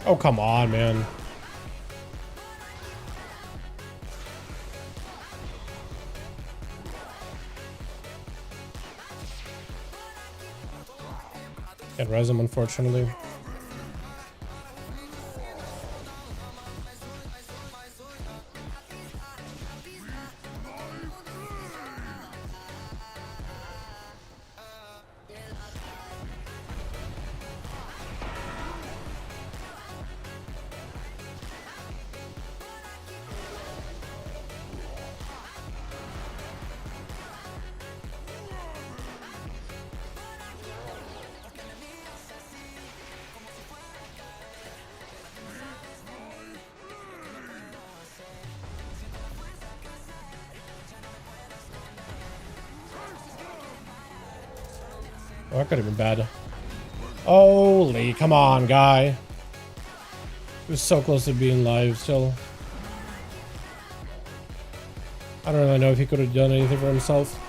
Speaker 3: Oh, come on, man. Can't res him, unfortunately. Oh, that could have been bad. Holy, come on, guy. He was so close to being live still. I don't really know if he could have done anything for himself.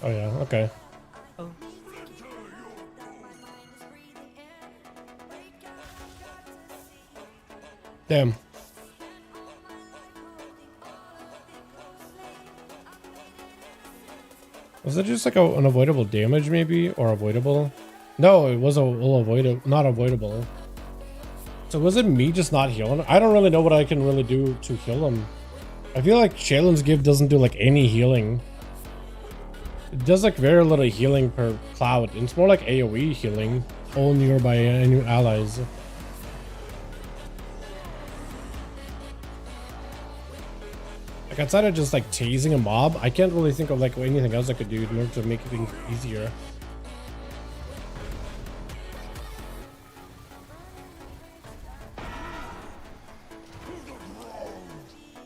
Speaker 3: Oh yeah, okay.
Speaker 5: Oh.
Speaker 3: Damn. Was it just like an unavoidable damage maybe? Or avoidable? No, it was not avoidable. So was it me just not healing? I don't really know what I can really do to heal him. I feel like Shaylin's gift doesn't do like any healing. It does like very little healing per cloud. It's more like AoE healing. All nearby any allies. Like outside of just like tasing a mob, I can't really think of like anything else I could do in order to make things easier.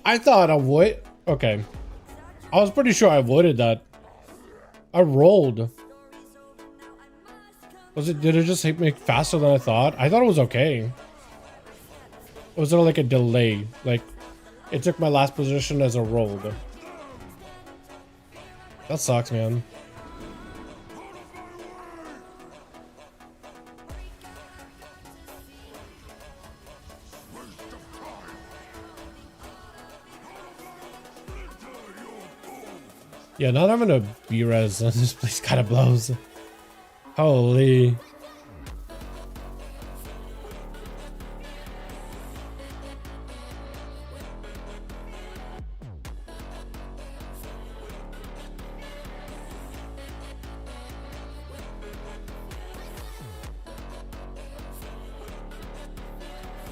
Speaker 3: I thought okay. I was pretty sure I avoided that. I rolled. Did it just hit me faster than I thought? I thought it was okay. Was there like a delay? Like, it took my last position as a roll. That sucks, man. Yeah, not having a B-res in this place kind of blows. Holy.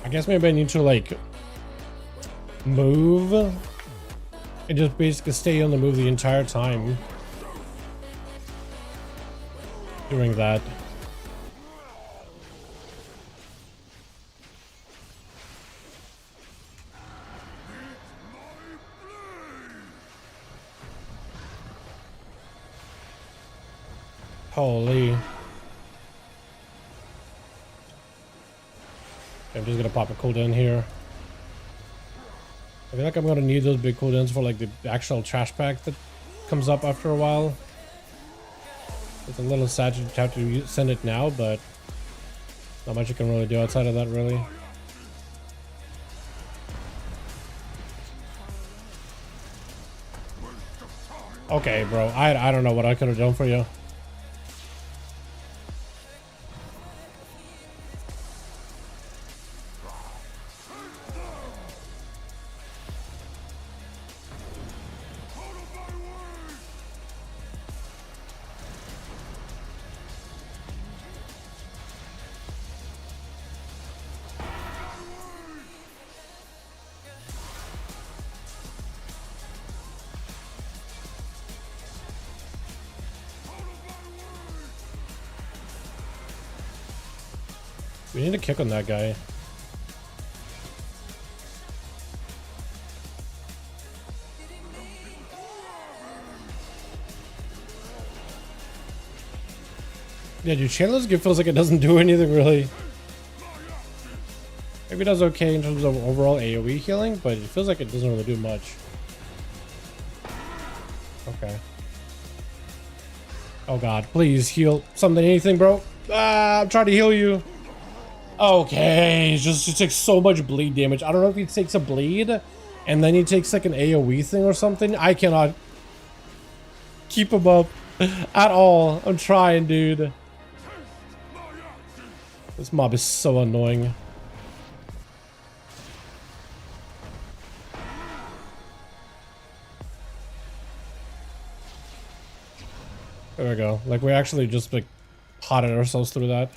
Speaker 3: I guess maybe I need to like move and just basically stay on the move the entire time doing that. Holy. I'm just gonna pop a cooldown here. I feel like I'm gonna need those big cooldowns for like the actual trash pack that comes up after a while. It's a little sad to have to send it now, but not much you can really do outside of that, really. Okay, bro. I don't know what I could have done for you. We need to kick on that guy. Yeah, dude, Chandler's gift feels like it doesn't do anything really. Maybe it does okay in terms of overall AoE healing, but it feels like it doesn't really do much. Okay. Oh god, please heal something, anything, bro. Ah, I'm trying to heal you. Okay, just takes so much bleed damage. I don't know if he takes a bleed and then he takes like an AoE thing or something. I cannot keep him up at all. I'm trying, dude. This mob is so annoying. There we go. Like we actually just like potted ourselves through that.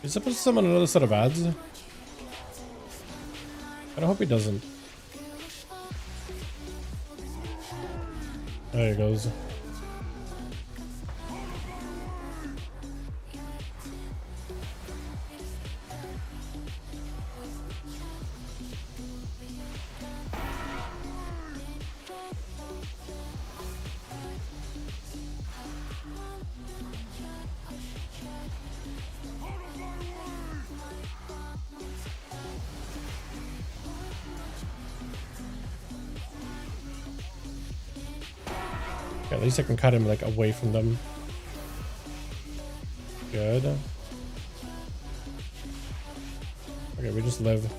Speaker 3: Is he supposed to summon another set of ads? I hope he doesn't. There he goes. At least I can cut him like away from them. Good. Okay, we just live.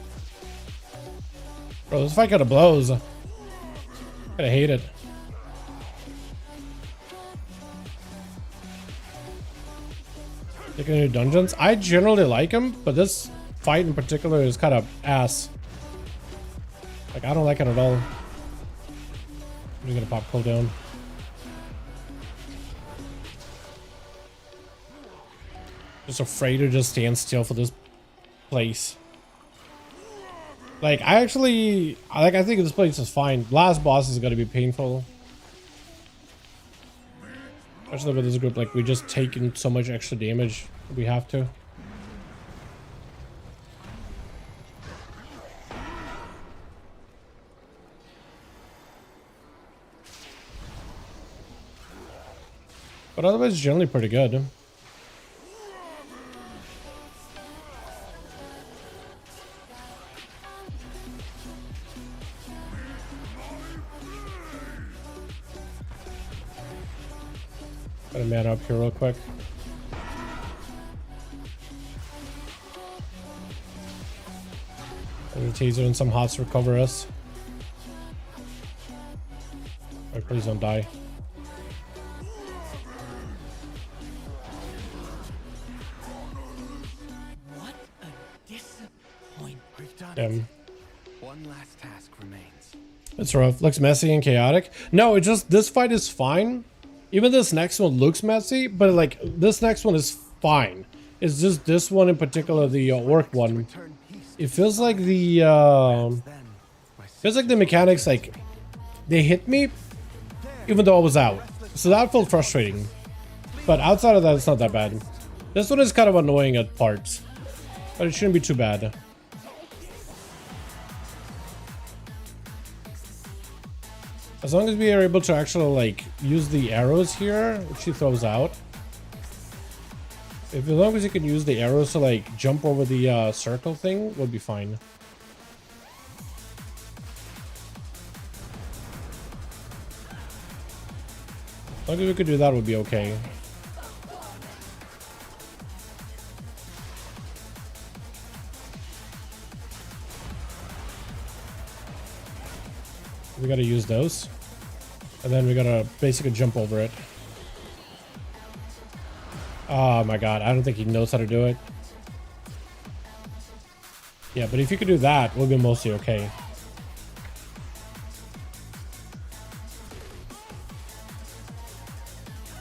Speaker 3: Bro, this fight kinda blows. Kinda hate it. Taking new dungeons. I generally like them, but this fight in particular is kind of ass. Like I don't like it at all. I'm just gonna pop cooldown. Just afraid to just stand still for this place. Like I think this place is fine. Last boss is gonna be painful. Especially with this group, like we just taking so much extra damage. We have to. But otherwise generally pretty good. Got a man up here real quick. There's a taser and some hots to recover us. Oh, please don't die.
Speaker 5: What a disappointment.
Speaker 6: We've done
Speaker 3: Damn.
Speaker 6: it. One last task remains.
Speaker 3: It's rough. Looks messy and chaotic. No, it just, this fight is fine. Even this next one looks messy, but like this next one is fine. It's just this one in particular, the orc one. It feels like the mechanics, like they hit me, even though I was out. So that felt frustrating. But outside of that, it's not that bad. This one is kind of annoying at parts, but it shouldn't be too bad. As long as we are able to actually like use the arrows here, which he throws out. As long as you can use the arrows to like jump over the circle thing, we'll be fine. As long as we could do that, would be okay. We gotta use those. And then we gotta basically jump over it. Oh my god, I don't think he knows how to do it. Yeah, but if you could do that, we'll be mostly okay.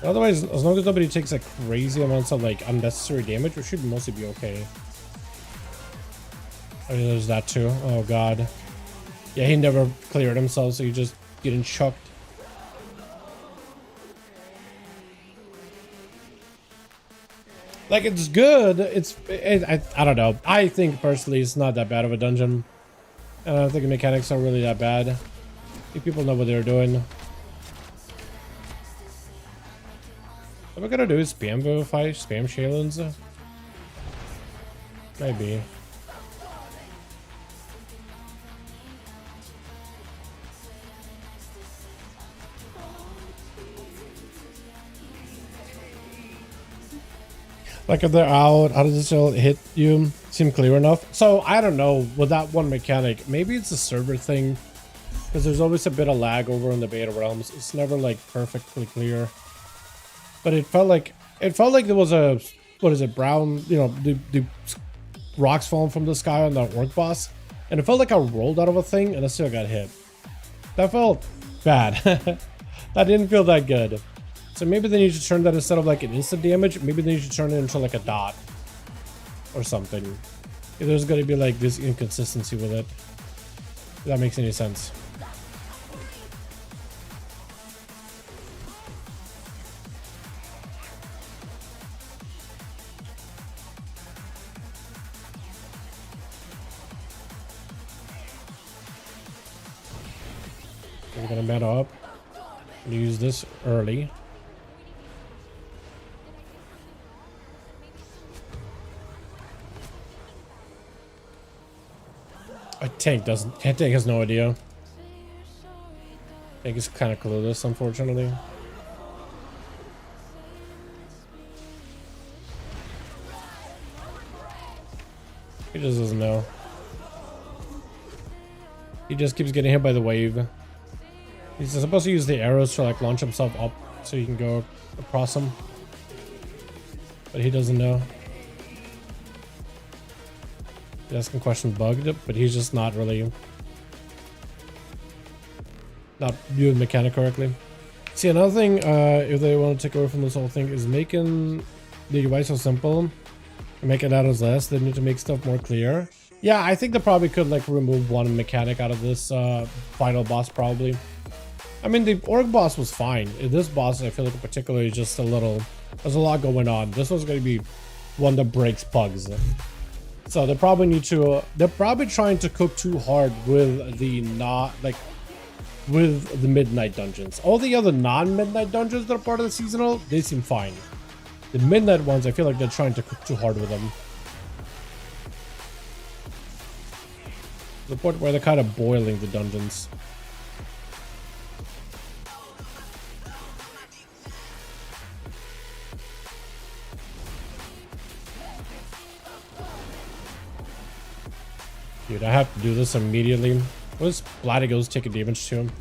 Speaker 3: Otherwise, as long as nobody takes like crazy amounts of like unnecessary damage, we should mostly be okay. I mean, there's that too. Oh god. Yeah, he never cleared himself, so he just getting chucked. Like, it's good. I don't know. I think personally it's not that bad of a dungeon. I don't think the mechanics are really that bad. I think people know what they're doing. What we're gonna do is spam vivify, spam Shaylins. Maybe. Like if they're out, how does it still hit you? Seem clear enough? So I don't know with that one mechanic. Maybe it's a server thing, because there's always a bit of lag over in the beta realms. It's never like perfectly clear. But it felt like there was a, what is it, brown, you know, the rocks falling from the sky on that orc boss, and it felt like I rolled out of a thing and I still got hit. That felt bad. That didn't feel that good. So maybe they need to turn that, instead of like an instant damage, maybe they need to turn it into like a dot or something. If there's going to be like this inconsistency with it. If that makes any sense. We're going to meta up and use this early. Tank has no idea. Tank is kind of clueless, unfortunately. He just doesn't know. He just keeps getting hit by the wave. He's supposed to use the arrows to like launch himself up so he can go across them. But he doesn't know. He's asking questions bugged, but he's just not viewing the mechanic correctly. See, another thing, if they want to take away from this whole thing, is making the UI so simple and making addons less. They need to make stuff more clear. Yeah, I think they probably could like remove one mechanic out of this final boss probably. I mean, the orc boss was fine. This boss, I feel like in particular, is just a little, there's a lot going on. This one's going to be one that breaks pugs. So they probably need to, they're probably trying to cook too hard with the with the midnight dungeons. All the other non-midnight dungeons that are part of the seasonal, they seem fine. The midnight ones, I feel like they're trying to cook too hard with them. To the point where they're kind of boiling the dungeons. Dude, I have to do this immediately. What is Bladigos taking damage to him?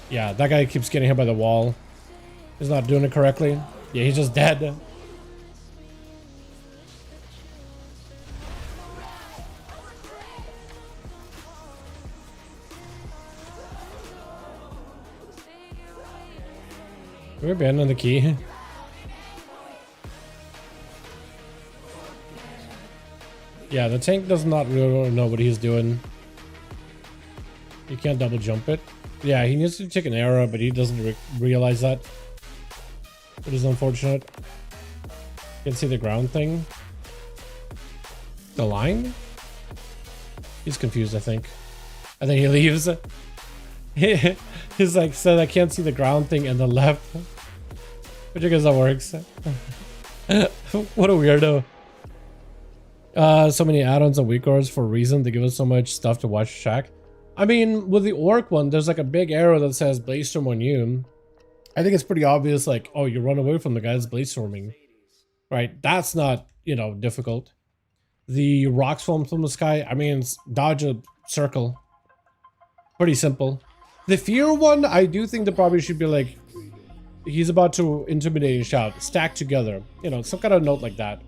Speaker 3: Yeah, that guy keeps getting hit by the wall. He's not doing it correctly. Yeah, he's just dead. Can we abandon the key? Yeah, the tank does not really know what he's doing. You can't double jump it. Yeah, he needs to take an arrow, but he doesn't realize that. It is unfortunate. You can see the ground thing. The line? He's confused, I think. I think he leaves. He's like, said I can't see the ground thing and the left. Which I guess that works. What a weirdo. So many add-ons and weak cores for a reason. They give us so much stuff to watch track. I mean, with the orc one, there's like a big arrow that says Bladestorm on you. I think it's pretty obvious, like, oh, you run away from the guy that's Bladestorming. Right? That's not, you know, difficult. The rocks falling from the sky, I mean, it's dodge a circle. Pretty simple. The fear one, I do think that probably should be like, he's about to intimidate and shout, stack together. You know, some kind of note like that.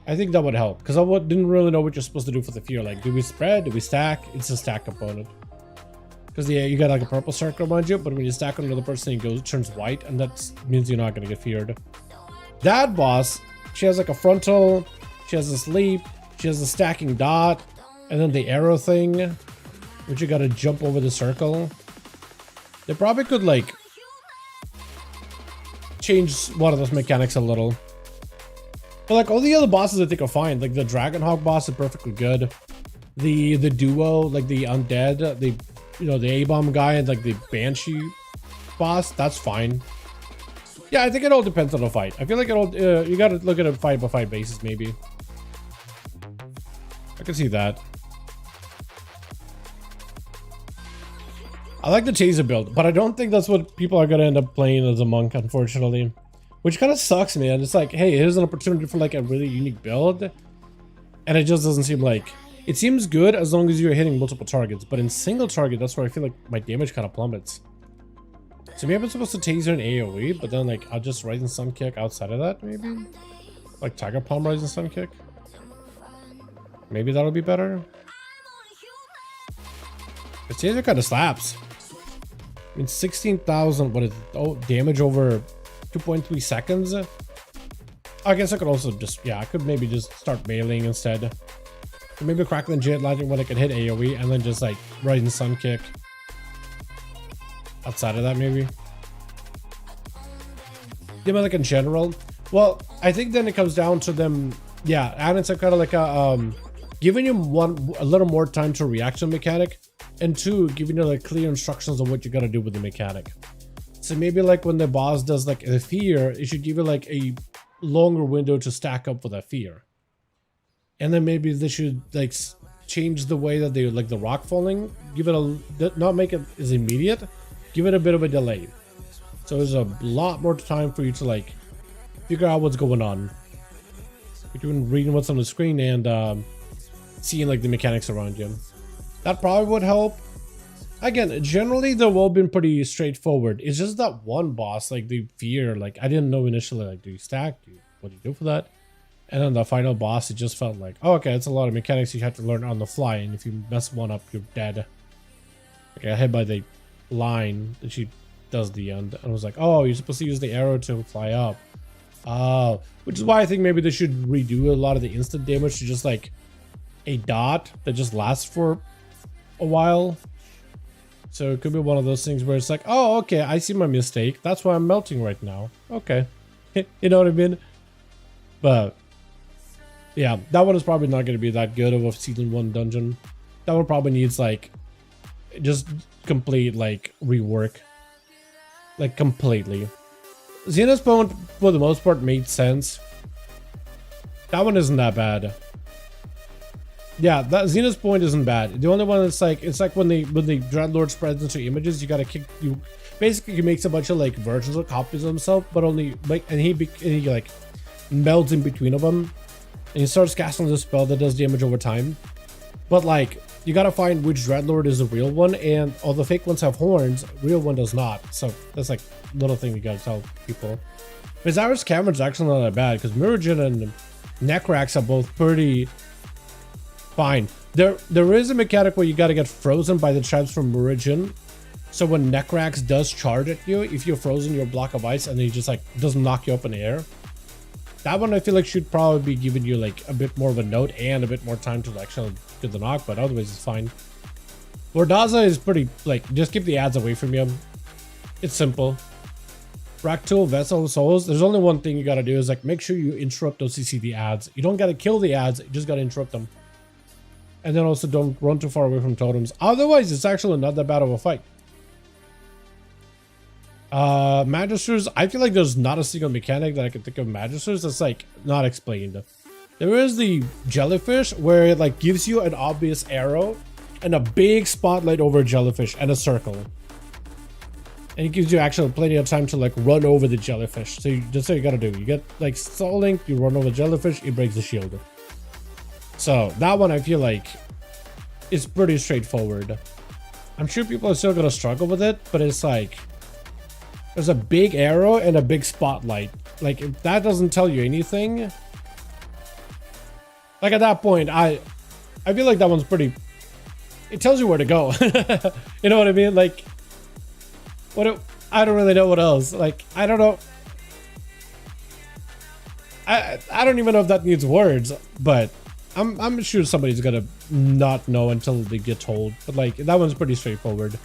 Speaker 3: I think that would help, because I didn't really know what you're supposed to do for the fear. Like, do we spread? Do we stack? It's a stack component. Because yeah, you got like a purple circle around you, but when you stack on another person, it turns white, and that means you're not going to get feared. That boss, she has like a frontal, she has a sleep, she has a stacking dot, and then the arrow thing, which you got to jump over the circle. They probably could like change one of those mechanics a little. But like all the other bosses I think are fine. Like the Dragonhawk boss is perfectly good. The duo, like the undead, the the A-bomb guy and like the Banshee boss, that's fine. Yeah, I think it all depends on the fight. I feel like it all you gotta look at a fight by fight basis maybe. I can see that. I like the taser build, but I don't think that's what people are gonna end up playing as a monk, unfortunately. Which kind of sucks, man. It's like, hey, here's an opportunity for like a really unique build. And it just doesn't seem like... It seems good as long as you're hitting multiple targets. But in single target, that's where I feel like my damage kind of plummets. So maybe I'm supposed to taser an AoE, but then like I'll just Rising Sun Kick outside of that, maybe? Like Tiger Palm Rising Sun Kick? Maybe that'll be better? The taser kind of slaps. I mean, 16,000, what is it? Oh, damage over 2.3 seconds. I guess I could also just, yeah, I could maybe just start meleeing instead. Or maybe Crackling Jet Lightning when I could hit AoE and then just like Rising Sun Kick. Outside of that, maybe. Yeah, but like in general. Well, I think then it comes down to them, yeah, and it's kind of like a, giving you a little more time to react to a mechanic, and two, giving you like clear instructions on what you gotta do with the mechanic. So maybe like when the boss does like a fear, it should give you like a longer window to stack up for that fear. And then maybe they should like change the way that they like the rock falling, give it a, not make it as immediate, give it a bit of a delay. So there's a lot more time for you to like figure out what's going on between reading what's on the screen and seeing like the mechanics around you. That probably would help. Again, generally they've all been pretty straightforward. It's just that one boss, like the fear, like I didn't know initially, like do you stack? What do you do for that? And then the final boss, it just felt like, oh, okay, it's a lot of mechanics you have to learn on the fly, and if you mess one up, you're dead. Okay, I hit by the line that she does the end, and I was like, oh, you're supposed to use the arrow to fly up. Oh, which is why I think maybe they should redo a lot of the instant damage to just like a dot that just lasts for a while. So it could be one of those things where it's like, oh, okay, I see my mistake. That's why I'm melting right now. Okay. You know what I mean? But yeah, that one is probably not going to be that good of a season 1 dungeon. That one probably needs like just complete like rework. Like completely. Xena's Bone for the most part made sense. That one isn't that bad. Yeah, that Xena's Point isn't bad. The only one that's like, it's like when the Dreadlord spreads into images, you gotta kick, you basically he makes a bunch of like versions of copies of himself, but only like, and he like melds in between of them, and he starts casting this spell that does damage over time. But like, you gotta find which Dreadlord is the real one, and all the fake ones have horns, real one does not. So that's like little thing you gotta tell people. But Zyra's Cavern's actually not that bad, because Murajin and Necrax are both pretty fine. There is a mechanic where you gotta get frozen by the traps from Murajin. So when Necrax does charge at you, if you're frozen, you're a block of ice, and he just like doesn't knock you up in the air. That one I feel like should probably be giving you like a bit more of a note and a bit more time to actually get the knock, but otherwise it's fine. Vordaza is pretty, like, just keep the ads away from you. It's simple. Fractal, Vessel, Souls, there's only one thing you gotta do is, like, make sure you interrupt those CCD ads. You don't gotta kill the ads, you just gotta interrupt them. And then also don't run too far away from totems. Otherwise, it's actually not that bad of a fight. Magisters, I feel like there's not a single mechanic that I can think of Magisters that's, like, not explained. There is the jellyfish where it, like, gives you an obvious arrow and a big spotlight over a jellyfish and a circle. And it gives you actually plenty of time to, like, run over the jellyfish. So that's what you gotta do. You get, like, Soul Link, you run over the jellyfish, it breaks the shield. So that one I feel like is pretty straightforward. I'm sure people are still gonna struggle with it, but it's like there's a big arrow and a big spotlight. Like, if that doesn't tell you anything, like at that point, I feel like that one's pretty. It tells you where to go. You know what I mean? Like, I don't really know what else. Like, I don't know. I don't even know if that needs words, but I'm sure somebody's gonna not know until they get told. But like, that one's pretty straightforward.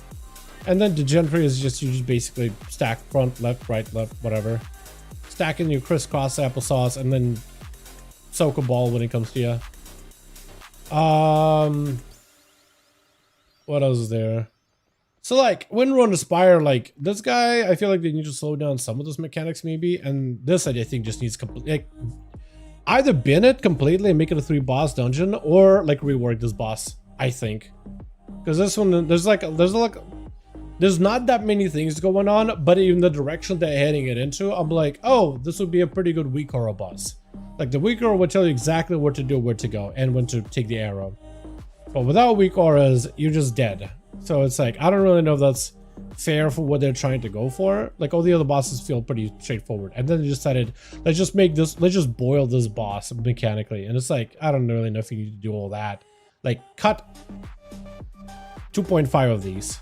Speaker 3: And then Degenerate is just, you just basically stack front, left, right, left, whatever. Stacking your crisscross applesauce and then soak a ball when it comes to you. What else is there? So like, when Run Aspire, like this guy, I feel like they need to slow down some of those mechanics maybe. And this I think just needs like, either bin it completely and make it a 3 boss dungeon, or like rework this boss, I think. Because this one, there's not that many things going on, but in the direction they're heading it into, I'm like, oh, this would be a pretty good weak aura boss. Like the weak aura would tell you exactly what to do, where to go, and when to take the arrow. But without weak auras, you're just dead. So it's like, I don't really know if that's fair for what they're trying to go for. Like, all the other bosses feel pretty straightforward. And then they decided, let's just boil this boss mechanically. And it's like, I don't really know if you need to do all that. Like, cut 2.5 of these.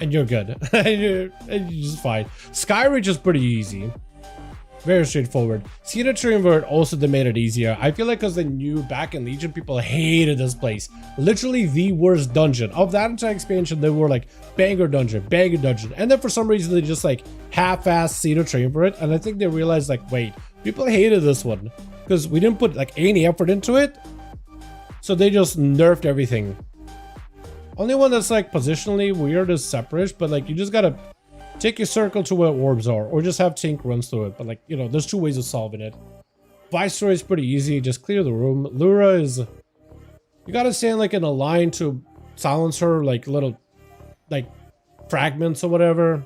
Speaker 3: And you're good. and you're just fine. Skyreach is pretty easy. Very straightforward. Cedar Triumvirate also, they made it easier. I feel like because they knew back in Legion, people hated this place. Literally the worst dungeon. Of that entire expansion, they were like, banger dungeon. And then for some reason, they just like half-assed Cedar Triumvirate. And I think they realized like, wait, people hated this one. Because we didn't put like any effort into it. So they just nerfed everything. Only one that's like positionally weird is Separate, but like you just gotta take your circle to where orbs are, or just have Tink runs through it. But like, you know, there's 2 ways of solving it. Viceroy is pretty easy, just clear the room. Lura is, you gotta stand like in a line to silence her, like little, like fragments or whatever.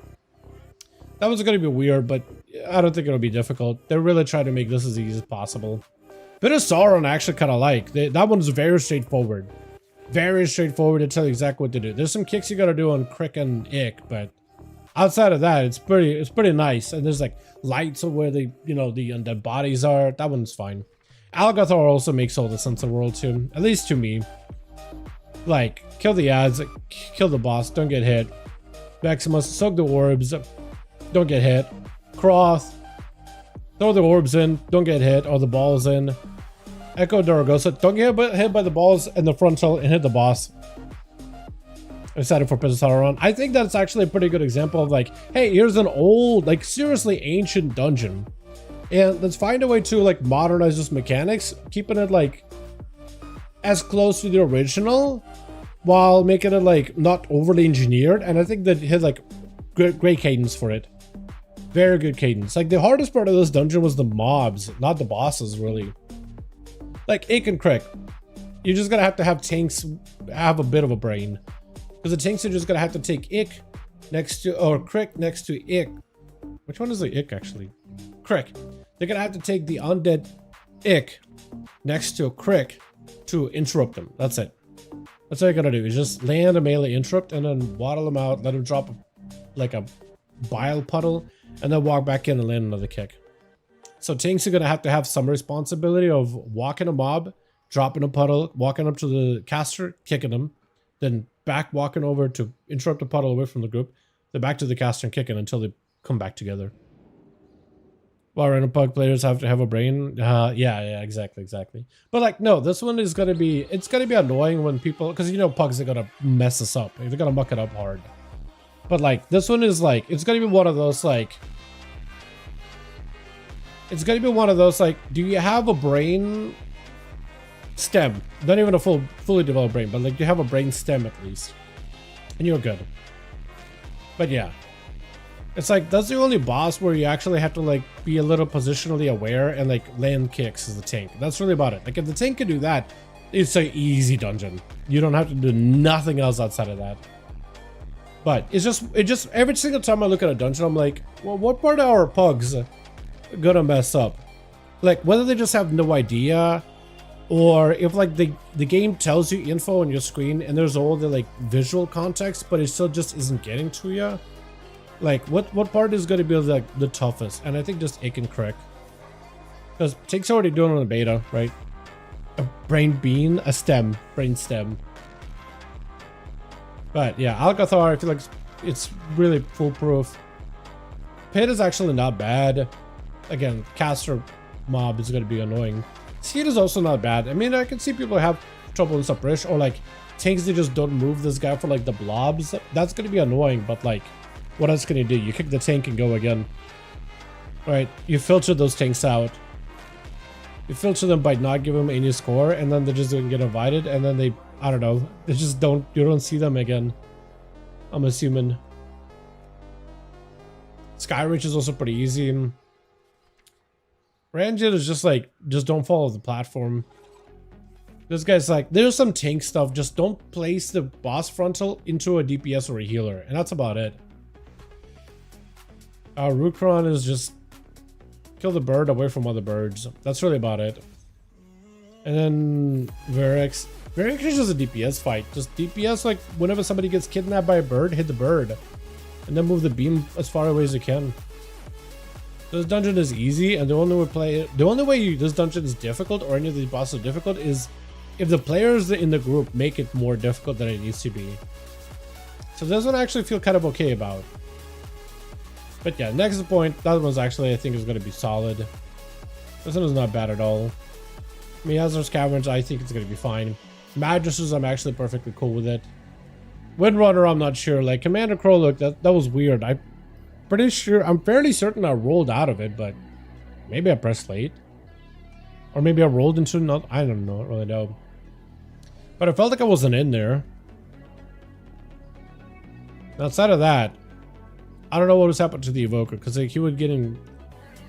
Speaker 3: That was gonna be weird, but I don't think it'll be difficult. They're really trying to make this as easy as possible. Bit of Sauron I actually kind of like. That one's very straightforward. Very straightforward to tell you exactly what to do. There's some kicks you gotta do on Crick and Ick, but outside of that, it's pretty nice. And there's like lights of where the, you know, the undead bodies are. That one's fine. Algathor also makes all the sense of the world too, at least to me. Like, kill the ads, kill the boss, don't get hit. Maximus, soak the orbs, don't get hit. Croth, throw the orbs in, don't get hit, or the balls in. Echo Daragosa, don't get hit by the balls in the frontal and hit the boss. Excited for Dalaran. I think that's actually a pretty good example of like, hey, here's an old, like seriously ancient dungeon. And let's find a way to like modernize those mechanics, keeping it like as close to the original while making it like not overly engineered. And I think that it had like great cadence for it. Very good cadence. Like the hardest part of this dungeon was the mobs, not the bosses really. Like Ick and Crick, you're just gonna have to have tanks have a bit of a brain. Because the tanks are just gonna have to take Ick next to, or Crick next to Ick. Which one is the Ick actually? Crick. They're gonna have to take the undead Ick next to a Crick to interrupt them. That's it. That's all you gotta do, is just land a melee interrupt and then waddle them out, let them drop like a bile puddle, and then walk back in and land another kick. So tanks are gonna have to have some responsibility of walking a mob, dropping a puddle, walking up to the caster, kicking them, then back walking over to interrupt a puddle away from the group, then back to the caster and kicking until they come back together. While random pug players have to have a brain. Yeah, exactly. But like, no, this one is gonna be, it's gonna be annoying when people, because you know pugs are gonna mess us up. They're gonna muck it up hard. But like, this one is like, it's gonna be one of those like, it's gonna be one of those like, do you have a brain stem? Not even a fully developed brain, but like you have a brain stem at least, and you're good. But yeah. It's like, that's the only boss where you actually have to like be a little positionally aware and like land kicks as the tank. That's really about it. Like if the tank can do that, it's an easy dungeon. You don't have to do nothing else outside of that. But it just every single time I look at a dungeon, I'm like, well, what part of our pugs gonna mess up? Like whether they just have no idea, or if like the game tells you info on your screen and there's all the like visual context, but it still just isn't getting to you. Like, what part is going to be like the toughest? And I think just it can crack. Because Take's already doing it on the beta, right? A brain bean, a stem, brain stem. But yeah, Alcathar, I feel like it's really foolproof. Pit is actually not bad. Again, caster mob is going to be annoying. Seed is also not bad. I mean, I can see people have trouble in suppress, or like tanks that just don't move this guy for like the blobs. That's going to be annoying, but like, what else can you do? You kick the tank and go again. Right, you filter those tanks out. You filter them by not giving them any score, and then they're just gonna get invited, and then they, I don't know, they just don't, you don't see them again. I'm assuming. Skyreach is also pretty easy. Ranjit is just like, just don't follow the platform. This guy's like, there's some tank stuff, just don't place the boss frontal into a DPS or a healer, and that's about it. Rukron is just kill the bird away from other birds. That's really about it. And then Varix. Varix is just a DPS fight. Just DPS, like whenever somebody gets kidnapped by a bird, hit the bird. And then move the beam as far away as you can. This dungeon is easy, and the only way this dungeon is difficult, or any of the bosses are difficult, is if the players in the group make it more difficult than it needs to be. So this one I actually feel kind of okay about. But yeah, next point, that one's actually, I think, is going to be solid. This one is not bad at all. Miazar's Caverns, I think it's going to be fine. Mattresses, I'm actually perfectly cool with it. Windrunner, I'm not sure. Like, Commander Crow, look, that was weird. I'm pretty sure, I'm fairly certain I rolled out of it, but maybe I pressed late. Or maybe I rolled into not, I don't know, I really know. But I felt like I wasn't in there. Outside of that, I don't know what was happening to the Evoker, because like, he was getting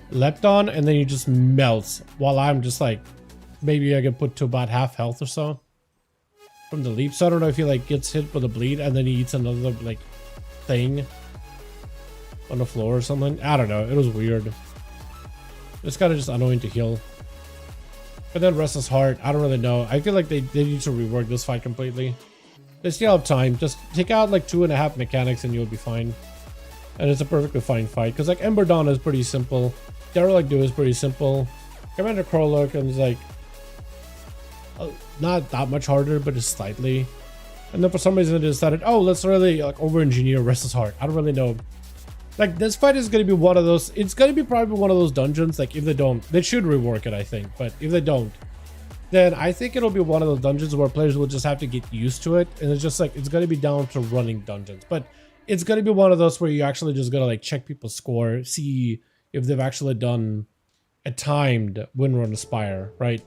Speaker 3: leapt on and then he just melts, while I'm just like, maybe I get put to about half health or so from the leap. So I don't know if he like gets hit with a bleed and then he eats another like thing on the floor or something. I don't know, it was weird. It's kind of just annoying to heal. But then Restless Heart, I don't really know. I feel like they need to rework this fight completely. They still have time. Just take out like 2.5 mechanics and you'll be fine. And it's a perfectly fine fight, because like Ember Dawn is pretty simple. Derelict Do is pretty simple. Commander Crowlock is like not that much harder, but it's slightly. And then for some reason they decided, oh, let's really like over-engineer Restless Heart. I don't really know. Like this fight is going to be one of those. It's going to be probably one of those dungeons. Like if they don't, they should rework it, I think. But if they don't, then I think it'll be one of those dungeons where players will just have to get used to it, and it's just like it's going to be down to running dungeons. But it's going to be one of those where you actually just got to like check people's score, see if they've actually done a timed Windrun Aspire, right?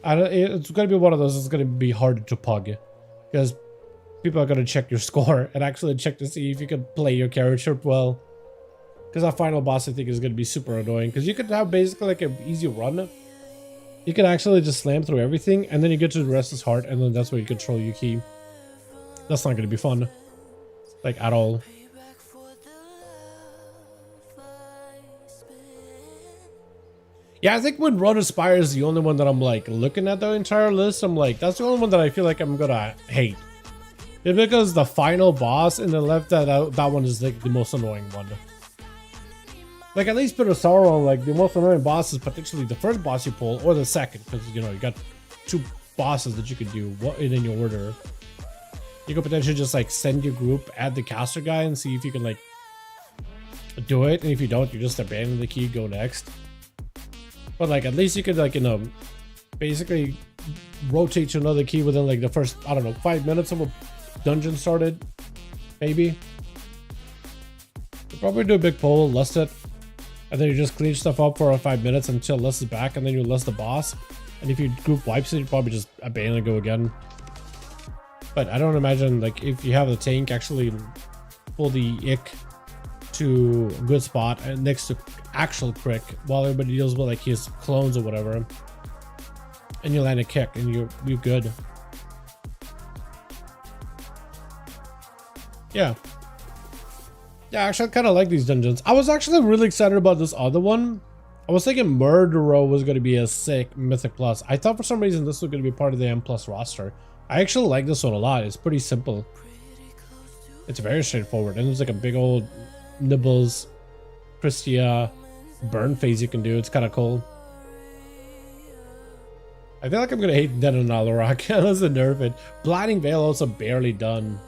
Speaker 3: It's going to be one of those that's going to be hard to pug, because people are going to check your score and actually check to see if you can play your character well. Because our final boss, I think, is going to be super annoying, because you could have basically like an easy run. You can actually just slam through everything, and then you get to the Restless Heart, and then that's where you control your key. That's not going to be fun. Like, at all. Yeah, I think when Run Aspire is the only one that I'm like looking at the entire list, I'm like, that's the only one that I feel like I'm gonna hate. It's because the final boss and then left that one is like the most annoying one. Like at least Pit of Sorrow, like the most annoying boss is potentially the first boss you pull or the second, because you know you got 2 bosses that you could do in your order. You could potentially just like send your group, add the caster guy, and see if you can like do it, and if you don't, you just abandon the key, go next. But like, at least you could, like, you know, basically rotate to another key within like the first, I don't know, 5 minutes of a dungeon started, maybe. You probably do a big pull, lust it, and then you just clean stuff up for 5 minutes until lust is back, and then you lust the boss. And if you group wipes it, you probably just abandon and go again. But I don't imagine, like, if you have the tank actually pull the ick to a good spot and next to actual crick while everybody deals with like his clones or whatever, and you land a kick and you're good. Yeah, actually I kind of like these dungeons. I was actually really excited about this other one. I was thinking Murderer was going to be a sick Mythic Plus. I thought for some reason this was going to be part of the M Plus roster. I actually like this one a lot. It's pretty simple. It's very straightforward, and there's like a big old Nibbles, Christia, burn phase you can do. It's kind of cool. I feel like I'm gonna hate Dead on Dalaran unless they nerf it. Blinding Veil also barely done.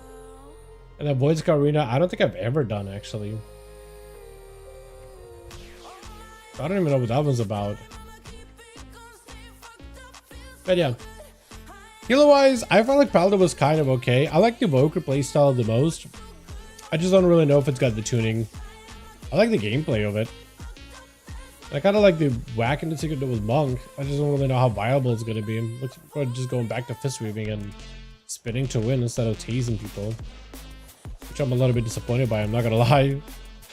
Speaker 3: And then Void Scar Arena, I don't think I've ever done actually. I don't even know what that one's about. But yeah. Healer wise, I felt like Paladin was kind of okay. I like the Evoker playstyle the most. I just don't really know if it's got the tuning. I like the gameplay of it. I kind of like the whacking the secret with Monk. I just don't really know how viable it's going to be. I'm looking for just going back to fist weaving and spinning to win instead of tasing people. Which I'm a little bit disappointed by, I'm not going to lie.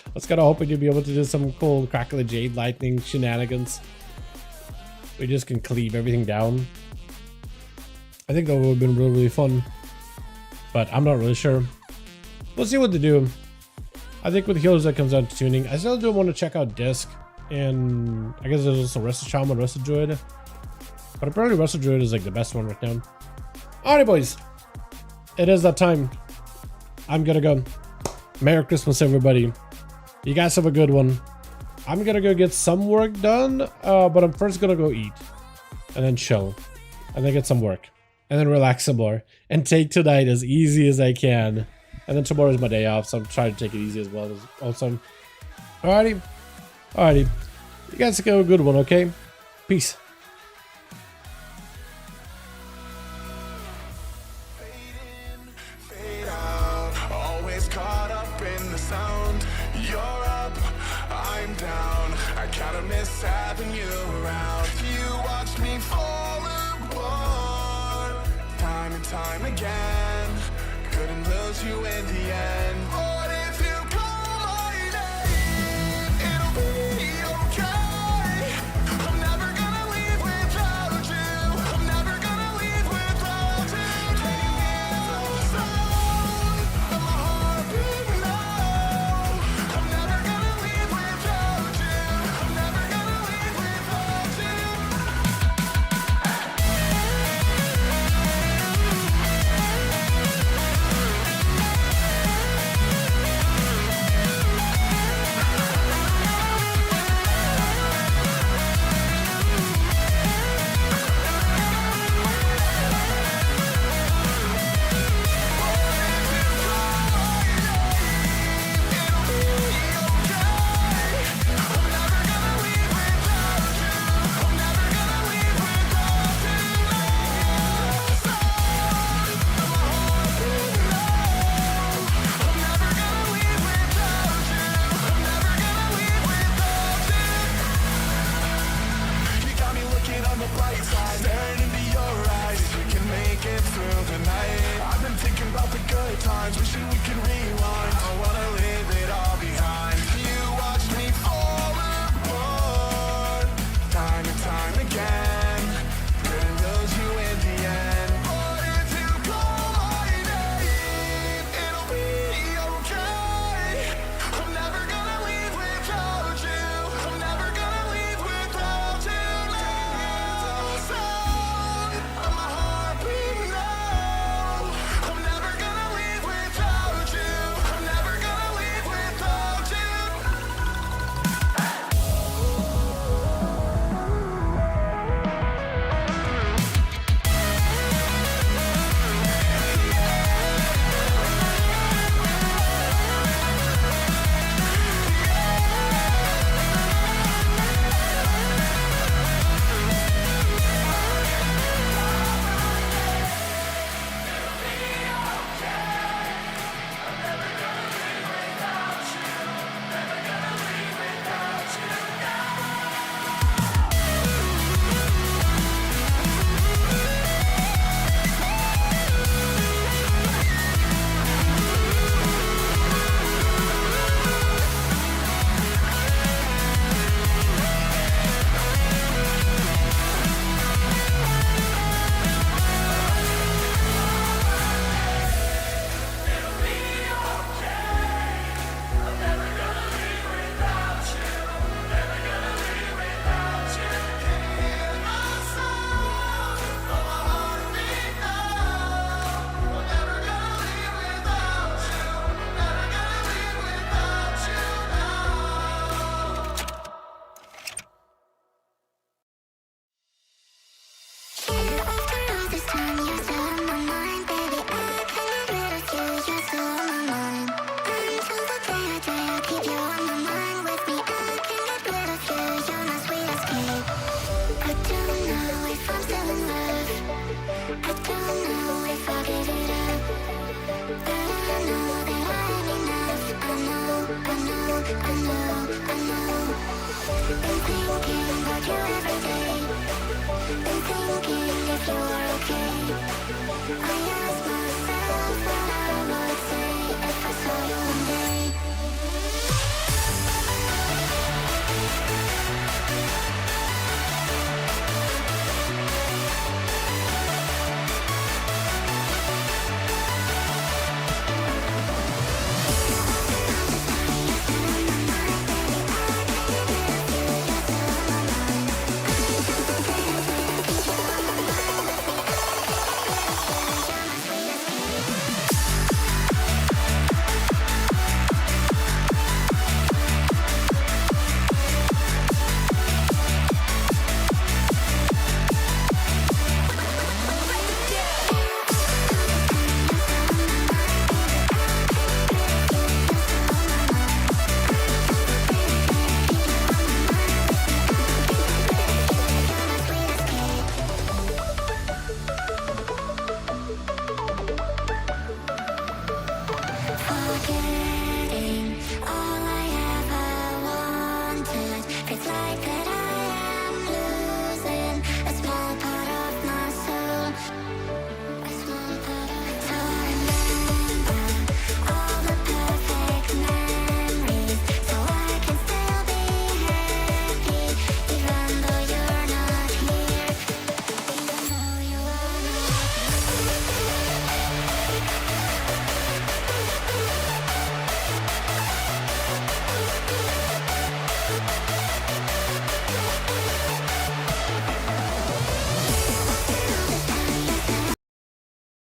Speaker 3: I was kind of hoping you'd be able to do some cool Crackle Jade Lightning shenanigans. We just can cleave everything down. I think that would have been really, really fun. But I'm not really sure. We'll see what to do. I think with healers that comes down to tuning. I still do want to check out Disc. And I guess there's also Rested Shaman, Rested Druid. But apparently Rested Druid is like the best one right now. Alright boys. It is that time. I'm gonna go. Merry Christmas everybody. You guys have a good one. I'm gonna go get some work done. But I'm first gonna go eat. And then chill. And then get some work. And then relax some more. And take tonight as easy as I can. And then tomorrow is my day off, so I'm trying to take it easy as well. Also, alrighty. You guys have a good one, okay? Peace.
Speaker 2: Fade out, always caught up in the sound. You're up, I'm down. I kinda miss having you around. You watch me fall apart, time and time again. Couldn't lose you in the end. But if you call my name, it'll be okay. I'm never gonna leave without you. I'm never gonna leave without you. Can you hear the sound of my heart beating now? I'm never gonna leave without you. I'm never gonna leave without you. You got me looking on the bright side, staring into your eyes. We can make it through the night. I've been thinking about the good times, wishing we could rewind.